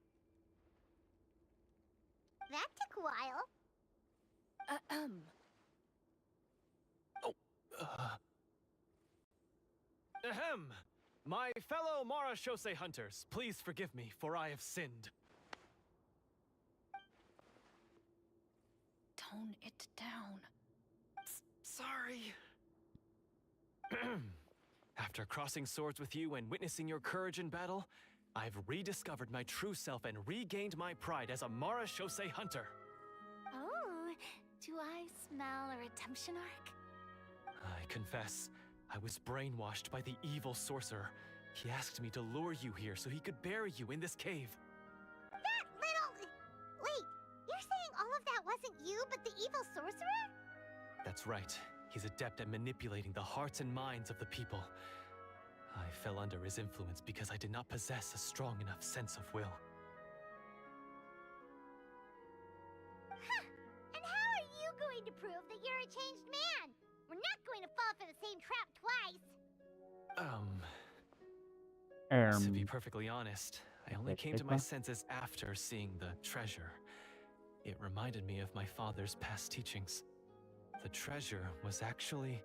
That took a while.
Ahem! My fellow Marechaussee hunters, please forgive me, for I have sinned.
Tone it down.
Sorry. After crossing swords with you and witnessing your courage in battle, I've rediscovered my true self and regained my pride as a Marechaussee hunter.
Oh, do I smell a redemption arc?
I confess, I was brainwashed by the evil sorcerer. He asked me to lure you here so he could bury you in this cave.
That little... Wait, you're saying all of that wasn't you, but the evil sorcerer?
That's right. He's adept at manipulating the hearts and minds of the people. I fell under his influence because I did not possess a strong enough sense of will.
Huh. And how are you going to prove that you're a changed man? We're not going to fall for the same trap twice.
To be perfectly honest, I only came to my senses after seeing the treasure. It reminded me of my father's past teachings. The treasure was actually...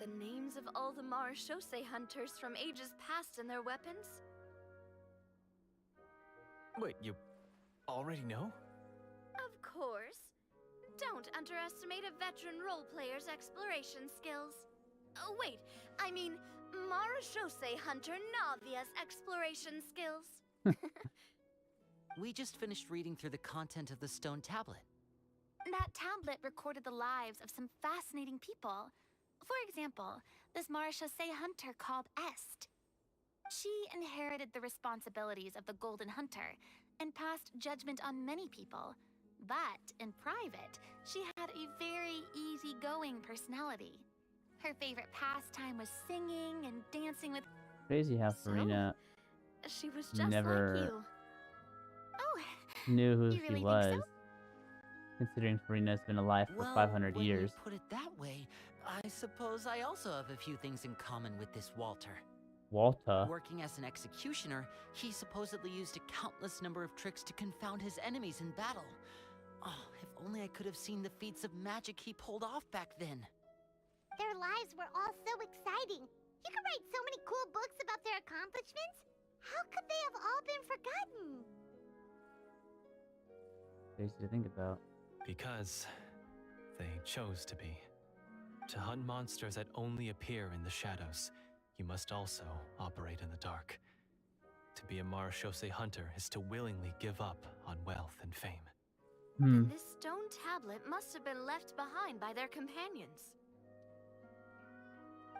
The names of all the Marashose hunters from ages past and their weapons?
Wait, you already know?
Of course. Don't underestimate a veteran role player's exploration skills. Oh, wait, I mean, Marashose hunter Navia's exploration skills.
We just finished reading through the content of the stone tablet.
That tablet recorded the lives of some fascinating people. For example, this Marashose hunter called Est. She inherited the responsibilities of the Golden Hunter and passed judgment on many people. But in private, she had a very easygoing personality. Her favorite pastime was singing and dancing with...
Crazy how Furina
She was just
never
like you. Oh,
knew who
you
she
really think
was.
so?
Considering Furina's been alive for 500
when
years.
you put it that way, I suppose I also have a few things in common with this Walter.
Walter.
Working as an executioner, he supposedly used a countless number of tricks to confound his enemies in battle. Oh, if only I could have seen the feats of magic he pulled off back then.
Their lives were all so exciting. You could write so many cool books about their accomplishments. How could they have all been forgotten?
Crazy to think about.
Because they chose to be. To hunt monsters that only appear in the shadows, you must also operate in the dark. To be a Marashose hunter is to willingly give up on wealth and fame.
Then this stone tablet must have been left behind by their companions.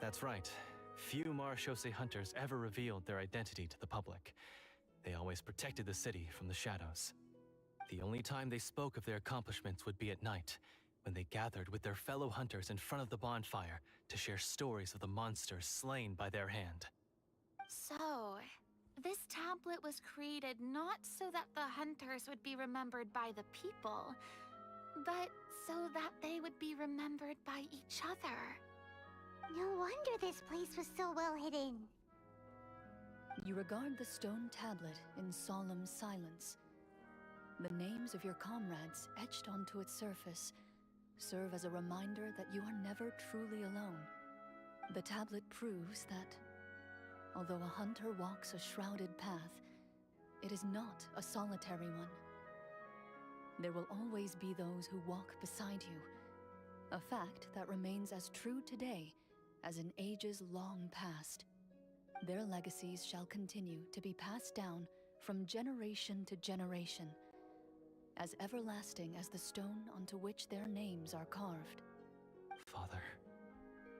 That's right. Few Marashose hunters ever revealed their identity to the public. They always protected the city from the shadows. The only time they spoke of their accomplishments would be at night, when they gathered with their fellow hunters in front of the bonfire to share stories of the monsters slain by their hand.
So, this tablet was created not so that the hunters would be remembered by the people, but so that they would be remembered by each other.
No wonder this place was so well hidden.
You regard the stone tablet in solemn silence. The names of your comrades etched onto its surface serve as a reminder that you are never truly alone. The tablet proves that, although a hunter walks a shrouded path, it is not a solitary one. There will always be those who walk beside you, a fact that remains as true today as in ages long past. Their legacies shall continue to be passed down from generation to generation, as everlasting as the stone onto which their names are carved.
Father,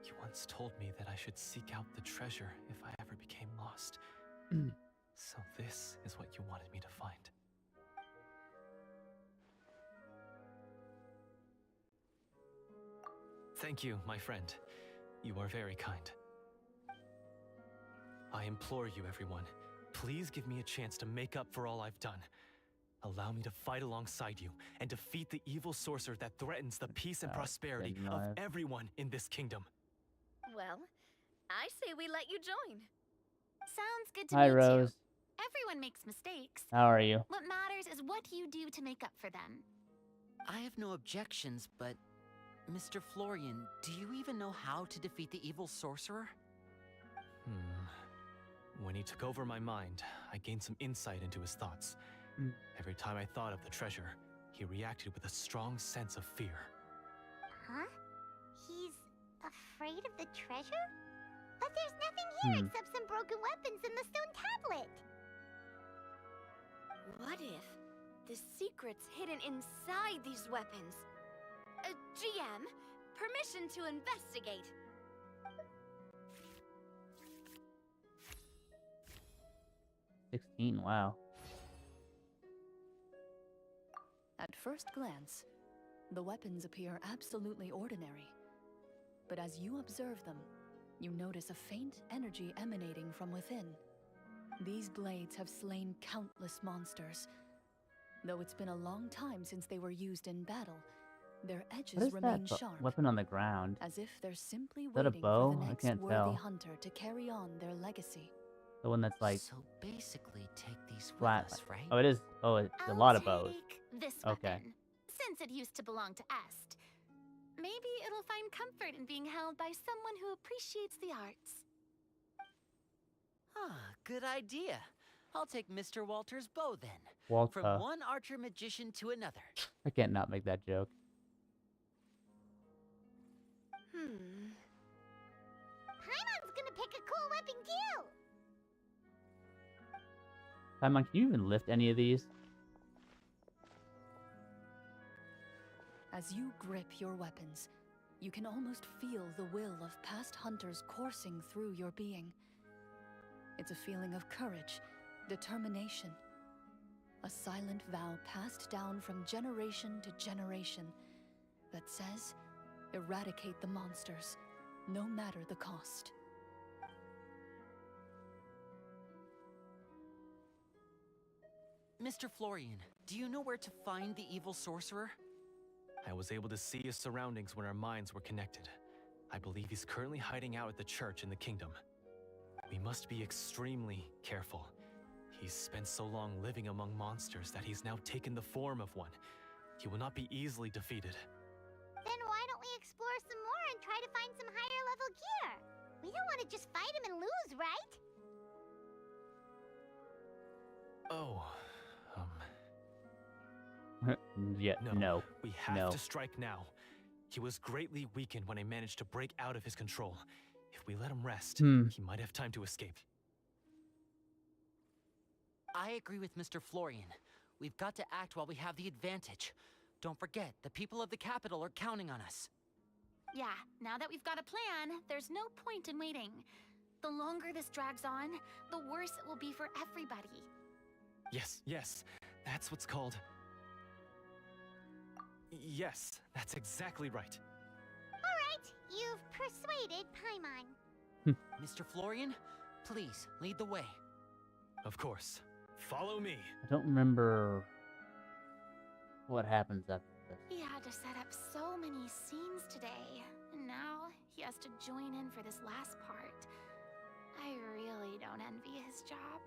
you once told me that I should seek out the treasure if I ever became lost. So this is what you wanted me to find. Thank you, my friend. You are very kind. I implore you, everyone, please give me a chance to make up for all I've done. Allow me to fight alongside you and defeat the evil sorcerer that threatens the peace and prosperity of everyone in this kingdom.
Well, I say we let you join.
Sounds good to
Hi,
me
Rose.
too. Everyone makes mistakes.
How are you?
What matters is what you do to make up for them.
I have no objections, but... Mr. Florian, do you even know how to defeat the evil sorcerer?
When he took over my mind, I gained some insight into his thoughts. Every time I thought of the treasure, he reacted with a strong sense of fear.
Huh? He's afraid of the treasure? But there's nothing here except some broken weapons and the stone tablet.
What if the secret's hidden inside these weapons? GM, permission to investigate.
16, wow.
At first glance, the weapons appear absolutely ordinary. But as you observe them, you notice a faint energy emanating from within. These blades have slain countless monsters. Though it's been a long time since they were used in battle, their
What
edges
is that
remain sharp,
weapon on the ground?
as if they're simply
that a
waiting for
bow?
the
I
next
can't
worthy
tell.
hunter to carry on their legacy.
The one that's like
So basically, take these with
flat.
us, right?
Oh, it is. Oh, it's a
I'll
lot of bows.
take this
Okay.
weapon, since it used to belong to Est. Maybe it'll find comfort in being held by someone who appreciates the arts.
Ah, good idea. I'll take Mr. Walter's bow then.
Walter.
From one archer magician to another.
I can't not make that joke.
Paimon's gonna pick a cool weapon too!
Paimon, can you even lift any of these?
As you grip your weapons, you can almost feel the will of past hunters coursing through your being. It's a feeling of courage, determination. A silent vow passed down from generation to generation that says, eradicate the monsters, no matter the cost.
Mr. Florian, do you know where to find the evil sorcerer?
I was able to see his surroundings when our minds were connected. I believe he's currently hiding out at the church in the kingdom. We must be extremely careful. He's spent so long living among monsters that he's now taken the form of one. He will not be easily defeated.
Then why don't we explore some more and try to find some higher level gear? We don't want to just fight him and lose, right?
Oh,
Yeah, no.
We have
No.
to strike now. He was greatly weakened when I managed to break out of his control. If we let him rest, he might have time to escape.
I agree with Mr. Florian. We've got to act while we have the advantage. Don't forget, the people of the capital are counting on us.
Yeah, now that we've got a plan, there's no point in waiting. The longer this drags on, the worse it will be for everybody.
Yes, that's what's called... Yes, that's exactly right.
Alright, you've persuaded Paimon.
Mr. Florian, please lead the way.
Of course. Follow me.
I don't remember what happens after this.
He had to set up so many scenes today, and now he has to join in for this last part. I really don't envy his job.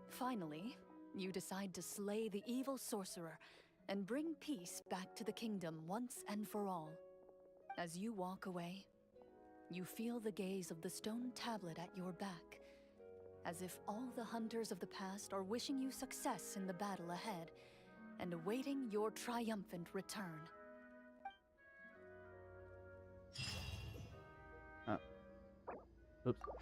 Finally, you decide to slay the evil sorcerer and bring peace back to the kingdom once and for all. As you walk away, you feel the gaze of the stone tablet at your back, as if all the hunters of the past are wishing you success in the battle ahead and awaiting your triumphant return.
Oops.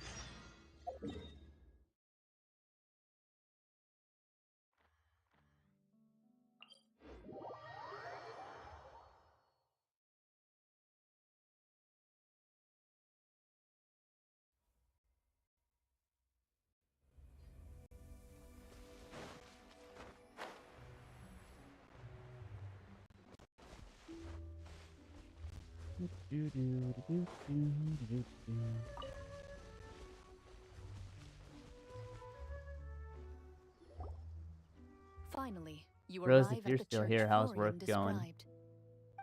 Finally, you
Rose,
arrive
if you're
at the
still
church
here, how's
Florian
work going?
described.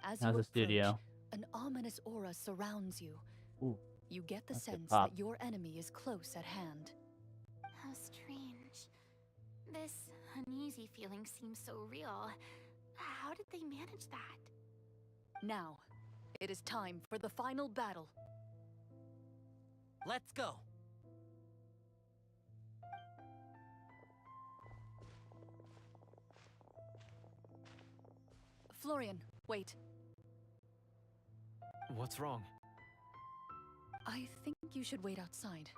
As
How's
you
the studio?
approach, an ominous aura surrounds you.
Ooh,
You get the
that's a
sense
pop.
that your enemy is close at hand.
How strange. This uneasy feeling seems so real. How did they manage that?
Now, it is time for the final battle.
Let's go.
Florian, wait.
What's wrong?
I think you should wait outside.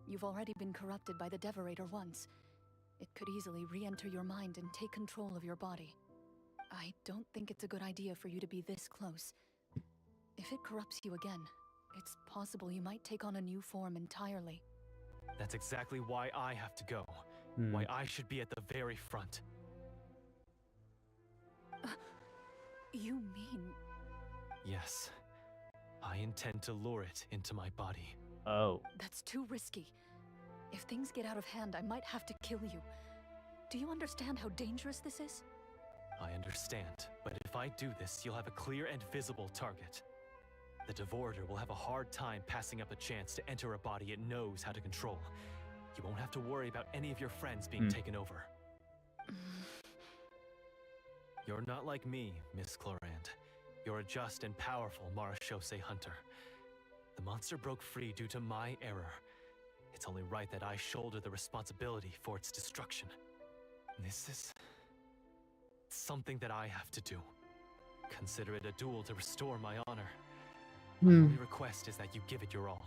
You've already been corrupted by the Devorator once. It could easily re-enter your mind and take control of your body. I don't think it's a good idea for you to be this close. If it corrupts you again, it's possible you might take on a new form entirely.
That's exactly why I have to go. Why I should be at the very front.
You mean...
Yes. I intend to lure it into my body.
Oh.
That's too risky. If things get out of hand, I might have to kill you. Do you understand how dangerous this is?
I understand, but if I do this, you'll have a clear and visible target. The Devorator will have a hard time passing up a chance to enter a body it knows how to control. You won't have to worry about any of your friends being taken over. You're not like me, Miss Clorand. You're a just and powerful Marashose hunter. The monster broke free due to my error. It's only right that I shoulder the responsibility for its destruction. This is... something that I have to do. Consider it a duel to restore my honor. My only request is that you give it your all.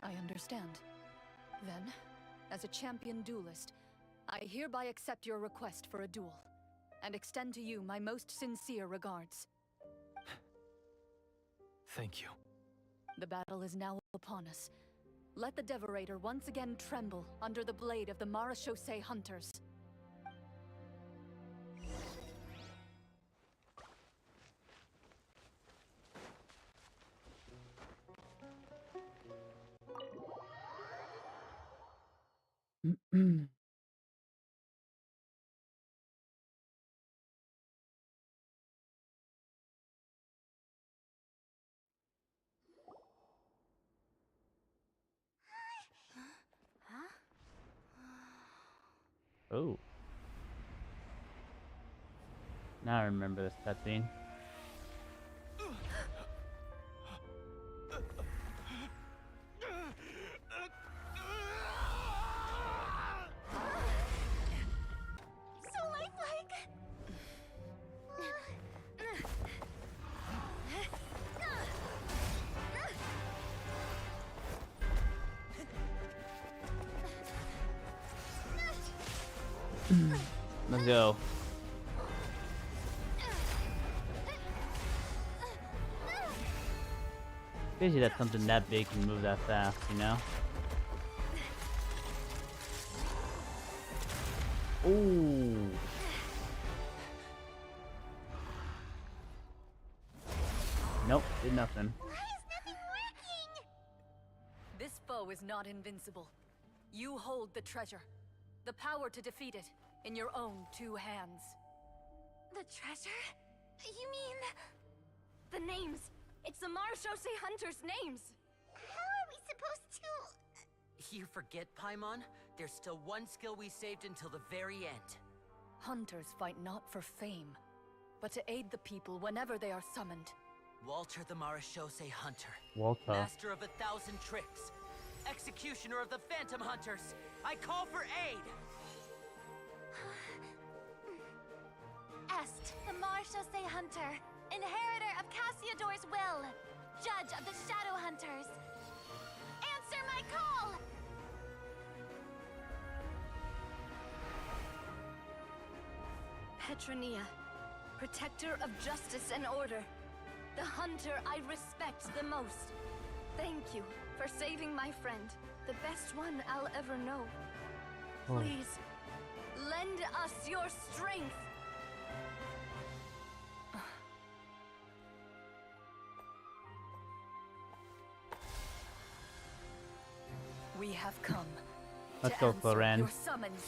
I understand. Then, as a champion duelist, I hereby accept your request for a duel, and extend to you my most sincere regards.
Thank you.
The battle is now upon us. Let the Devorator once again tremble under the blade of the Marashose hunters.
Oh. Now I remember this cutscene.
So lifelike!
Let's go. Crazy that something that big can move that fast, you know? Ooh. Nope, did nothing.
Why is nothing working?
This foe is not invincible. You hold the treasure. The power to defeat it in your own 2 hands.
The treasure? You mean... the names. It's the Marashose hunters' names.
How are we supposed to...
You forget, Paimon? There's still one skill we saved until the very end.
Hunters fight not for fame, but to aid the people whenever they are summoned.
Walter the Marashose Hunter.
Walter.
Master of 1,000 tricks. Executioner of the Phantom Hunters. I call for aid!
Est, the Marashose Hunter, inheritor of Cassiodor's will, judge of the Shadow Hunters. Answer my call!
Petronia, protector of justice and order. The hunter I respect the most. Thank you for saving my friend, the best one I'll ever know. Please, lend us your strength.
We have come
Let's
to
go,
answer
Cloran.
your summons.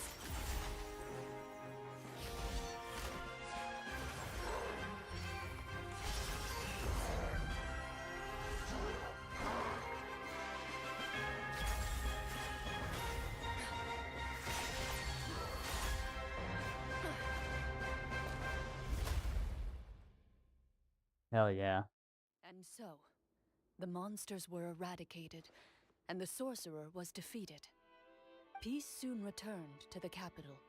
Hell yeah.
And so, the monsters were eradicated, and the sorcerer was defeated. Peace soon returned to the capital.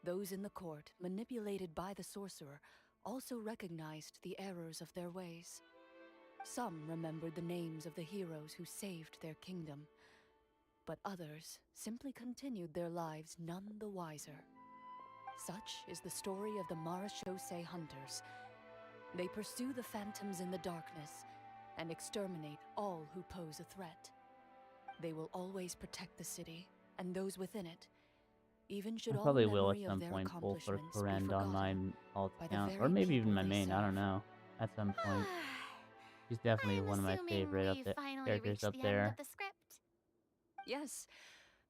Those in the court, manipulated by the sorcerer, also recognized the errors of their ways. Some remembered the names of the heroes who saved their kingdom, but others simply continued their lives none the wiser. Such is the story of the Marashose Hunters. They pursue the phantoms in the darkness, and exterminate all who pose a threat. They will always protect the city and those within it, even should
I
all
probably will at
memory of
some
their
point pull for
accomplishments be
Corrend on my
forgotten
alt
by the
account, or
very
maybe even
people
my
they
main. I don't
serve.
know. At some point, she's definitely
I'm
one of my
assuming
favorite
we finally
characters
reached
up
the end
there.
of the script.
Yes,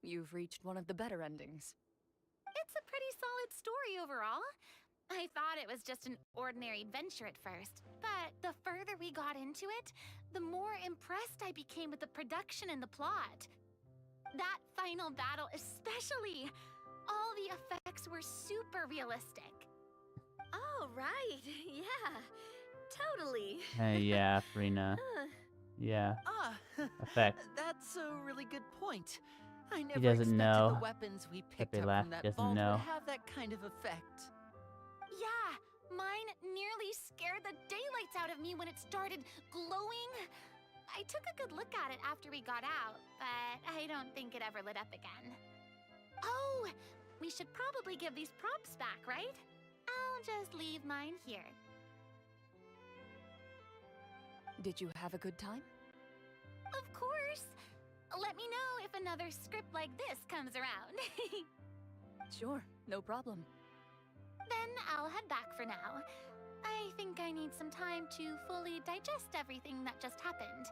you've reached one of the better endings.
It's a pretty solid story overall. I thought it was just an ordinary adventure at first, but the further we got into it, the more impressed I became with the production and the plot. That final battle especially. All the effects were super realistic.
Oh, right. Yeah. Totally.
Hey, yeah, Frina. Yeah, effects.
That's a really good point. I never
doesn't
expected
know
the weapons we picked
they
up
laugh,
from that
doesn't
vault
know.
would have that kind of effect.
Yeah, mine nearly scared the daylights out of me when it started glowing. I took a good look at it after we got out, but I don't think it ever lit up again. Oh, we should probably give these props back, right? I'll just leave mine here.
Did you have a good time?
Of course. Let me know if another script like this comes around.
Sure, no problem.
Then I'll head back for now. I think I need some time to fully digest everything that just happened.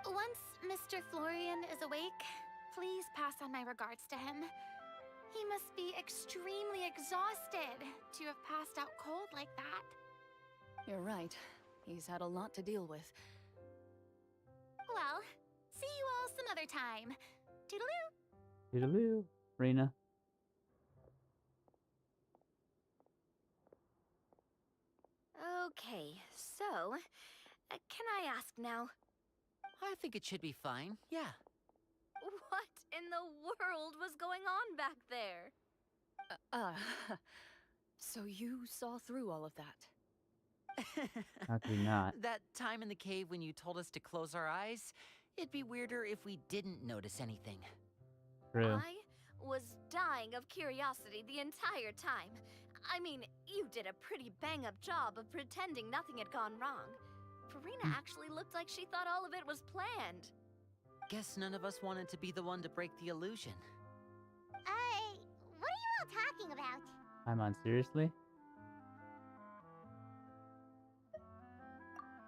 Once Mr. Florian is awake, please pass on my regards to him. He must be extremely exhausted to have passed out cold like that.
You're right. He's had a lot to deal with.
Well, see you all some other time. Toodaloo!
Toodaloo, Frina.
Okay, so, can I ask now?
I think it should be fine, yeah.
What in the world was going on back there?
So you saw through all of that?
How could we not?
That time in the cave when you told us to close our eyes, it'd be weirder if we didn't notice anything.
True.
I was dying of curiosity the entire time. I mean, you did a pretty bang-up job of pretending nothing had gone wrong. Farina actually looked like she thought all of it was planned.
Guess none of us wanted to be the one to break the illusion.
What are you all talking about?
I'm on, seriously?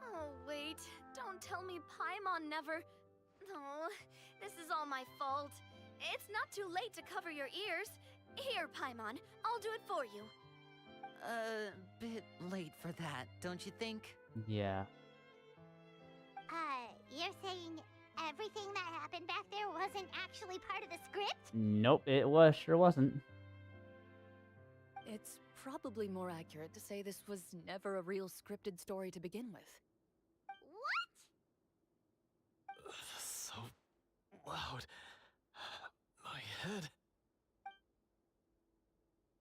Oh, wait. Don't tell me Paimon never... Oh, this is all my fault. It's not too late to cover your ears. Here, Paimon, I'll do it for you.
Bit late for that, don't you think?
Yeah.
You're saying everything that happened back there wasn't actually part of the script?
Nope, it was. Sure wasn't.
It's probably more accurate to say this was never a real scripted story to begin with.
What?
So loud. My head.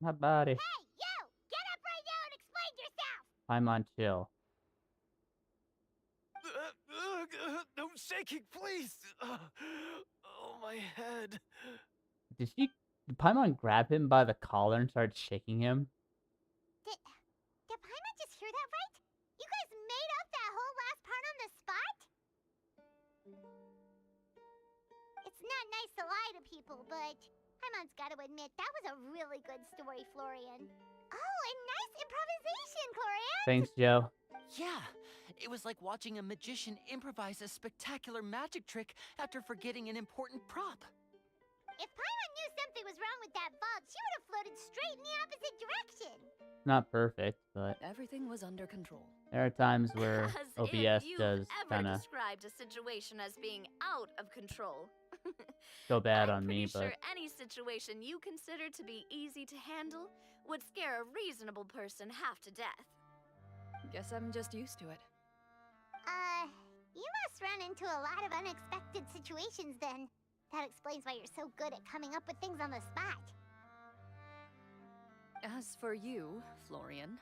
My body.
Hey, you! Get up right now and explain yourself!
I'm on chill.
No shaking, please! Oh, my head.
Did Paimon grab him by the collar and start shaking him?
Did Paimon just hear that right? You guys made up that whole last part on the spot? It's not nice to lie to people, but Paimon's got to admit, that was a really good story, Florian. Oh, and nice improvisation, Florian!
Thanks, Joe.
Yeah, it was like watching a magician improvise a spectacular magic trick after forgetting an important prop.
If Paimon knew something was wrong with that vault, she would have floated straight in the opposite direction.
Not perfect, but
Everything was under control.
there are times where
As
OBS
if you've
does
ever
kind of
described a situation as being out of control.
go bad
I'm
on me,
pretty
but
sure any situation you consider to be easy to handle would scare a reasonable person half to death.
Guess I'm just used to it.
You must run into a lot of unexpected situations then. That explains why you're so good at coming up with things on the spot.
As for you, Florian,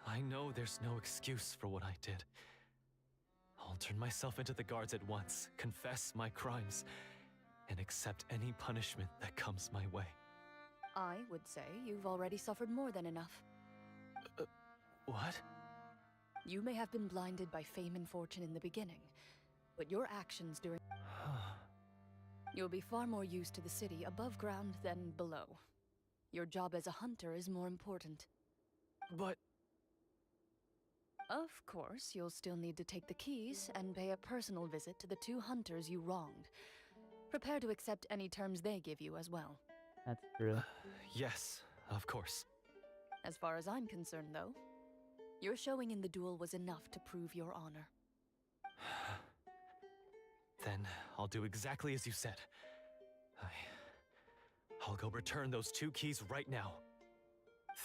I know there's no excuse for what I did. I'll turn myself into the guards at once, confess my crimes, and accept any punishment that comes my way.
I would say you've already suffered more than enough.
What?
You may have been blinded by fame and fortune in the beginning, but your actions during... You'll be far more used to the city above ground than below. Your job as a hunter is more important.
But...
Of course, you'll still need to take the keys and pay a personal visit to the 2 hunters you wronged. Prepare to accept any terms they give you as well.
That's true.
Yes, of course.
As far as I'm concerned, though, your showing in the duel was enough to prove your honor.
Then I'll do exactly as you said. I'll go return those 2 keys right now.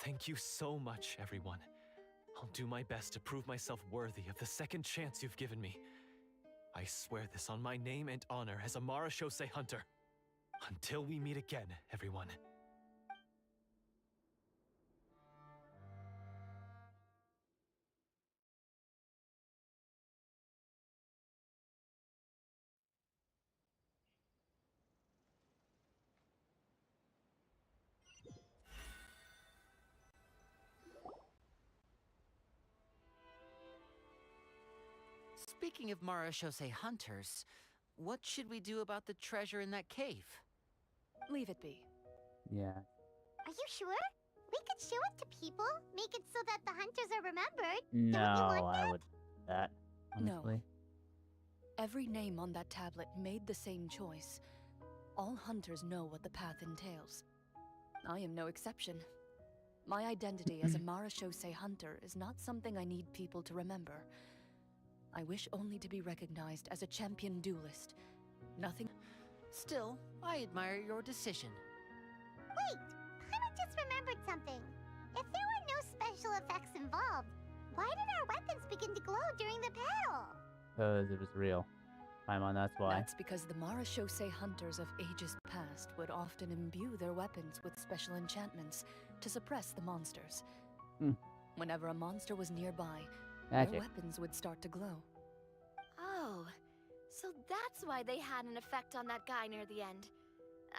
Thank you so much, everyone. I'll do my best to prove myself worthy of the second chance you've given me. I swear this on my name and honor as a Marashosei hunter. Until we meet again, everyone.
Speaking of Marashosei hunters, what should we do about the treasure in that cave?
Leave it be.
Yeah.
Are you sure? We could show it to people, make it so that the hunters are remembered.
No,
Don't you want
I
that?
would do that, honestly.
No. Every name on that tablet made the same choice. All hunters know what the path entails. I am no exception. My identity as a Marashosei hunter is not something I need people to remember. I wish only to be recognized as a champion duelist. Nothing...
Still, I admire your decision.
Wait! I just remembered something. If there were no special effects involved, why did our weapons begin to glow during the battle?
Because it was real. Paimon, that's why.
That's because the Marashosei hunters of ages past would often imbue their weapons with special enchantments to suppress the monsters. Whenever a monster was nearby,
Magic.
their weapons would start to glow.
Oh, so that's why they had an effect on that guy near the end.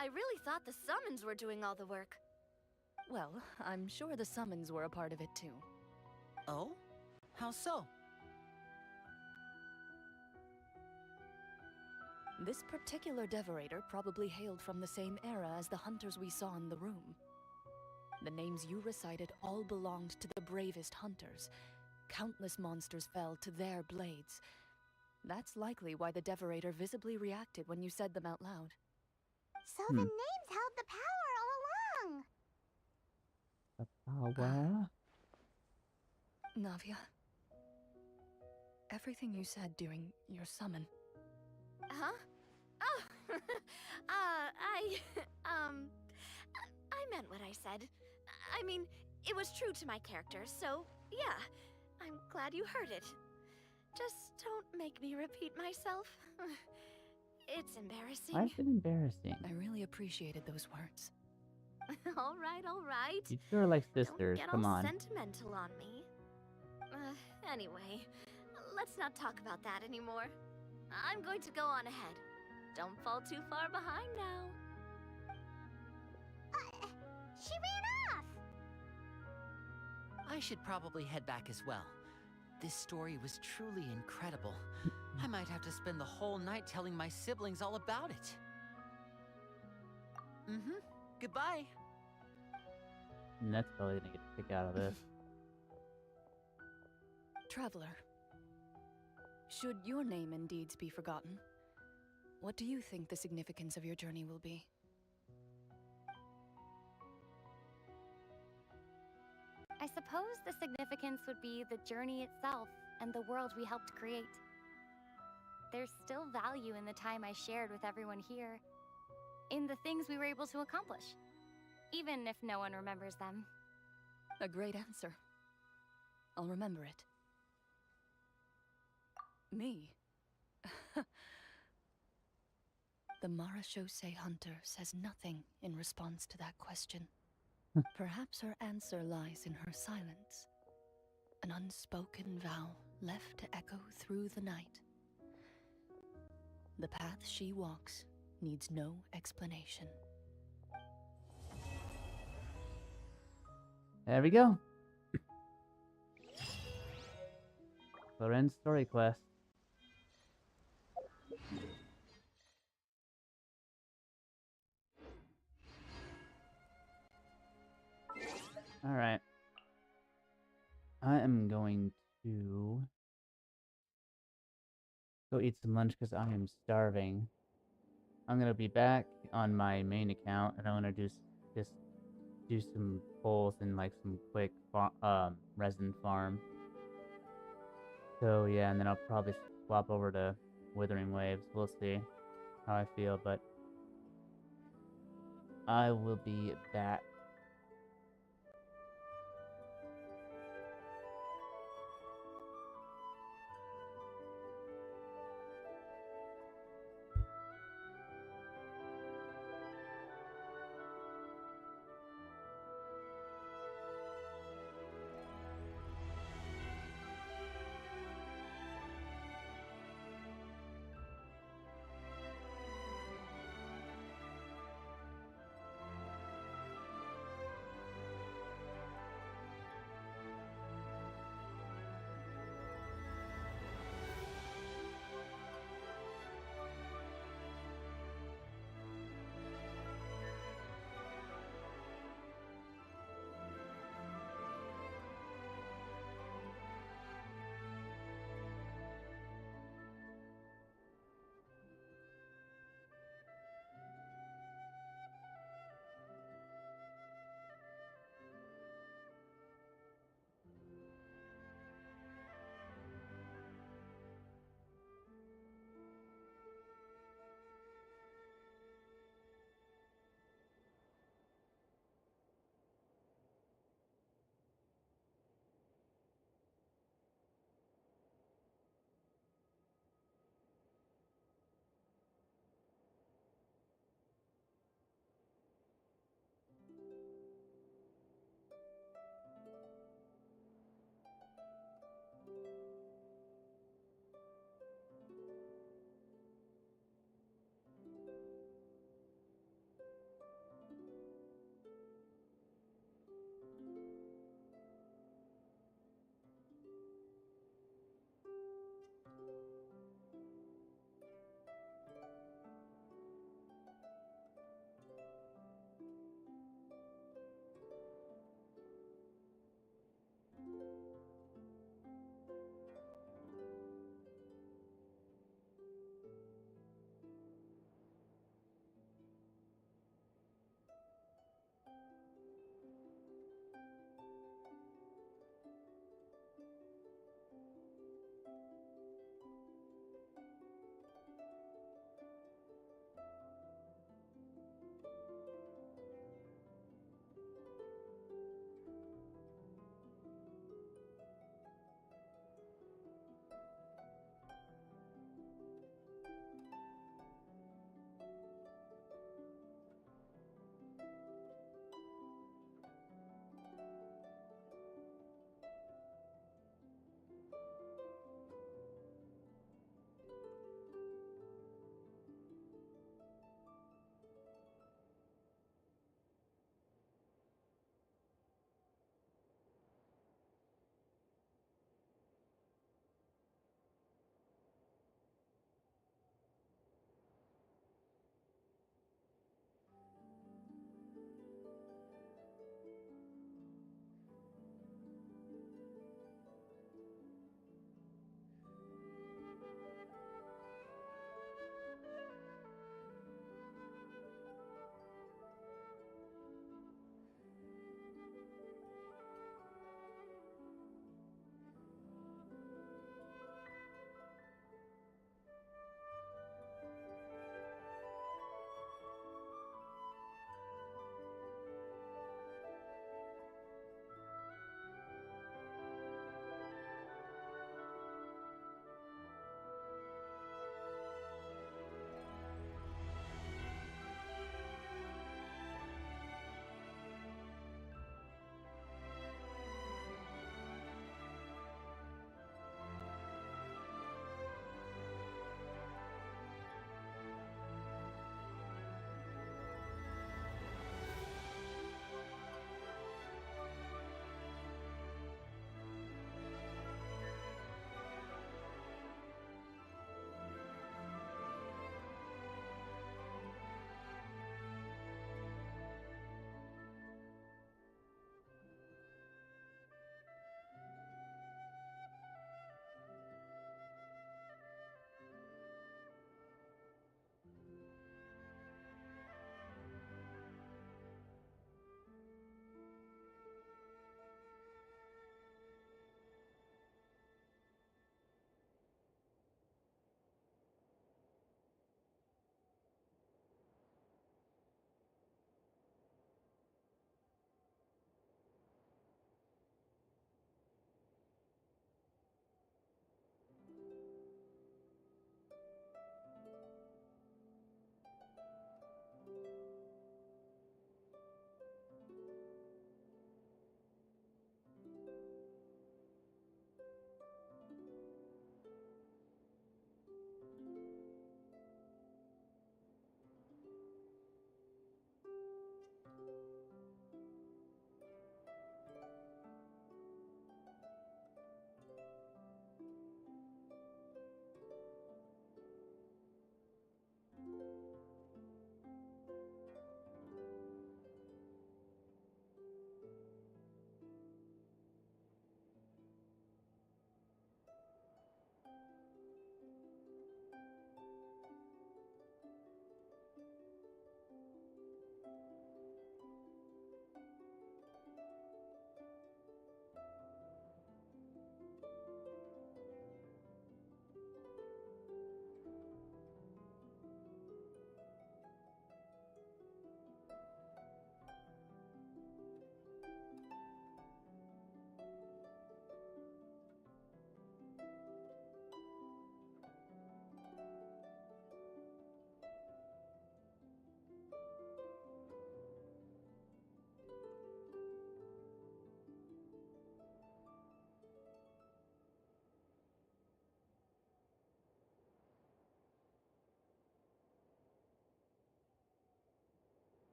I really thought the summons were doing all the work.
Well, I'm sure the summons were a part of it too.
Oh? How so?
This particular Devorator probably hailed from the same era as the hunters we saw in the room. The names you recited all belonged to the bravest hunters. Countless monsters fell to their blades. That's likely why the Devorator visibly reacted when you said them out loud.
So the names held the power all along.
The power?
Navia, everything you said during your summon.
Huh? Oh, I meant what I said. I mean, it was true to my character, so yeah, I'm glad you heard it. Just don't make me repeat myself. It's embarrassing.
Why is it embarrassing?
I really appreciated those words.
All right.
You two are like sisters.
Don't get
Come
all
on.
sentimental on me. Anyway, let's not talk about that anymore. I'm going to go on ahead. Don't fall too far behind now.
She ran off!
I should probably head back as well. This story was truly incredible. I might have to spend the whole night telling my siblings all about it. Goodbye.
And that's probably gonna get a kick out of this.
Traveler, should your name and deeds be forgotten, what do you think the significance of your journey will be?
I suppose the significance would be the journey itself and the world we helped create. There's still value in the time I shared with everyone here, in the things we were able to accomplish, even if no one remembers them.
A great answer. I'll remember it. Me? The Marashosei hunter says nothing in response to that question. Perhaps her answer lies in her silence. An unspoken vow left to echo through the night. The path she walks needs no explanation.
There we go. Clorin's story quest. Alright. I am going to go eat some lunch because I am starving. I'm gonna be back on my main account and I'm gonna just do some pulls and like some quick resin farm. So yeah, and then I'll probably swap over to Wuthering Waves. We'll see how I feel, but I will be back.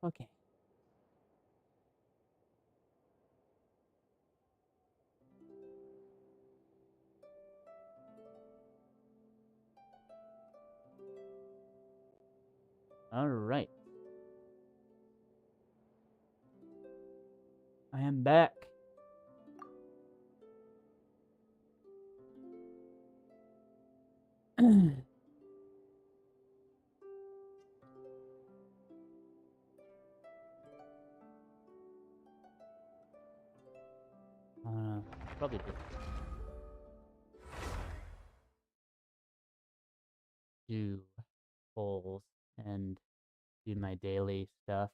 Okay. All right. I am back. Probably just do polls and do my daily stuff.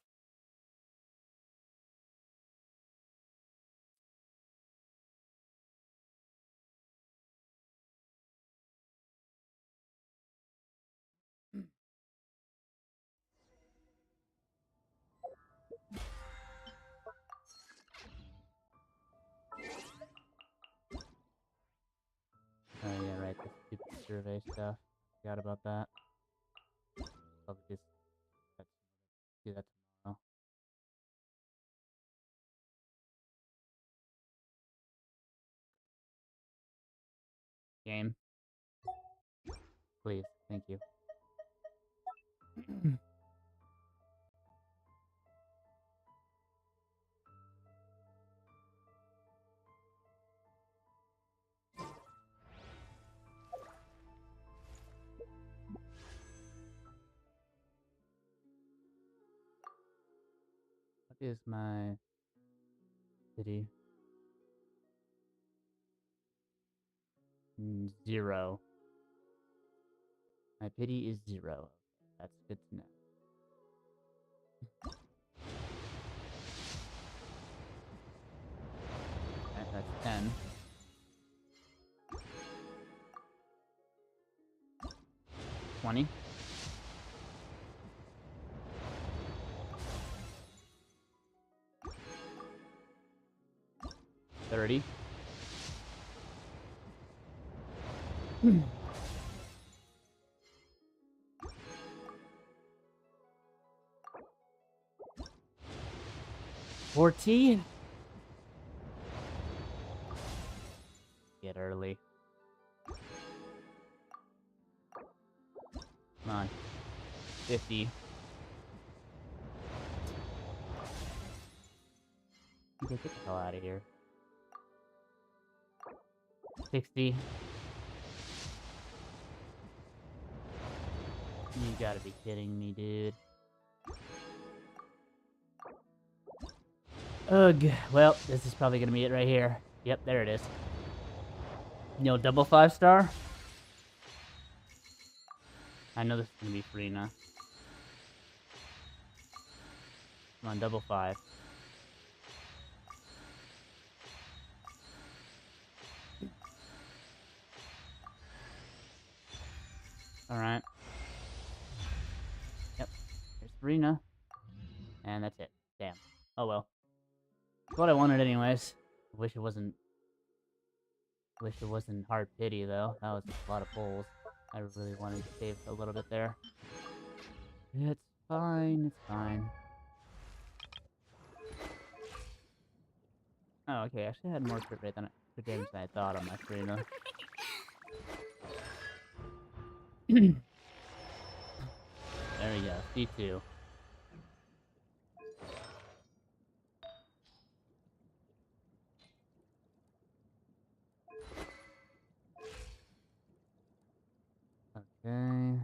Oh yeah, right, the stupid survey stuff. Forgot about that. Probably just do that tomorrow. Game. Please, thank you. What is my city? 0. My pity is 0. That's good to know. Alright, that's 10. 20. 30. 14. Get early. Come on. 50. Get the hell out of here. 60. You gotta be kidding me, dude. Ugh. Well, this is probably gonna be it right here. Yep, there it is. No double 5-star? I know this is gonna be free now. Come on, double 5. Alright. Yep. There's Serena. And that's it. Damn. Oh well. It's what I wanted anyways. Wish it wasn't hard pity though. That was a lot of pulls. I really wanted to save a little bit there. It's fine, it's fine. Oh, okay, I actually had more crit rate crit damage than I thought on my Serena. There we go, C2. Okay.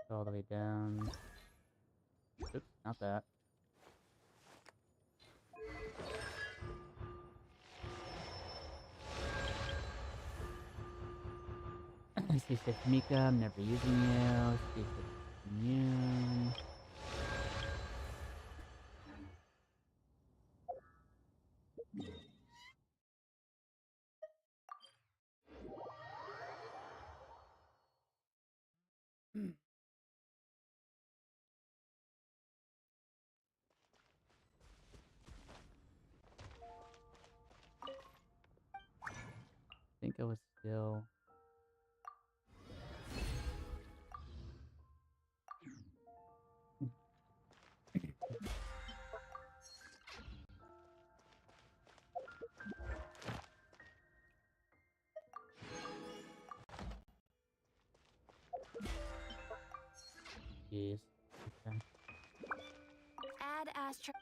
Go all the way down. Oops, not that. C6 Mika, I'm never using you. C6 Immune. I think I was still... jeez. Okay.
Add Astra.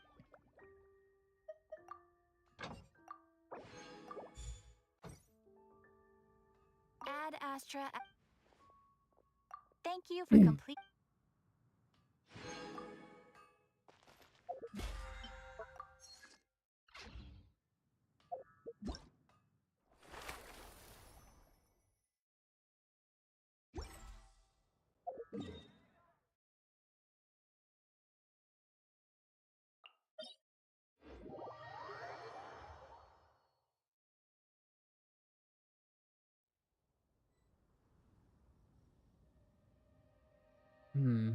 Add Astra. Thank you for complete.
Hmm.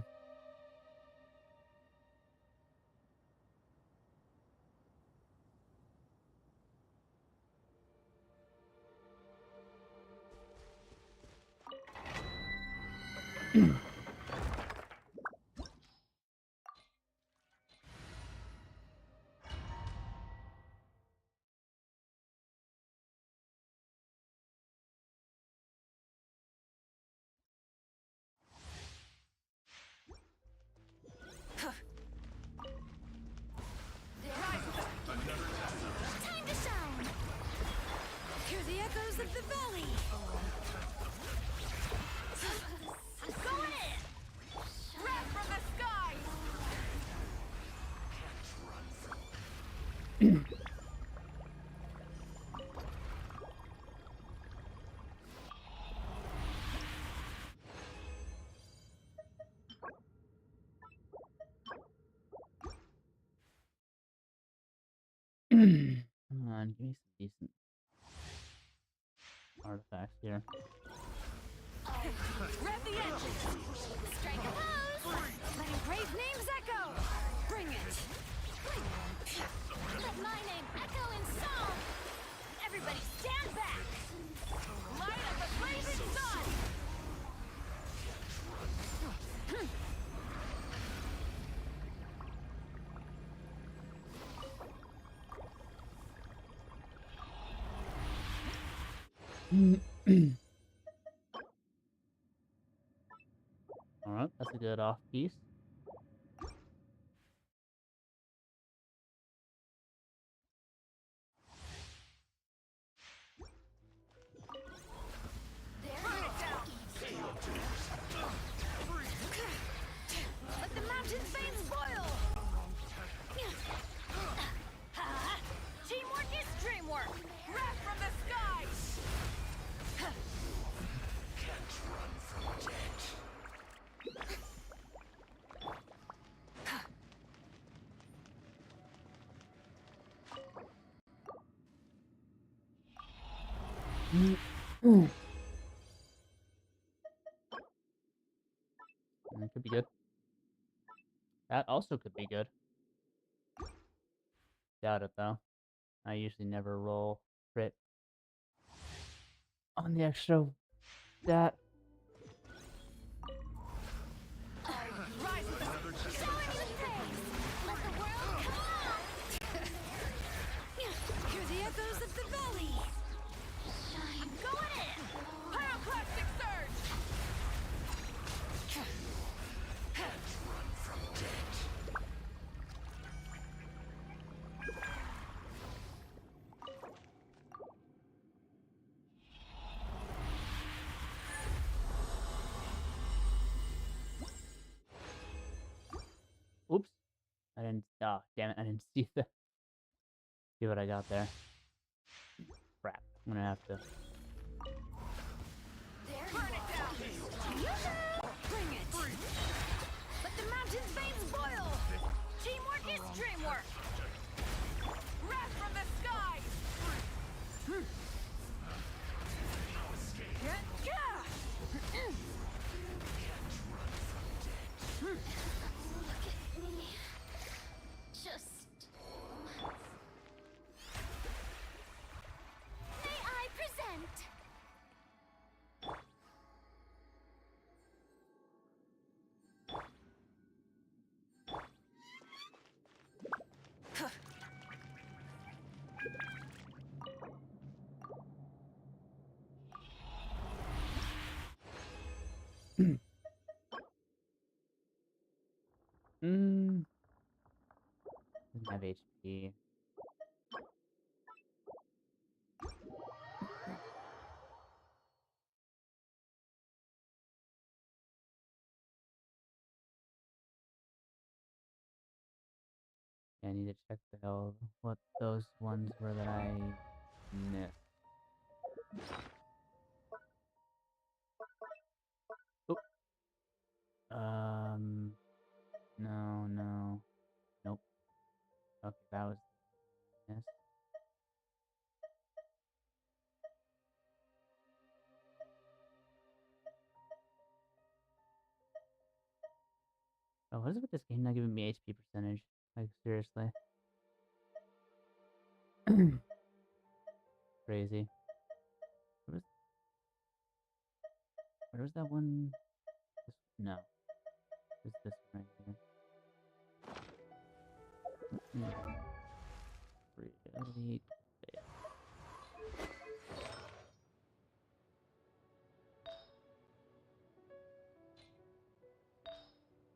Time to shine! Hear the echoes of the valley! I'm going in! Wrath from the sky!
Come on, give me some decent artifacts here.
Rev the engine! Strike a pose! Letting brave names echo! Bring it! Let my name echo in song! Everybody stand back! Light up the blazing sun!
Alright, that's a good off piece.
Burn it down! Let the mountain's veins boil! Teamwork is dreamwork! Wrath from the skies!
Can't run from death.
And it could be good. That also could be good. Doubt it though. I usually never roll crit on the extra stat.
Rise with the showing you praise! Let the world come on! Hear the echoes of the valley! I'm going in! Pyroclastic surge!
Run from death.
Oops. I didn't. Oh, damn it. I didn't see what I got there. Crap. I'm gonna have to.
Burn it down! Bring it! Let the mountain's veins boil! Teamwork is dreamwork! Wrath from the skies!
Just may I present?
Doesn't have HP. I need to check the hell what those ones were that I missed. Oop. No. Nope. Okay, that was missed. Oh, what is it with this game not giving me HP percentage? Like, seriously. Crazy. Where was that one? No. It's this one right here. Really?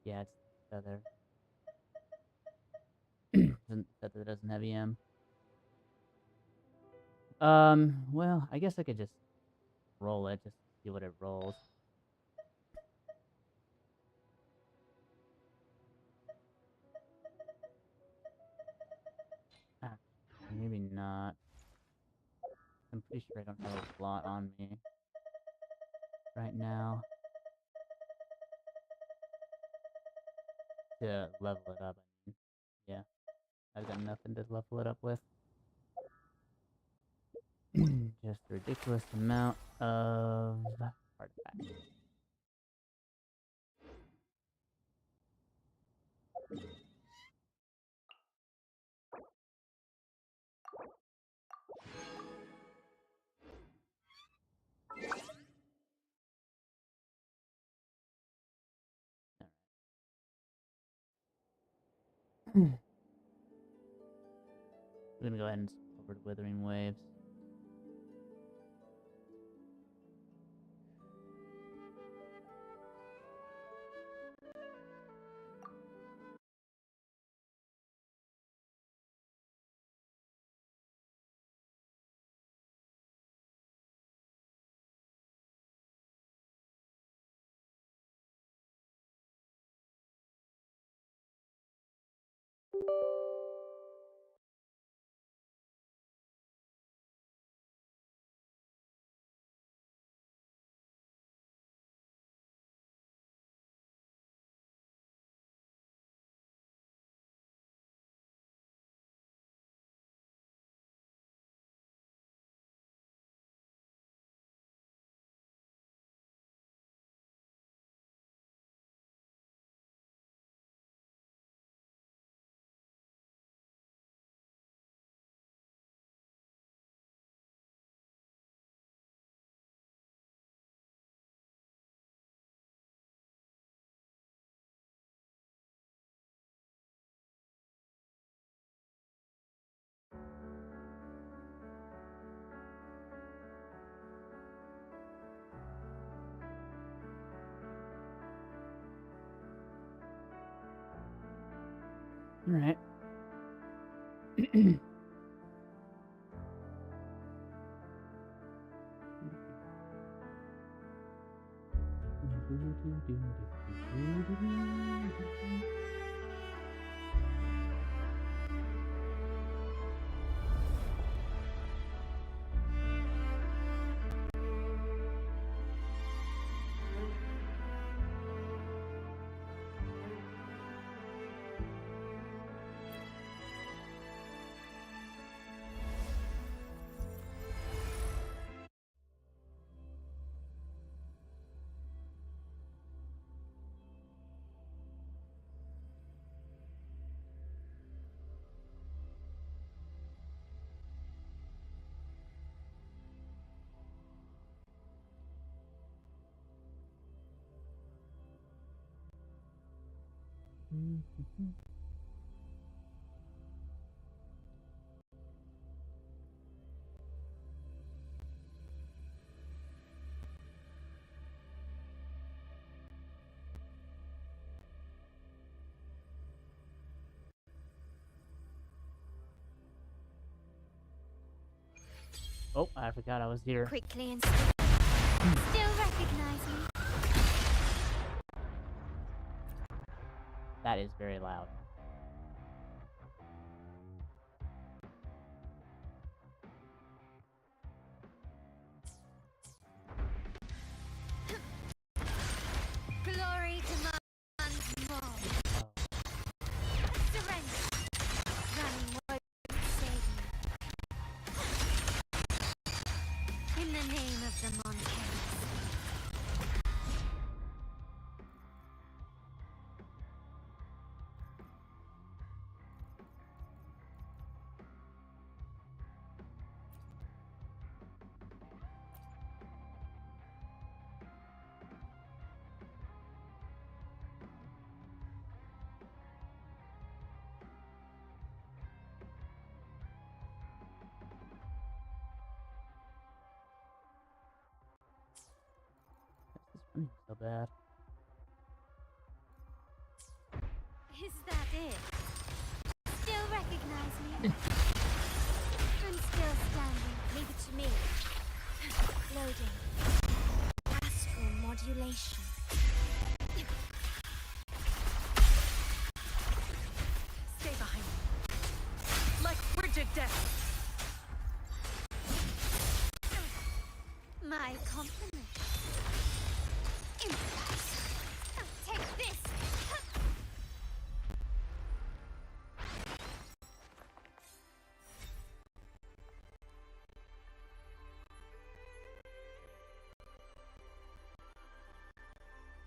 Yeah, it's feather. Feather doesn't have EM. Well, I guess I could just roll it, just see what it rolls. Ah, maybe not. I'm pretty sure I don't have a lot on me right now to level it up. I mean, yeah, I've got nothing to level it up with. Just a ridiculous amount of artifacts. I'm gonna go ahead and switch over to Wuthering Waves. All right. Oh, I forgot I was here.
Quickly and still recognize me.
That is very loud.
Glory demands more. Surrender. Running won't save me. In the name of the Montanes.
This is running so bad.
Is that it? Still recognize me? I'm still standing. Leave it to me. Loading. Astral modulation.
Stay behind me. Like frigid death.
My compliment. Impact. Take this.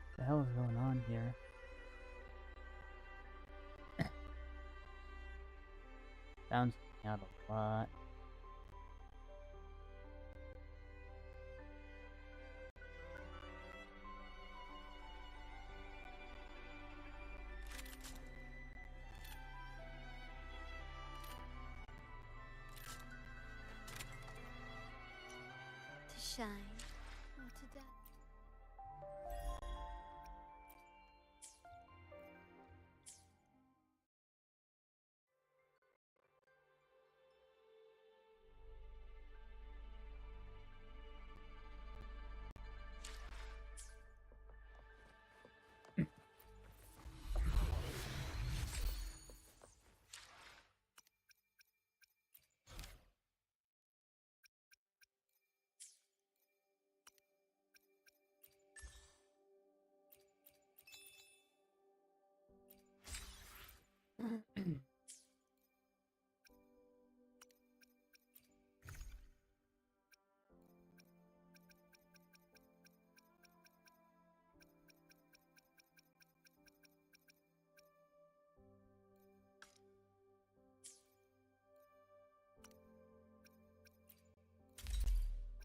What the hell is going on here? Sounds out a lot.
To shine or to die.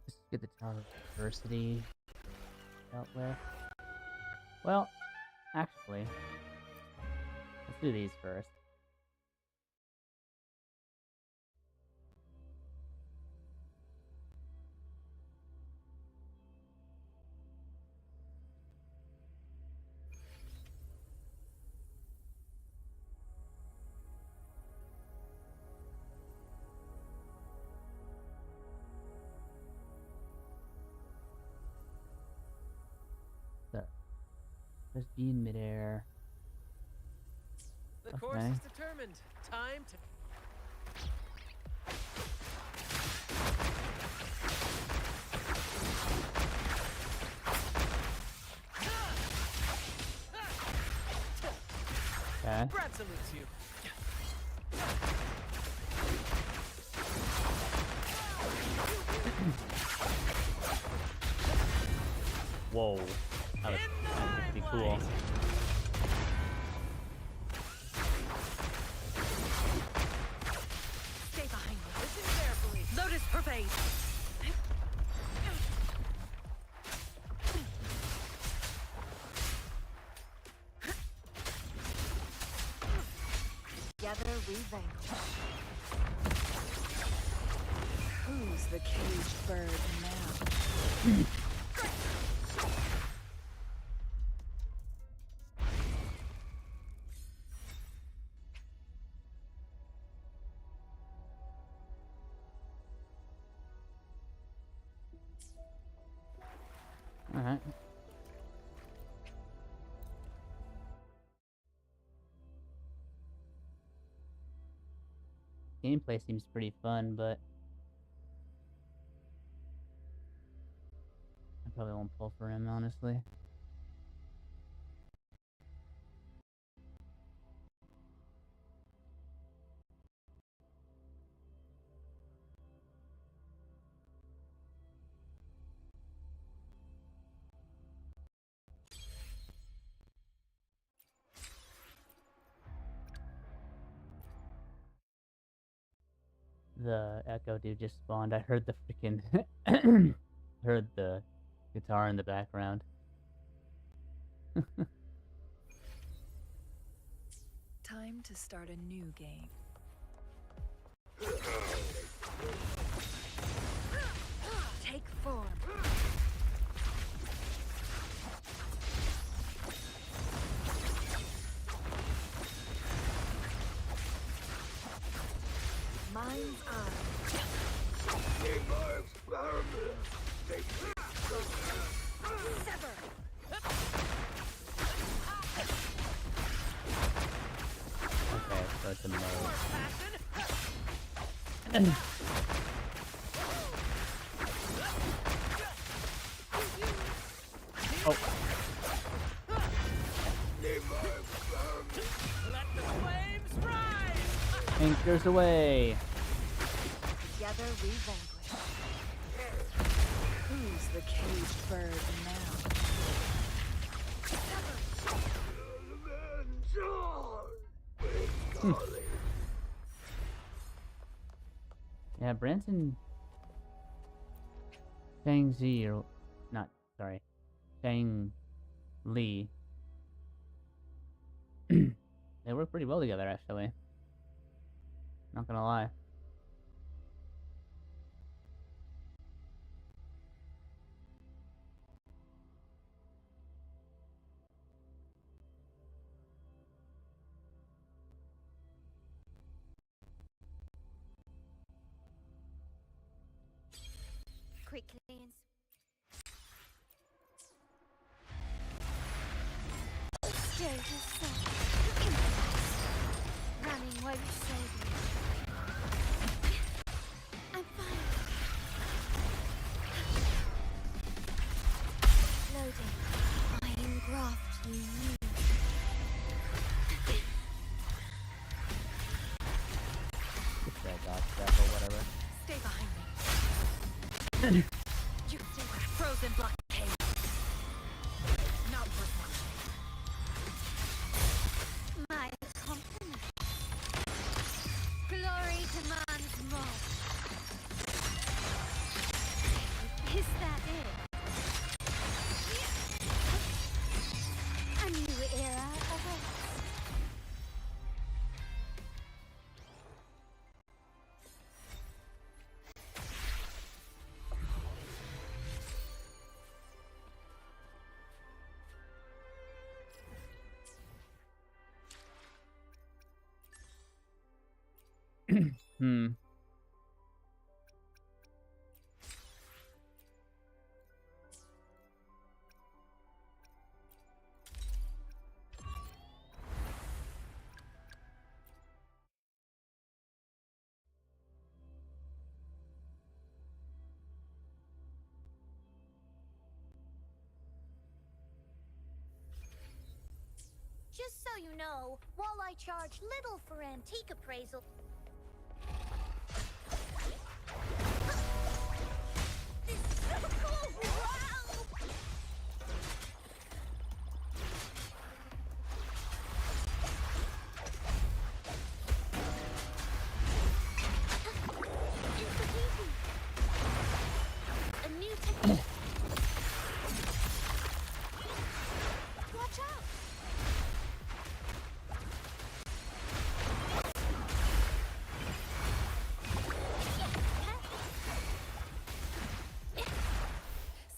Let's get the Tower of Diversity dealt with. Well, actually, let's do these first. So, just be in midair.
The course
Okay.
is determined. Time to...
Okay.
Brad salutes you.
Whoa. That was pretty cool.
Stay behind me. Listen carefully. Lotus pervade.
Together we vanquish. Who's the caged bird now?
gameplay seems pretty fun, but I probably won't pull for him, honestly. The Echo dude just spawned. I heard the freaking heard the guitar in the background.
Time to start a new game. Take form. Mind's eye. Sever.
Okay, so it's a mode. Oh.
Let the flames rise!
Anchors away.
Together we vanquish. Who's the caged bird now?
Yeah, Branson Shang Zi, or not, sorry, Shang Li. They work pretty well together, actually. Not gonna lie.
Quick cleans. Stay yourself. Running won't save you. I'm fine. Loading. I engraft you new.
Get that dodge step or whatever.
Stay behind me. You stay with frozen blockade. Not worth much.
My compliment. Glory demands more. Is that it? A new era awaits.
Hmm.
Just so you know, while I charge little for antique appraisal... This is so cool! Wow! A new technique. Watch out!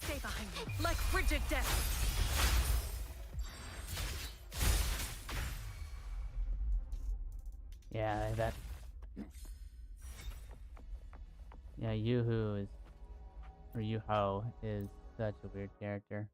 Stay behind me, like frigid death.
Yeah, that. Yeah, Yoo-hoo is, or Yoo-ho is such a weird character.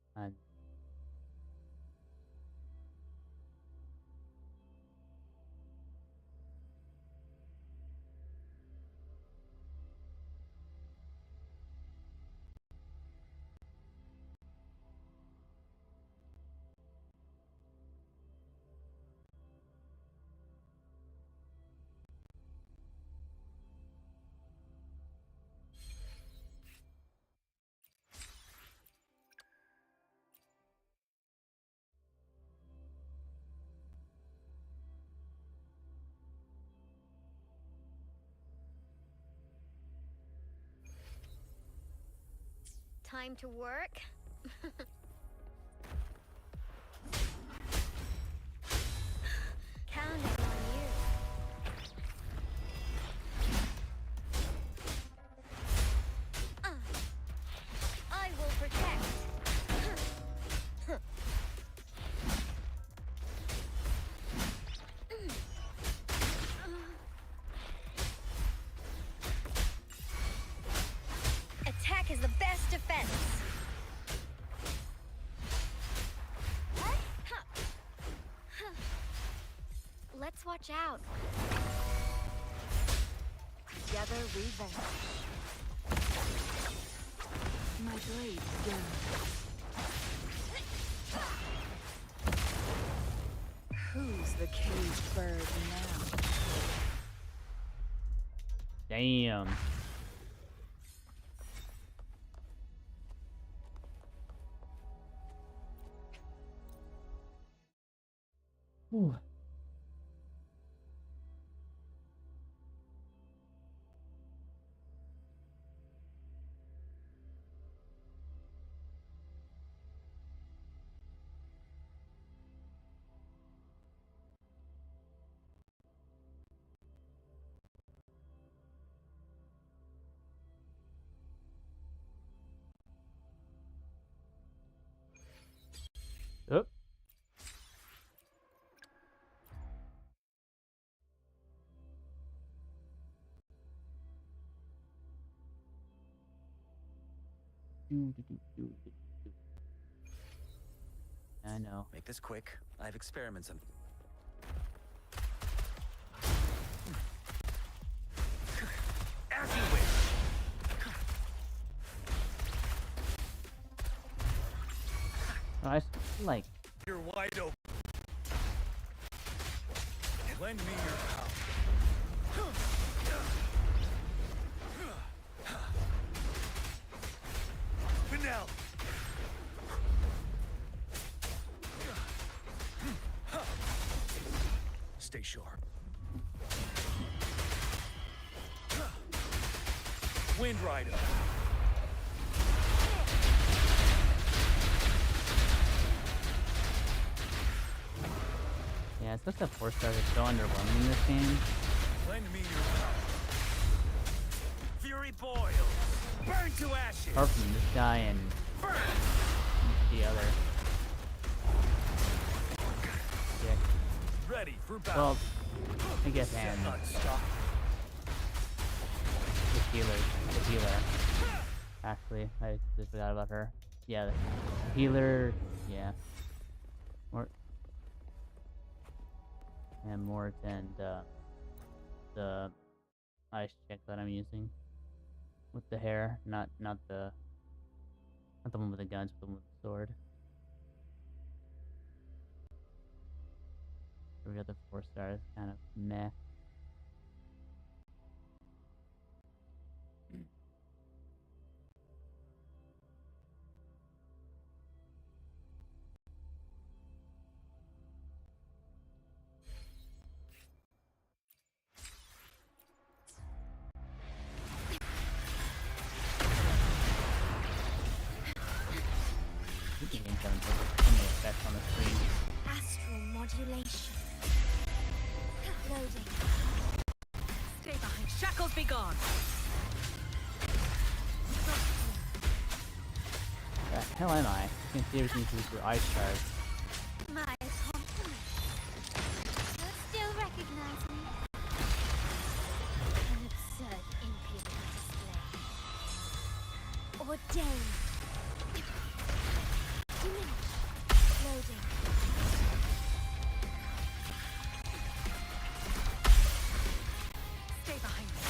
time to work. Counting on you. I will protect. Attack is the best defense.
Let's watch out.
Together we vanish. My blade burns. Who's the caged bird now?
Damn. Whew. Oop. I know.
Make this quick. I have experiments in. As you wish.
I like.
You're wide open. Lend me your power. Vanilla. Stay sharp. Wind Rider.
Yeah, it's just that 4 stars are so underwhelming in this game.
Lend me your power. Fury boils. Burn to ashes.
Apart from this guy and the other. Yeah.
Ready for battle.
Well, I guess and the healer. Actually, I just forgot about her. Yeah, the healer. Yeah. Mort and the ice chick that I'm using with the hair, not the one with the guns, but the one with the sword. Every other 4 stars kind of meh. Effect on the screen.
Astral modulation. Loading.
Stay behind. Shackles be gone.
The hell am I? I can see everything through ice shards.
My compliment. You still recognize me? An absurd impudent display. Ordained. Diminish. Loading.
Stay behind me.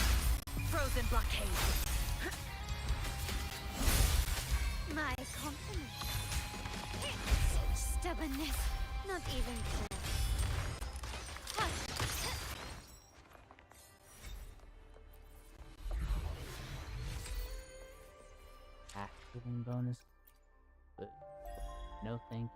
Frozen blockade.
My compliment. Such stubbornness. Not even close. Hush.
Activating bonus. But no thank you.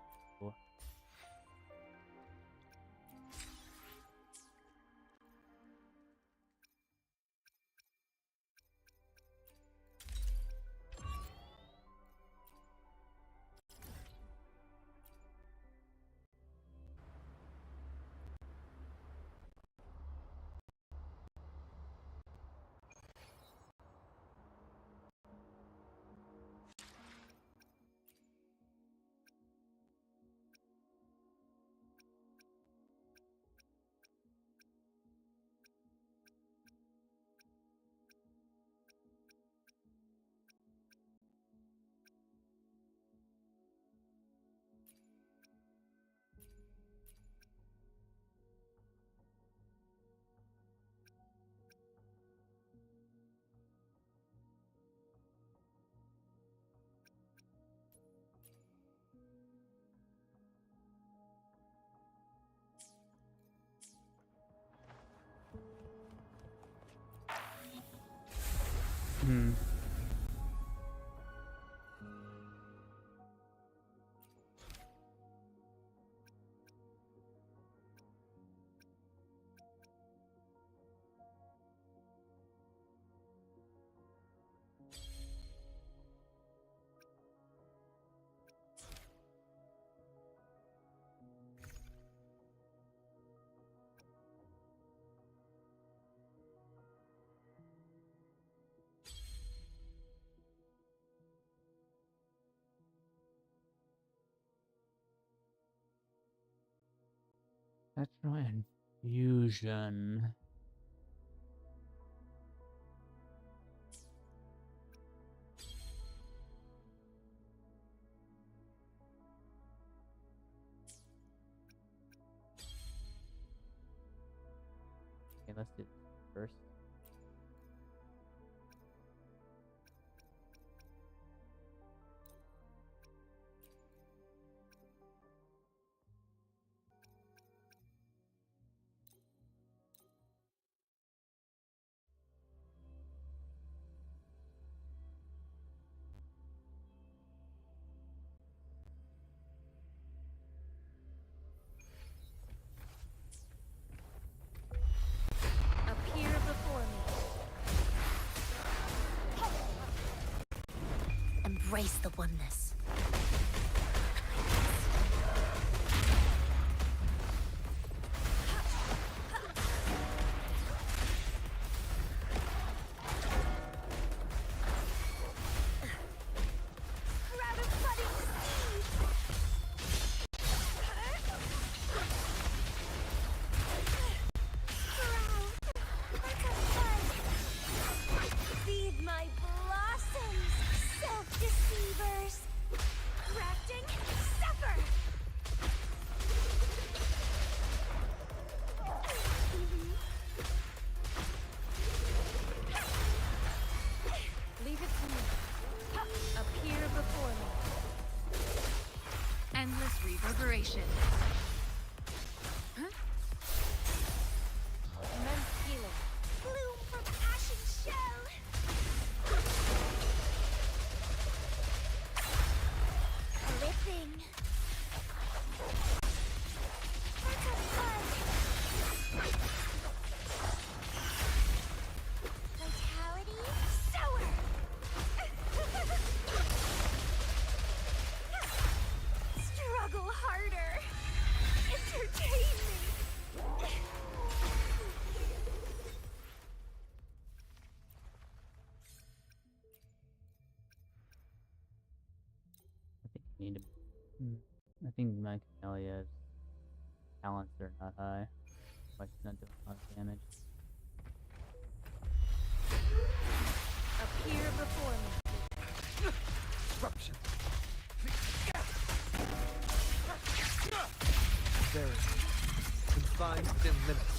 Spectral infusion. Okay, let's do this first.
Appear before me. Embrace the oneness.
Grab a budding seed! Feed my blossoms, self-deceivers! Grafting, suffer!
Leave it to me. Appear before me.
Endless reverberation.
Immense healing.
Bloom from ashen shell! Living! That's a fun! Vitality, sour! Struggle harder! Entertain me!
I think you need to. I think my Camelia's talents are not high. Why she's not doing a lot of damage.
Appear before me.
Disruption. Very confined within limits.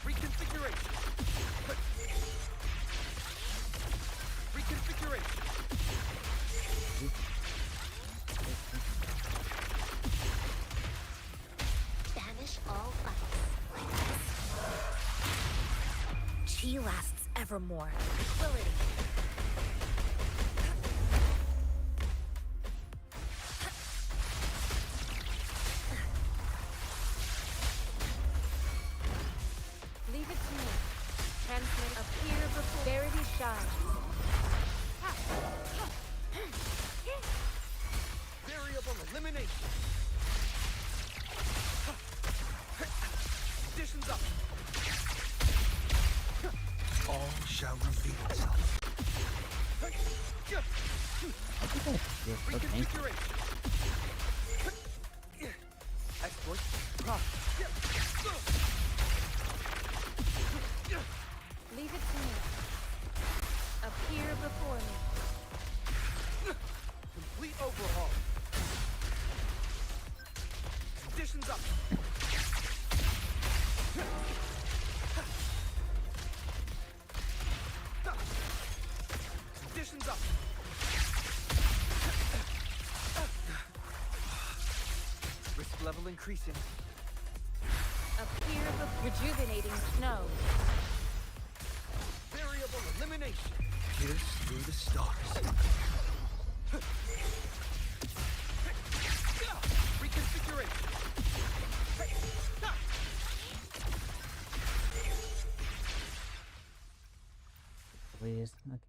Reconfiguration. Reconfiguration.
Banish all fights. Chi lasts evermore. Tranquility. Leave it to me. Transmit. Appear before. Verity shines.
Variable elimination. Conditions up. All shall reveal itself. Reconfiguration. Exploit.
Leave it to me. Appear before me.
Complete overhaul. Conditions up. Conditions up. Risk level increasing.
Appear before. Rejuvenating snow.
Variable elimination. Pierce through the stars. Reconfiguration.
Please. Okay.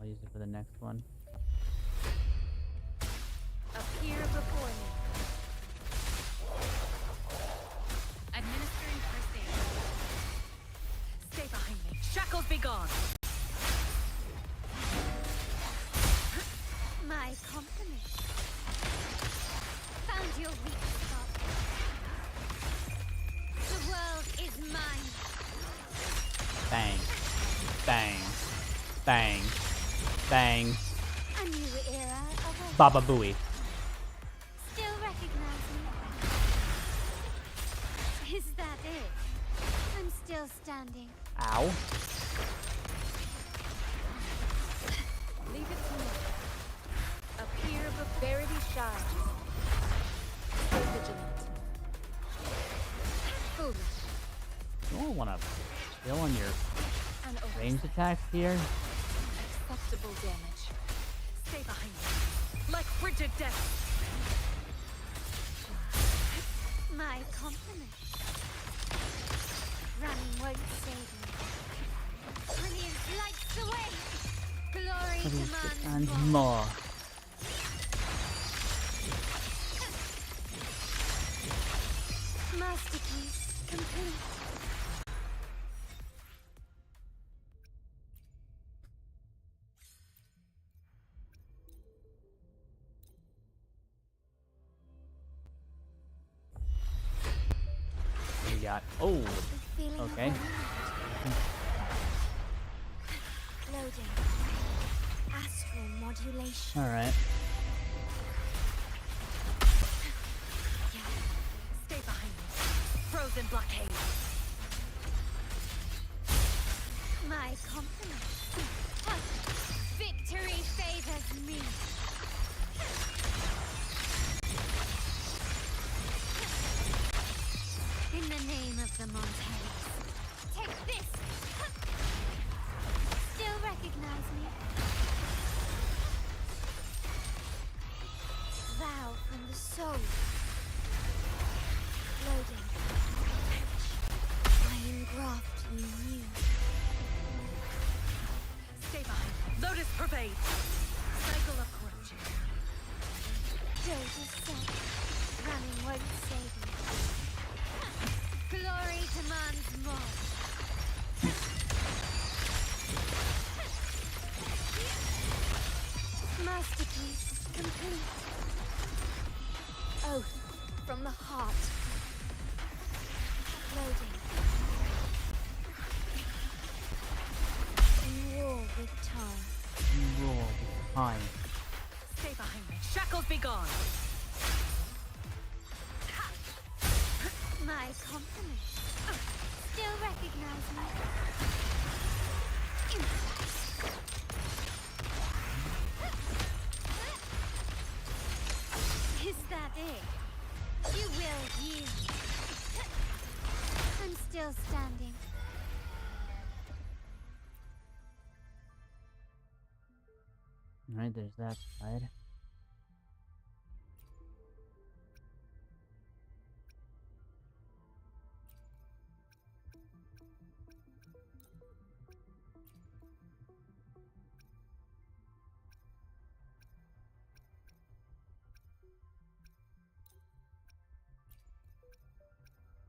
I'll use it for the next one.
Appear before me. Administering first aid. Stay behind me. Shackles be gone.
My compliments. Found your weak spot. The world is mine.
Bang. Bang. Bang. Bang.
A new era of a
Baba Booey.
still recognize me. Is that it? I'm still standing.
Ow.
Leave it to me. Appear before Verity shines. Stay vigilant. Foolish.
You don't want to chill on your
And
ranged attacks here.
acceptable damage. Stay behind me. Like frigid death.
My compliments. Running won't save me. Brilliance lights the way. Glory demands
And
more.
more.
Masterpiece complete.
We got. Oh.
Feeling
Okay.
Loading. Astral modulation.
All right.
Stay behind me. Frozen blockade.
My compliments. Victory favors me. In the name of the Montagues. Take this! Still recognize me? Vow from the soul. Loading. I engraft you new.
Stay behind me. Lotus pervade. Cycle of corruption.
Dose is set. Running won't save me. Glory demands more. Masterpiece complete. Oath from the heart. Loading. In war with time.
Roar with time.
Stay behind me. Shackles be gone.
My compliments. Still recognize me. Is that it? You will yield. I'm still standing.
All right, there's that side.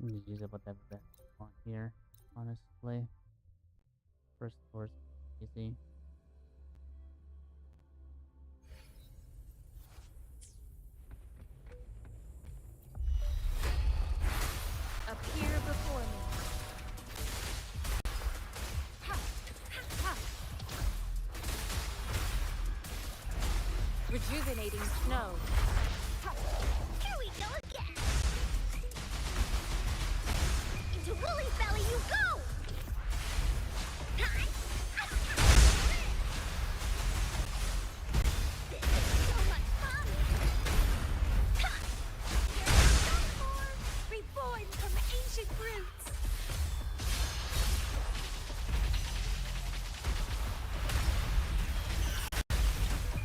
I'm gonna use it whatever that I want here, honestly. First course, easy.
Appear before me. Rejuvenating snow.
Here we go again. Into Wooly's belly you go! This is so much fun! You're no more reborn from ancient roots.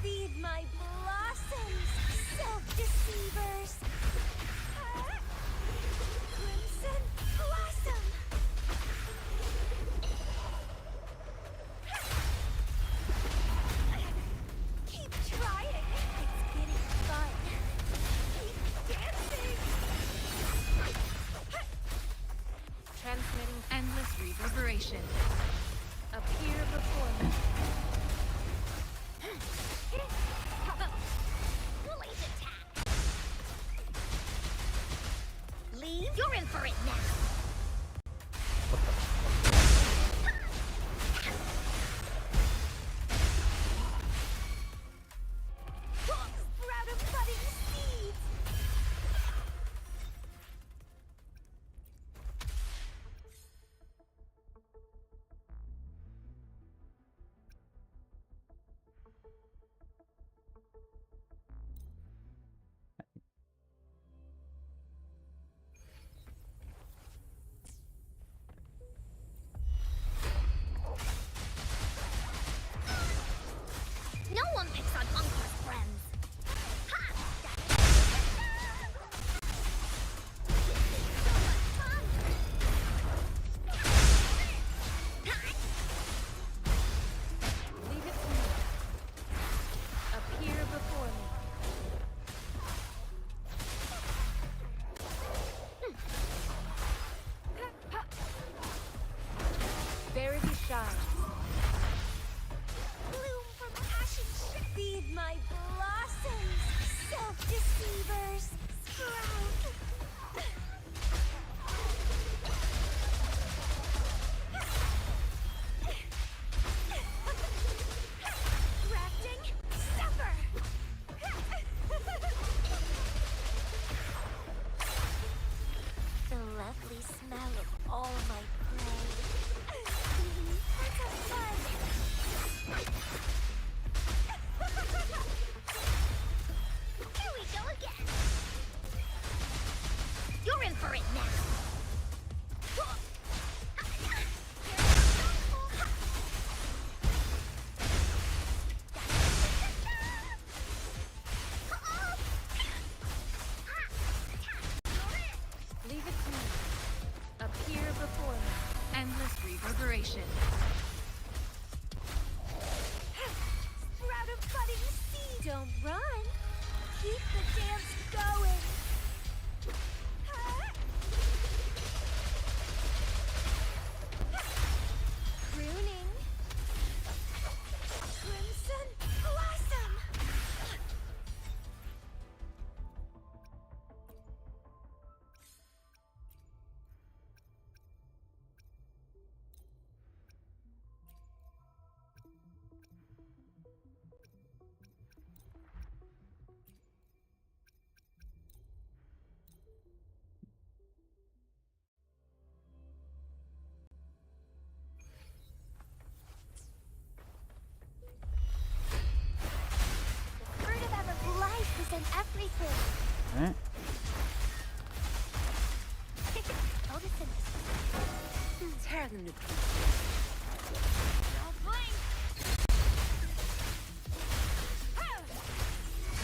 Feed my blossoms, self-deceivers! Crimson blossom!
reverberation. Appear before me.
Blaze attack. Leave? You're in for it now. Sprout of budding seeds. No one picks on Uncle's friends. Ha!
Leave it to me. Appear before me. Verity shines.
Bloom from ashen feed my blossoms, self-deceivers. Sprout. Grafting, suffer. The lovely smell of all my prey. Let's have fun. Here we go again. You're in for it now.
Leave it to me. Appear before me. Endless reverberation.
Sprout of budding seed. Don't run. Keep the dance going. Pruning. Crimson blossom. The fruit of ever life is in everything.
Alright.
Notice in this.
Tear them to pieces.
Don't blink.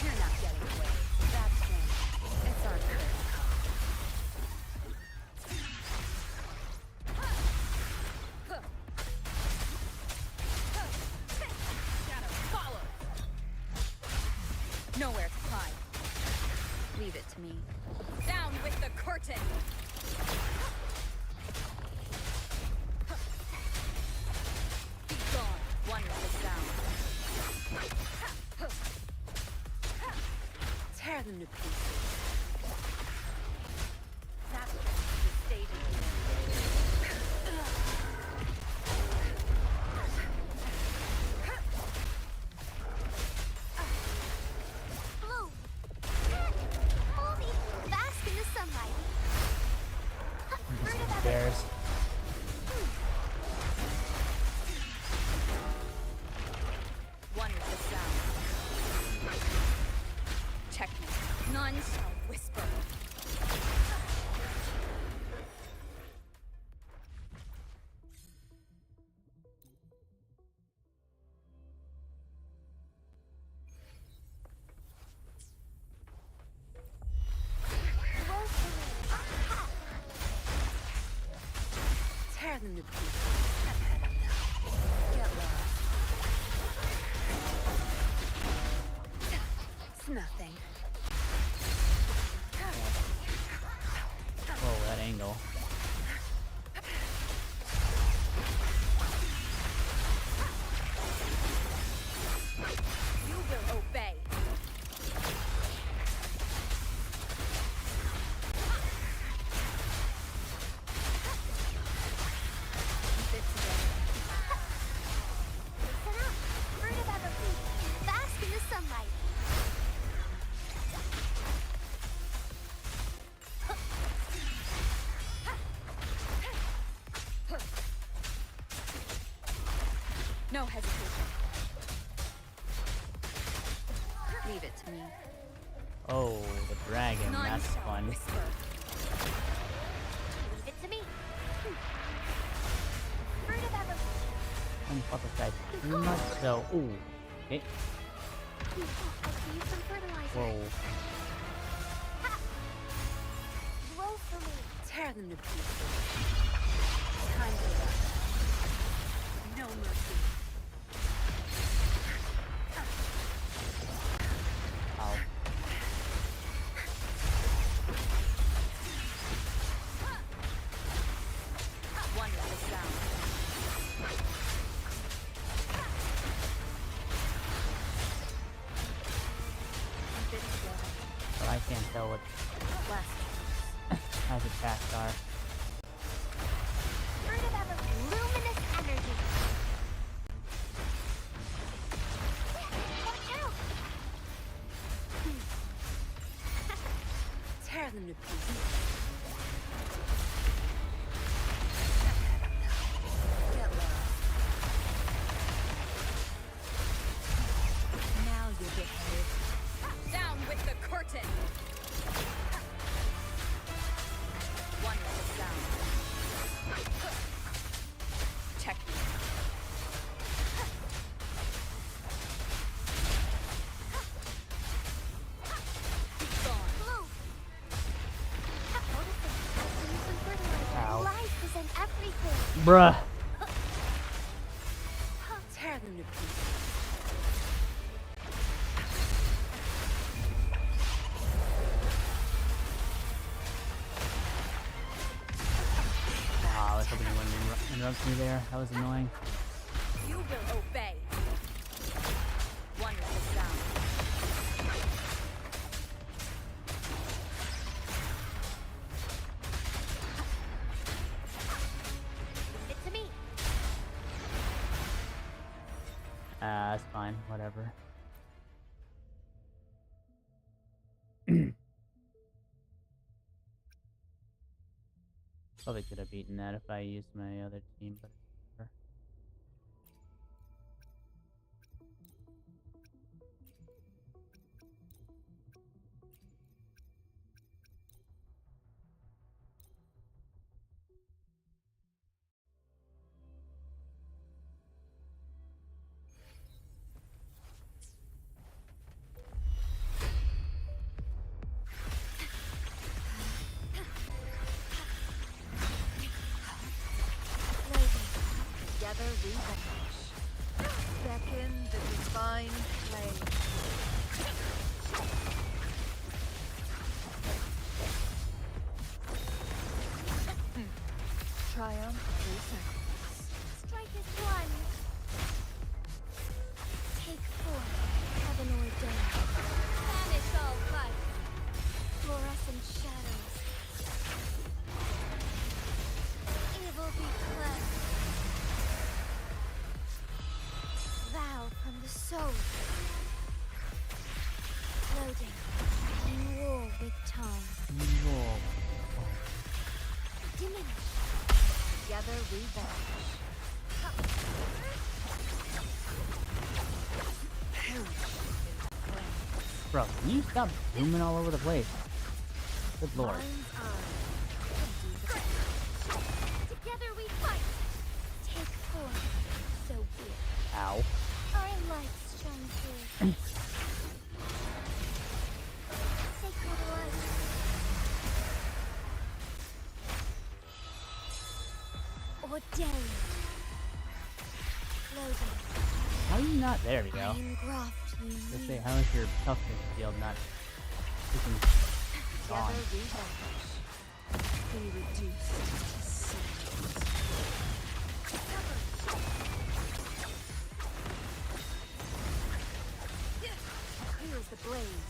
You're not getting away. That's game. It's our turn.
Shadow, follow. Nowhere to hide. Leave it to me. Down with the curtain. Be gone. One with the sound.
Tear them to pieces.
That's just the staging.
Blue. Moving. Bask in the sunlight. Fruit of ever.
Bears.
One with the sound. Checkmate. None shall whisper.
Tear them to pieces.
Get lost.
It's nothing.
Whoa, that angle.
No hesitation. Leave it to me.
Oh, the dragon.
None
That's
shall
fun.
whisper.
Leave it to me. Fruit of evolution.
I'm prophesied too much, so. Ooh. Okay.
I see some fertilizer.
Whoa.
Grow for me.
Tear them to pieces. Time for that. No mercy.
Ow.
Wonderful sound.
But I can't tell what his attacks are.
Fruit of evolution. Luminous energy. Watch out.
Tear them to pieces. Get low. Now you behave.
Down with the curtain! Wonderful sound. Technique. Gone.
Blue. Noticing. I see some fertilizer.
Ow.
Life is in everything.
Bruh.
Tear them to pieces.
Wow, I was hoping you wouldn't interrupt me there. That was annoying.
You will obey. Wonderful sound.
Leave it to me.
That's fine. Whatever. Probably could have beaten that if I used my other team, but whatever.
Together we vanish. Beckon the divine flame. Triumph resounds.
Strike is one. Take four. Heaven ordained. Banish all light. Fluorescent shadows. Evil be cleansed. Vow from the soul. Loading. In war with time.
Whoa.
Diminish.
Together we vanish.
Bro, can you stop zooming all over the place? Good lord.
Mind's eye.
Together we fight. Take four. So be it.
Ow.
Our lights shine through. Sacred light. Ordained. Loading.
How are you not? There we go.
Iron graft you
Let's
need.
say, how is your toughness shield not freaking gone?
Together we vanish. Be reduced to seeds. Clear as the blaze.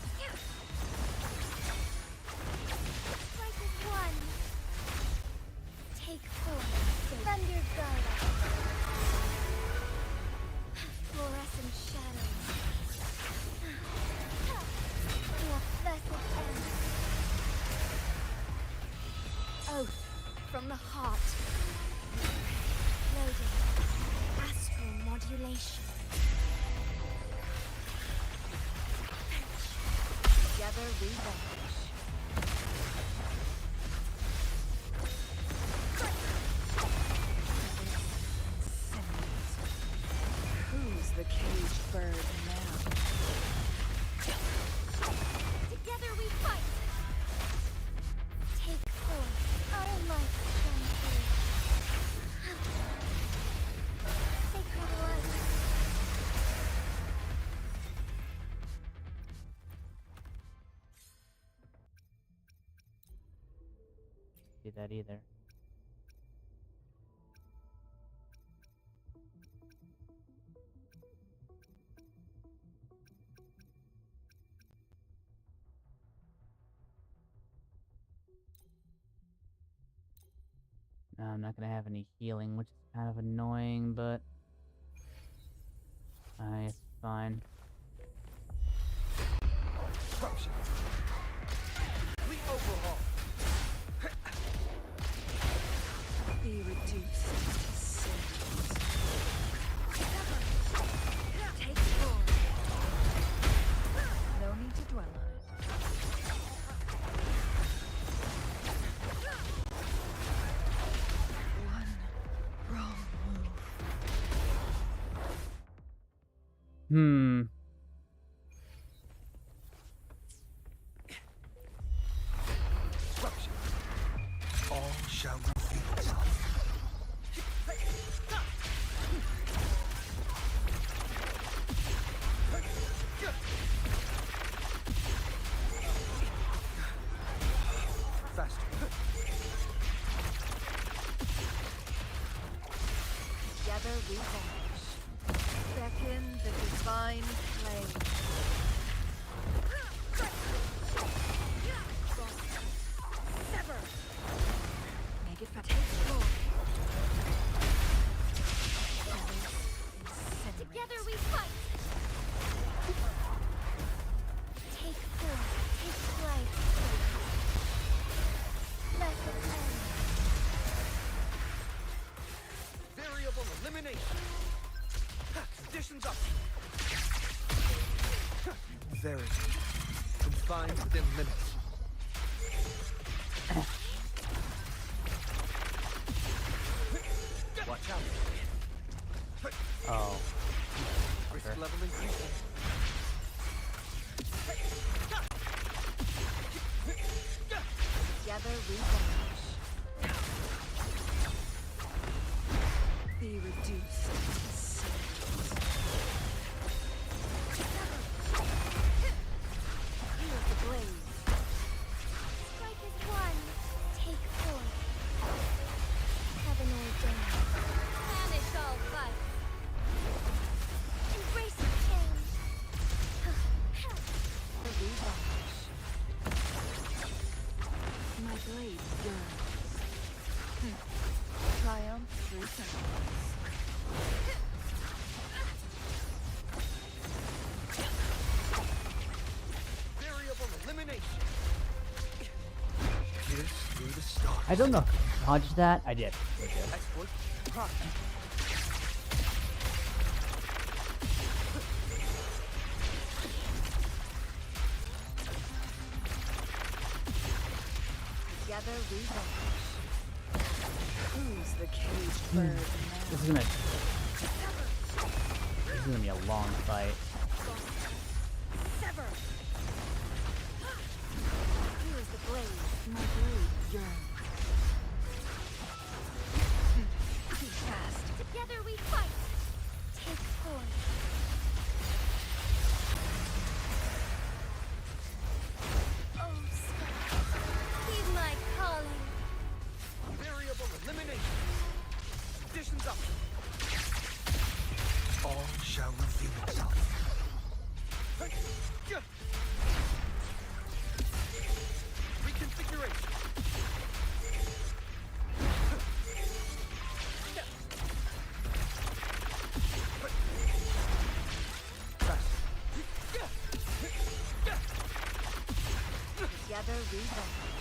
Strike is one. Take four. Thunder guard. Fluorescent shadows. Your blessed end. Oath from the heart. Loading. Astral
modulation.
Together we vanish. Who's the caged bird now?
Together we fight. Take forth our life from sacred light.
See that either. I'm not gonna have any healing, which is kind of annoying, but it's fine.
Disruption. Complete overhaul.
Be reduced to cinders. Take form. No need to dwell on it. One wrong move.
Disruption. All shall reveal itself. Faster.
Together we vanish. Beckon the divine flame. Sever. Make it take form.
Together we fight. Take forth, take flight. Blessed end.
Variable elimination. Conditions up. Very confined within limits. Watch out.
Oh.
Risk level increasing.
Together we vanish. Be reduced to cinders. Here's the blaze.
Strike is one. Take forth. Heaven ordained. Banish all vice. Embrace the change.
We vanish. My blade yearns. Triumph through sacrifice.
Variable elimination. Pierce through the stars.
I don't know. Dodge that? I did.
Exploit. Profit.
Together we vanish. Who's the caged bird now?
This is gonna be a long fight.
Sever. Here's the blade. My blade yearns. Too fast.
Together we fight. Take forth. Oh, Sky. Heed my calling.
Variable elimination. Conditions up. All shall reveal itself. Reconfiguration.
Together we vanish.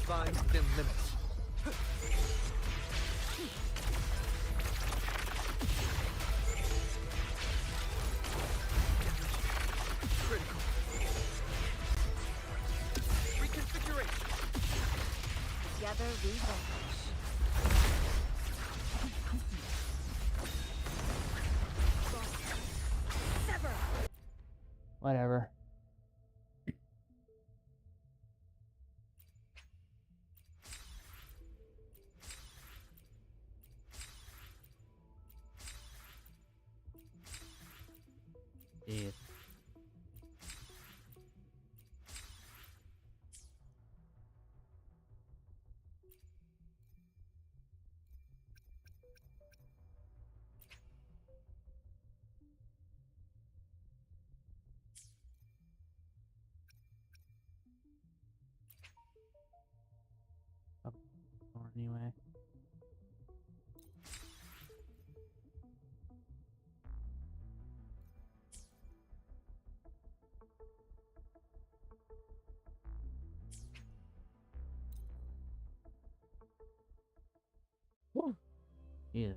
confines within limits. Critical. Reconfiguration.
Together we vanish. Sever!
Whatever. Jeez. Or anyway. Woo. Jesus.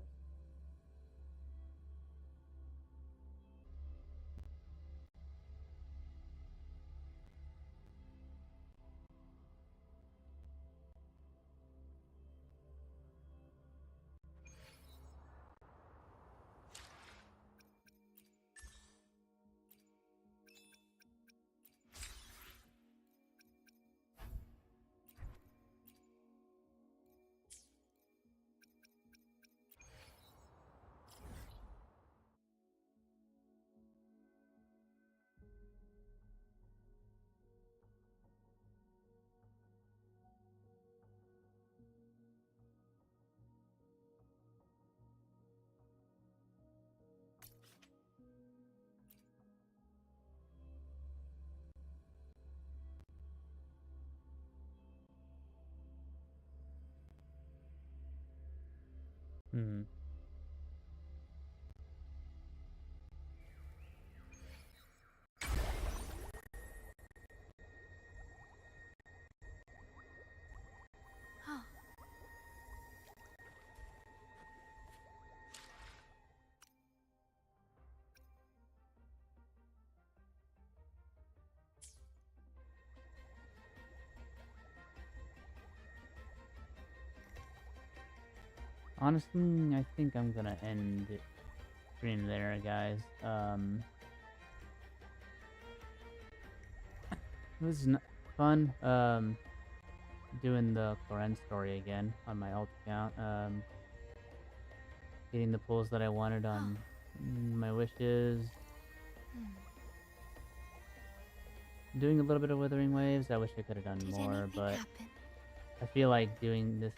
Hmm. Honestly, I think I'm gonna end it stream there, guys. It was fun. Doing the Koren story again on my alt account. Getting the pulls that I wanted on my wishes. Doing a little bit of Wuthering Waves. I wish I could have done more, but I feel like doing this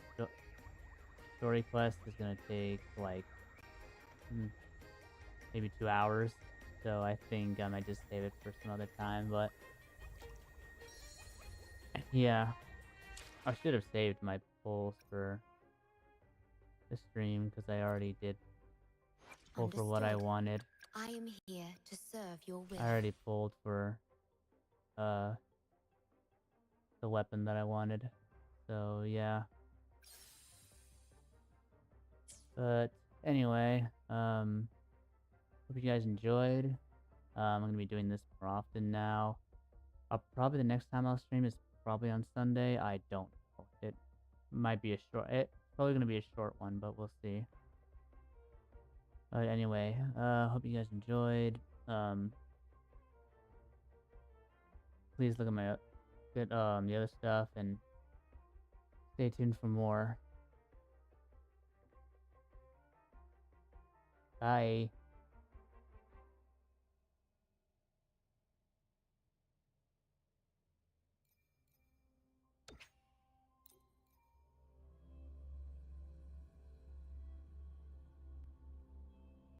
story quest is gonna take like maybe 2 hours. So I think I might just save it for some other time, but yeah. I should have saved my pulls for the stream because I already did pull for what I wanted.
I am here to serve your will.
I already pulled for the weapon that I wanted. So yeah. But anyway, hope you guys enjoyed. I'm gonna be doing this more often now. Probably the next time I'll stream is probably on Sunday. I don't know. It might be it's probably gonna be a short one, but we'll see. But anyway, hope you guys enjoyed. Please look at my the other stuff and stay tuned for more. Bye.